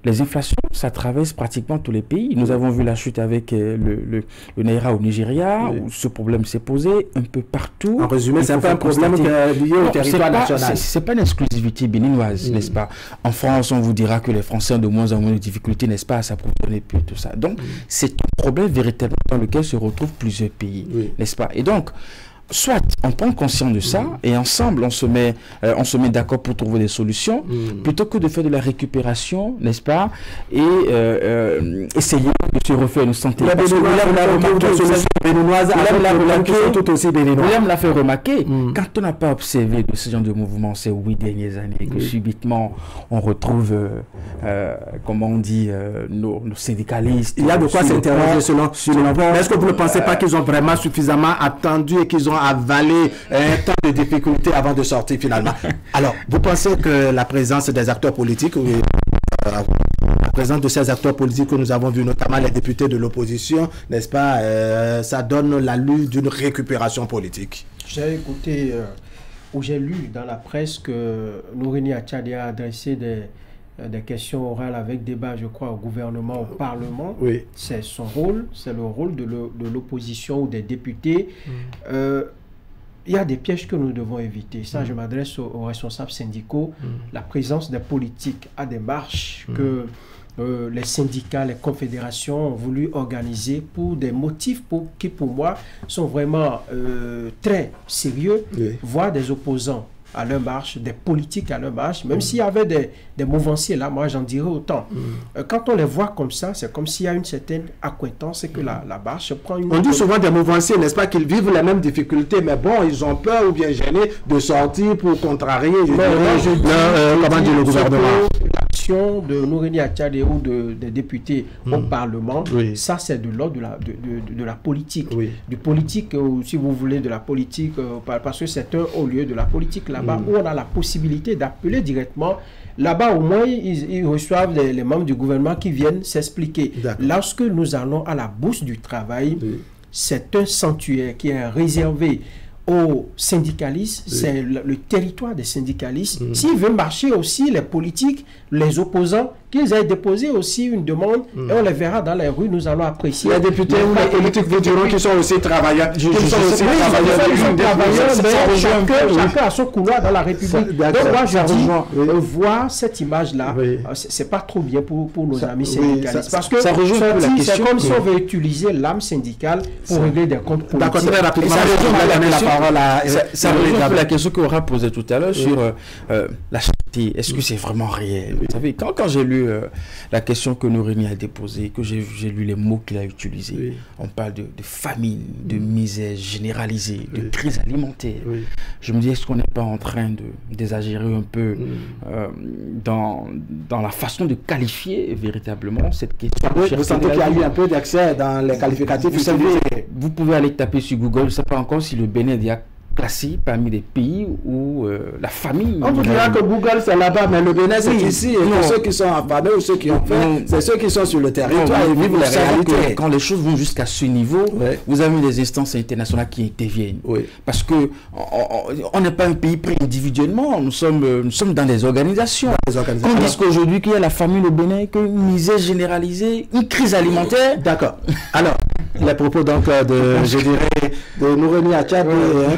les inflations, ça traverse pratiquement tous les pays. Nous avons vu la chute avec le Naira au Nigeria, où ce problème s'est posé un peu partout. En résumé, c'est pas un problème lié au territoire national. C'est pas une exclusivité béninoise, n'est-ce pas? En France, on vous dira que les Français ont de moins en moins de difficultés, n'est-ce pas, à s'approvisionner plus tout ça. Donc, c'est un problème véritablement dans lequel se retrouvent plusieurs pays, n'est-ce pas? Et donc, soit on prend conscience de ça et ensemble on se met d'accord pour trouver des solutions plutôt que de faire de la récupération, n'est-ce pas, et essayer de se refaire une santé. William l'a fait remarquer, quand on n'a pas observé de ce genre de mouvement ces 8 dernières années, que subitement on retrouve, comment on dit, nos syndicalistes. Il y a de quoi s'interroger selon est-ce que vous ne pensez pas qu'ils ont vraiment suffisamment attendu et qu'ils ont avalé un temps de difficulté avant de sortir finalement? Alors, vous pensez que la présence des acteurs politiques, la présence de ces acteurs politiques que nous avons vus, notamment les députés de l'opposition, n'est-ce pas, ça donne l'allure d'une récupération politique? J'ai écouté, ou j'ai lu dans la presse que Nourini Achadi a adressé des questions orales avec débat, je crois, au gouvernement, au Parlement. Oui. C'est son rôle, c'est le rôle de l'opposition ou des députés. il y a des pièges que nous devons éviter. Ça, je m'adresse aux responsables syndicaux. La présence des politiques à des marches que les syndicats, les confédérations ont voulu organiser pour des motifs qui, pour moi, sont vraiment très sérieux, voire des opposants à leur marche, des politiques à leur marche, même s'il y avait des mouvanciers là, moi j'en dirais autant. Quand on les voit comme ça, c'est comme s'il y a une certaine accointance et que la marche prend une... On dit souvent des mouvanciers, n'est-ce pas, qu'ils vivent les mêmes difficultés, mais bon, ils ont peur ou bien gênés de sortir pour contrarier le gouvernement. L'action de Nouréni Attiadé ou des députés au Parlement, ça c'est de l'ordre de la politique. Du politique, si vous voulez, de la politique, parce que c'est un haut lieu de la politique là-bas où on a la possibilité d'appeler directement. Là-bas, au moins, ils reçoivent les membres du gouvernement qui viennent s'expliquer. Lorsque nous allons à la Bourse du Travail, c'est un sanctuaire qui est réservé aux syndicalistes, c'est le territoire des syndicalistes. S'ils veulent marcher aussi, les politiques, les opposants, qu'ils aient déposé aussi une demande et on les verra dans les rues, nous allons apprécier. Les députés ou les politiques vous diront qu'ils sont aussi travailleurs. Chacun a son couloir dans la République. Donc moi je dis, voir cette image-là, c'est pas trop bien pour nos amis syndicalistes. Parce que c'est comme si on veut utiliser l'âme syndicale pour régler des comptes politiques. D'accord, très rapidement. Ça rejoint un peu la question qu'on aura posée tout à l'heure sur la charité. Est-ce que c'est vraiment réel? Vous savez, quand j'ai lu la question que Nouréni a déposée, que j'ai lu les mots qu'il a utilisés, on parle de famine, de misère généralisée, de crise alimentaire. Je me dis, est-ce qu'on n'est pas en train d'exagérer un peu dans la façon de qualifier véritablement cette question? Vous sentez qu'il y a eu un peu d'accès dans les qualificatifs? Vous savez, vous pouvez aller taper sur Google, je ne sais pas encore si le Bénin est classé parmi les pays où la famille... On vous dira que Google c'est là-bas, mais le Bénin c'est ici. Et ceux qui sont affamés ou ceux qui ont fait, c'est ceux qui sont sur le territoire et vivent les réalités. Quand les choses vont jusqu'à ce niveau, vous avez des instances internationales qui interviennent. Parce que on n'est pas un pays pris individuellement, nous sommes dans des organisations. Quand on dit qu'aujourd'hui qu'il y a la famine au Bénin, qu'une misère généralisée, une crise alimentaire... D'accord. Alors, les propos donc de Nouréni Attiadé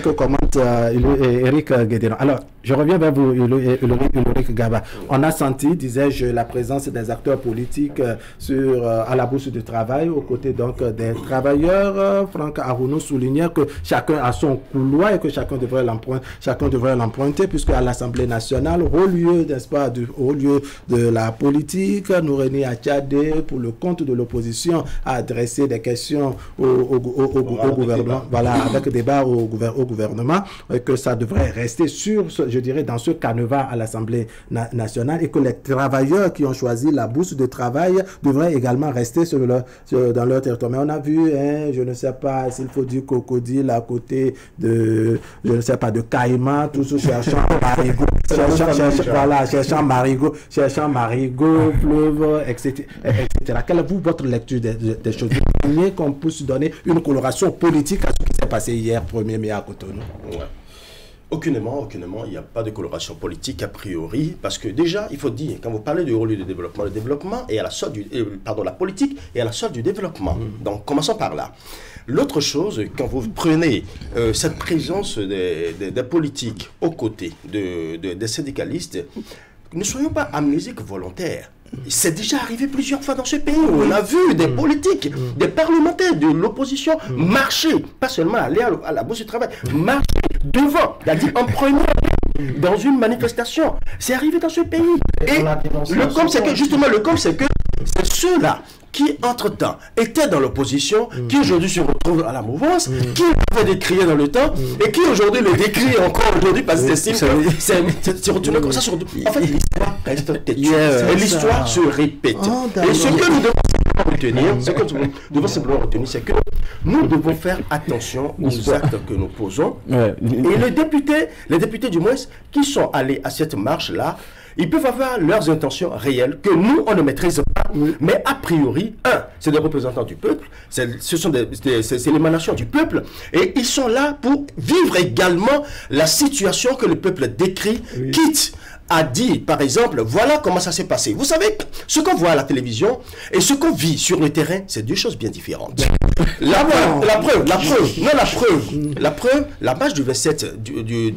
que commente Eric Guédéran. Alors, je reviens vers vous, Ulrich Gaba. On a senti, disais-je, la présence des acteurs politiques à la Bourse du Travail, aux côtés donc des travailleurs. Franck Arounou soulignait que chacun a son couloir et que chacun devrait l'emprunter, puisque à l'Assemblée nationale, au lieu, n'est-ce pas, au lieu de la politique, Nouréni Attiadé, pour le compte de l'opposition, a adressé des questions au gouvernement, voilà, avec débat au gouvernement, que ça devrait rester je dirais, dans ce canevas à l'Assemblée nationale, et que les travailleurs qui ont choisi la bourse de travail devraient également rester dans leur territoire. Mais on a vu, je ne sais pas s'il faut dire crocodile à côté de, je ne sais pas, de Caïman, tous cherchant marigot, cherchant marigot, fleuve, etc. Quelle est votre lecture des choses? Vous voulez qu'on puisse donner une coloration politique à ce qui s'est passé hier 1er mai à Cotonou? Aucunement, il n'y a pas de coloration politique a priori, parce que déjà, il faut dire, quand vous parlez du rôle du développement, le développement est à la solde la politique est à la solde du développement. Donc, commençons par là. L'autre chose, quand vous prenez cette présence des politiques aux côtés des syndicalistes, ne soyons pas amnésiques volontaires. C'est déjà arrivé plusieurs fois dans ce pays où on a vu des politiques, des parlementaires de l'opposition marcher, pas seulement aller à la Bourse du Travail, marcher devant, c'est-à-dire en premier dans une manifestation. C'est arrivé dans ce pays. Et le com, c'est que, justement, c'est ceux-là qui, entre-temps, étaient dans l'opposition, qui aujourd'hui se retrouvent à la mouvance, qui avaient décrié dans le temps, et qui aujourd'hui le décrient encore aujourd'hui parce qu'ils estiment que c'est retourné comme ça sur... En fait, l'histoire reste têtue. Et l'histoire se répète. Et ce que nous devons simplement retenir, c'est que nous devons faire attention aux actes que nous posons. Et les députés du moins, qui sont allés à cette marche-là, ils peuvent avoir leurs intentions réelles que nous, on ne maîtrise pas. Mais a priori, c'est des représentants du peuple, c'est l'émanation du peuple, et ils sont là pour vivre également la situation que le peuple décrit, quitte a dit, par exemple, voilà comment ça s'est passé. Vous savez, ce qu'on voit à la télévision et ce qu'on vit sur le terrain, c'est deux choses bien différentes. La preuve, la marche du 27 du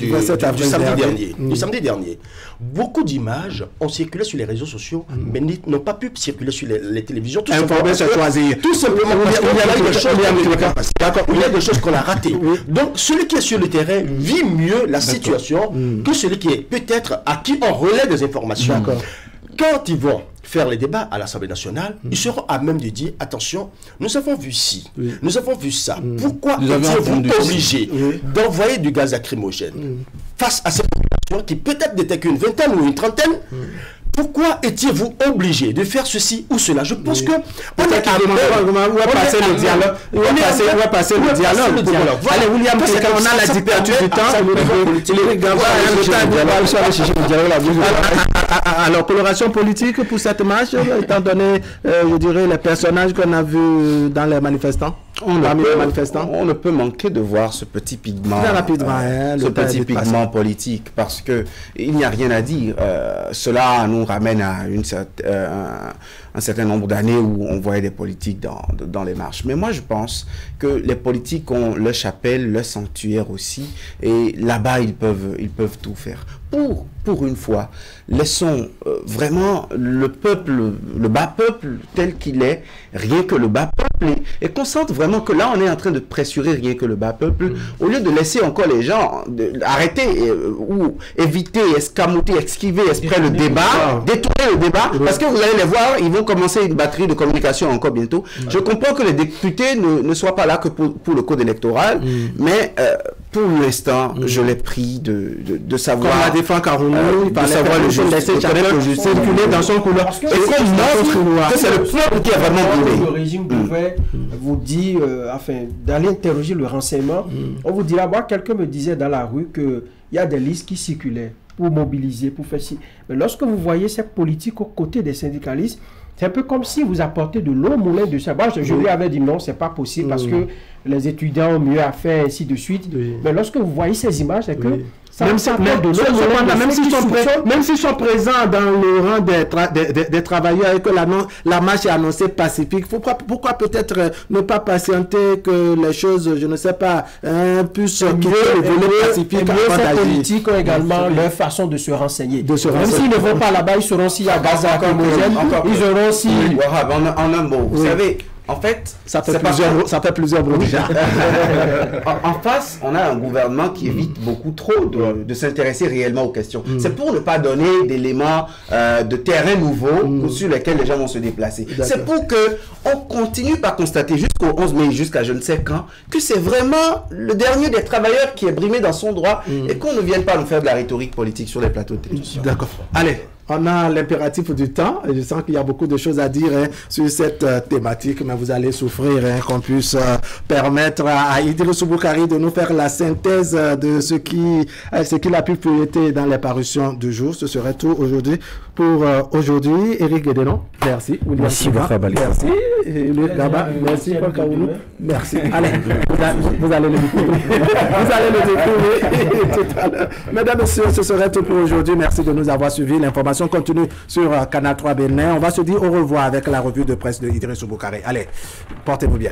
samedi dernier. Beaucoup d'images ont circulé sur les réseaux sociaux, mais n'ont pas pu circuler sur les télévisions. Tout simplement parce qu'il y a des choses qu'on a ratées. Donc, celui qui est sur le terrain vit mieux la situation que celui qui est peut-être à qui on relaie des informations. Quand ils vont faire les débats à l'Assemblée nationale, ils seront à même de dire, attention, nous avons vu ci, nous avons vu ça. Pourquoi étiez-vous obligés d'envoyer du gaz lacrymogène face à cette population qui peut-être n'était qu'une vingtaine ou une trentaine? Pourquoi étiez-vous obligé de faire ceci ou cela? Je pense que on est à où va passer le dialogue. Où va passer le dialogue. Allez, William, on a la dictature du temps. Alors, coloration politique pour cette marche, étant donné, je dirais, les personnages qu'on a vus dans les manifestants. On ne peut manquer de voir ce petit pigment, politique, parce que il n'y a rien à dire. Cela nous ramène à un certain nombre d'années où on voyait des politiques dans les marches. Mais moi, je pense que les politiques ont leur chapelle, leur sanctuaire aussi, et là-bas, ils peuvent tout faire. Pour une fois, laissons vraiment le peuple, le bas peuple tel qu'il est, rien que le bas peuple, et qu'on sente vraiment que là, on est en train de pressurer rien que le bas peuple, au lieu de laisser encore les gens arrêter ou éviter, escamoter, esquiver, le débat, détourner le débat, parce que vous allez les voir, ils vont commencer une batterie de communication encore bientôt. Je comprends que les députés ne soient pas là que pour le code électoral, mais pour l'instant, je l'ai pris de savoir... Comme la défense Carounou, de savoir le circuler dans son couleur. Et qu'on montre que c'est le peuple qui est vraiment brûlé. Le régime pouvait vous dire, d'aller interroger le renseignement. On vous dira, moi, quelqu'un me disait dans la rue qu'il y a des listes qui circulaient pour mobiliser, pour faire ci. Mais lorsque vous voyez cette politique aux côtés des syndicalistes, c'est un peu comme si vous apportez de l'eau au moulin de ça. Moi, je lui avais dit non, c'est pas possible parce que les étudiants ont mieux à faire, ainsi de suite. Mais lorsque vous voyez ces images, c'est que même s'ils sont présents dans le rang des travailleurs et que la marche est annoncée pacifique, pourquoi peut-être ne pas patienter que les choses, je ne sais pas, puissent quitter le volet pacifique? Les politiques ont également leur façon de se renseigner. Même s'ils ne vont pas là-bas, ils sauront s'il y a gaz lacrymogène, ils auront si... En un mot, vous savez... En fait, ça fait plusieurs bruits déjà. En face, on a un gouvernement qui évite beaucoup trop de s'intéresser réellement aux questions. C'est pour ne pas donner d'éléments de terrain nouveaux sur lesquels les gens vont se déplacer. C'est pour que on continue par constater jusqu'au 11 mai, jusqu'à je ne sais quand, que c'est vraiment le dernier des travailleurs qui est brimé dans son droit et qu'on ne vienne pas nous faire de la rhétorique politique sur les plateaux de télévision. D'accord. Allez. On a l'impératif du temps. Je sens qu'il y a beaucoup de choses à dire sur cette thématique, mais vous allez souffrir qu'on puisse permettre à Idrissou Boukari de nous faire la synthèse de ce qu'il a pu feuilleter dans les parutions du jour. Ce serait tout aujourd'hui pour aujourd'hui. Eric Guédénon, merci. Merci, merci. Merci, merci. Allez, vous allez le découvrir. Vous allez le découvrir tout à l'heure. Mesdames et messieurs, ce serait tout pour aujourd'hui. Merci de nous avoir suivis. L'information continue sur Canal 3 Bénin. On va se dire au revoir avec la revue de presse de Idrissou Boukari. Allez, portez-vous bien.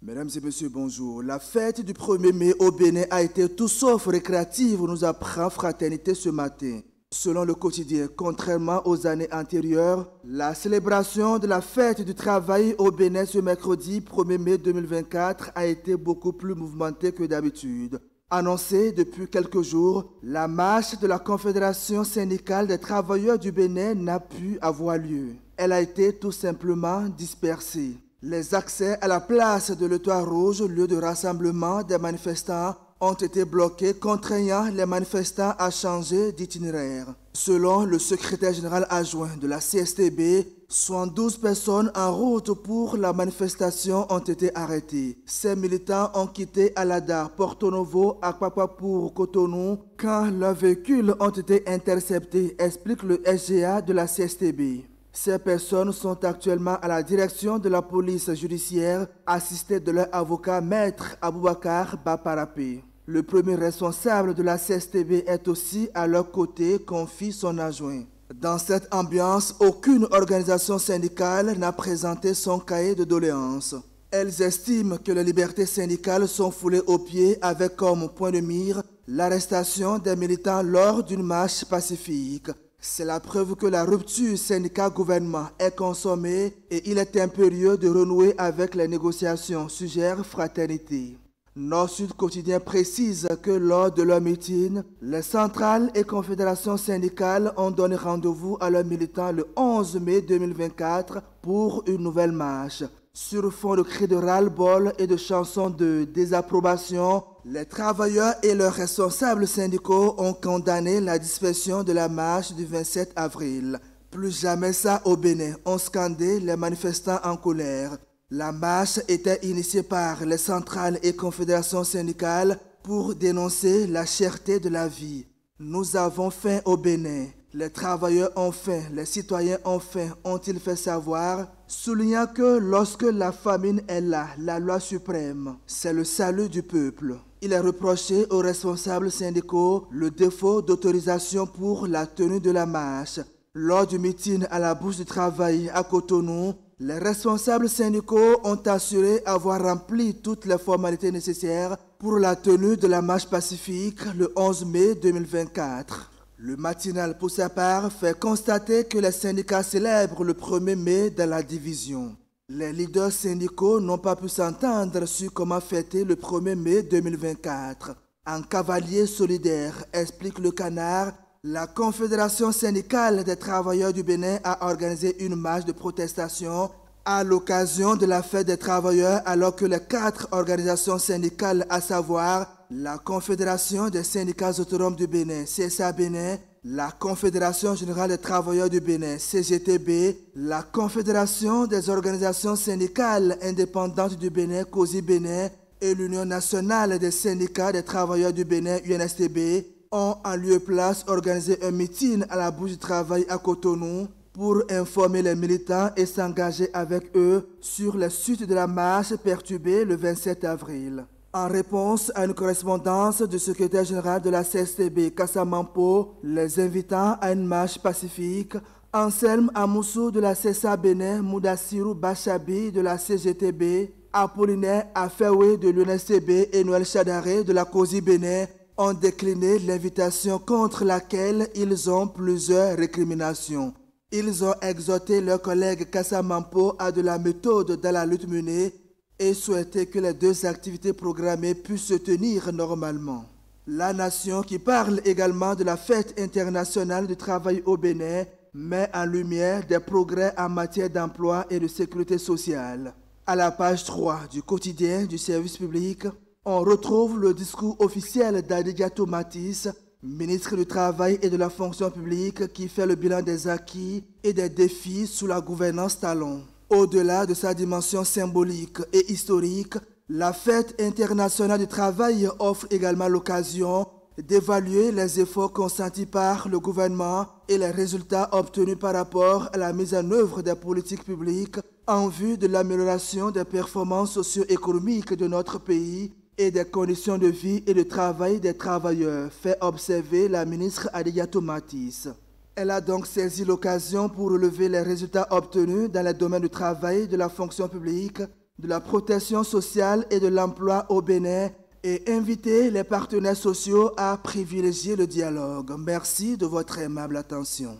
Mesdames et messieurs, bonjour. La fête du 1er mai au Bénin a été tout sauf récréative, nous apprend Fraternité ce matin. Selon le quotidien, contrairement aux années antérieures, la célébration de la fête du travail au Bénin ce mercredi 1er mai 2024 a été beaucoup plus mouvementée que d'habitude. Annoncée depuis quelques jours, la marche de la Confédération syndicale des travailleurs du Bénin n'a pu avoir lieu. Elle a été tout simplement dispersée. Les accès à la place de l'Étoile Rouge, lieu de rassemblement des manifestants, ont été bloqués, contraignant les manifestants à changer d'itinéraire. Selon le secrétaire général adjoint de la CSTB, 112 personnes en route pour la manifestation ont été arrêtées. Ces militants ont quitté Alada, Porto Novo, Akpakpa pour Cotonou quand leurs véhicules ont été interceptés, explique le SGA de la CSTB. Ces personnes sont actuellement à la direction de la police judiciaire, assistées de leur avocat maître Aboubakar Baparapé. Le premier responsable de la CSTB est aussi à leur côté, confie son adjoint. Dans cette ambiance, aucune organisation syndicale n'a présenté son cahier de doléances. Elles estiment que les libertés syndicales sont foulées aux pieds avec comme point de mire l'arrestation des militants lors d'une marche pacifique. C'est la preuve que la rupture syndicat-gouvernement est consommée et il est impérieux de renouer avec les négociations, suggère Fraternité. Nord-Sud Quotidien précise que lors de leur meeting, les centrales et confédérations syndicales ont donné rendez-vous à leurs militants le 11 mai 2024 pour une nouvelle marche. Sur fond de cris de ras-le-bol et de chansons de désapprobation, les travailleurs et leurs responsables syndicaux ont condamné la dispersion de la marche du 27 avril. Plus jamais ça au Bénin, ont scandé les manifestants en colère. La marche était initiée par les centrales et confédérations syndicales pour dénoncer la cherté de la vie. Nous avons faim au Bénin. Les travailleurs ont faim, les citoyens ont faim, ont-ils fait savoir, soulignant que lorsque la famine est là, la loi suprême, c'est le salut du peuple. Il est reproché aux responsables syndicaux le défaut d'autorisation pour la tenue de la marche. Lors du meeting à la Bourse du Travail à Cotonou, les responsables syndicaux ont assuré avoir rempli toutes les formalités nécessaires pour la tenue de la marche pacifique le 11 mai 2024. Le matinal, pour sa part, fait constater que les syndicats célèbrent le 1er mai dans la division. Les leaders syndicaux n'ont pas pu s'entendre sur comment fêter le 1er mai 2024. En cavalier solidaire, explique le Canard, la Confédération syndicale des travailleurs du Bénin a organisé une marche de protestation à l'occasion de la fête des travailleurs alors que les 4 organisations syndicales, à savoir la Confédération des syndicats autonomes du Bénin, CSA Bénin, la Confédération générale des travailleurs du Bénin, CGTB, la Confédération des organisations syndicales indépendantes du Bénin, COSI Bénin, et l'Union nationale des syndicats des travailleurs du Bénin, UNSTB, ont en lieu et place organisé un meeting à la Bourse du Travail à Cotonou pour informer les militants et s'engager avec eux sur les suites de la marche perturbée le 27 avril. En réponse à une correspondance du secrétaire général de la CSTB, Kassamampo, les invitant à une marche pacifique, Anselme Amoussou de la CSA Bénin, Moudassirou Bachabi de la CGTB, Apollinaire Afewe de l'UNSTB et Noël Chadaré de la COSI Bénin ont décliné l'invitation contre laquelle ils ont plusieurs récriminations. Ils ont exhorté leur collègue Kassamampo à de la méthode dans la lutte menée et souhaité que les 2 activités programmées puissent se tenir normalement. La nation, qui parle également de la fête internationale du travail au Bénin, met en lumière des progrès en matière d'emploi et de sécurité sociale. À la page 3 du quotidien du service public, on retrouve le discours officiel d'Adigatou Matisse, ministre du Travail et de la fonction publique, qui fait le bilan des acquis et des défis sous la gouvernance Talon. Au-delà de sa dimension symbolique et historique, la fête internationale du travail offre également l'occasion d'évaluer les efforts consentis par le gouvernement et les résultats obtenus par rapport à la mise en œuvre des politiques publiques en vue de l'amélioration des performances socio-économiques de notre pays et des conditions de vie et de travail des travailleurs, fait observer la ministre Adigatou Matisse. Elle a donc saisi l'occasion pour relever les résultats obtenus dans les domaines du travail, de la fonction publique, de la protection sociale et de l'emploi au Bénin et inviter les partenaires sociaux à privilégier le dialogue. Merci de votre aimable attention.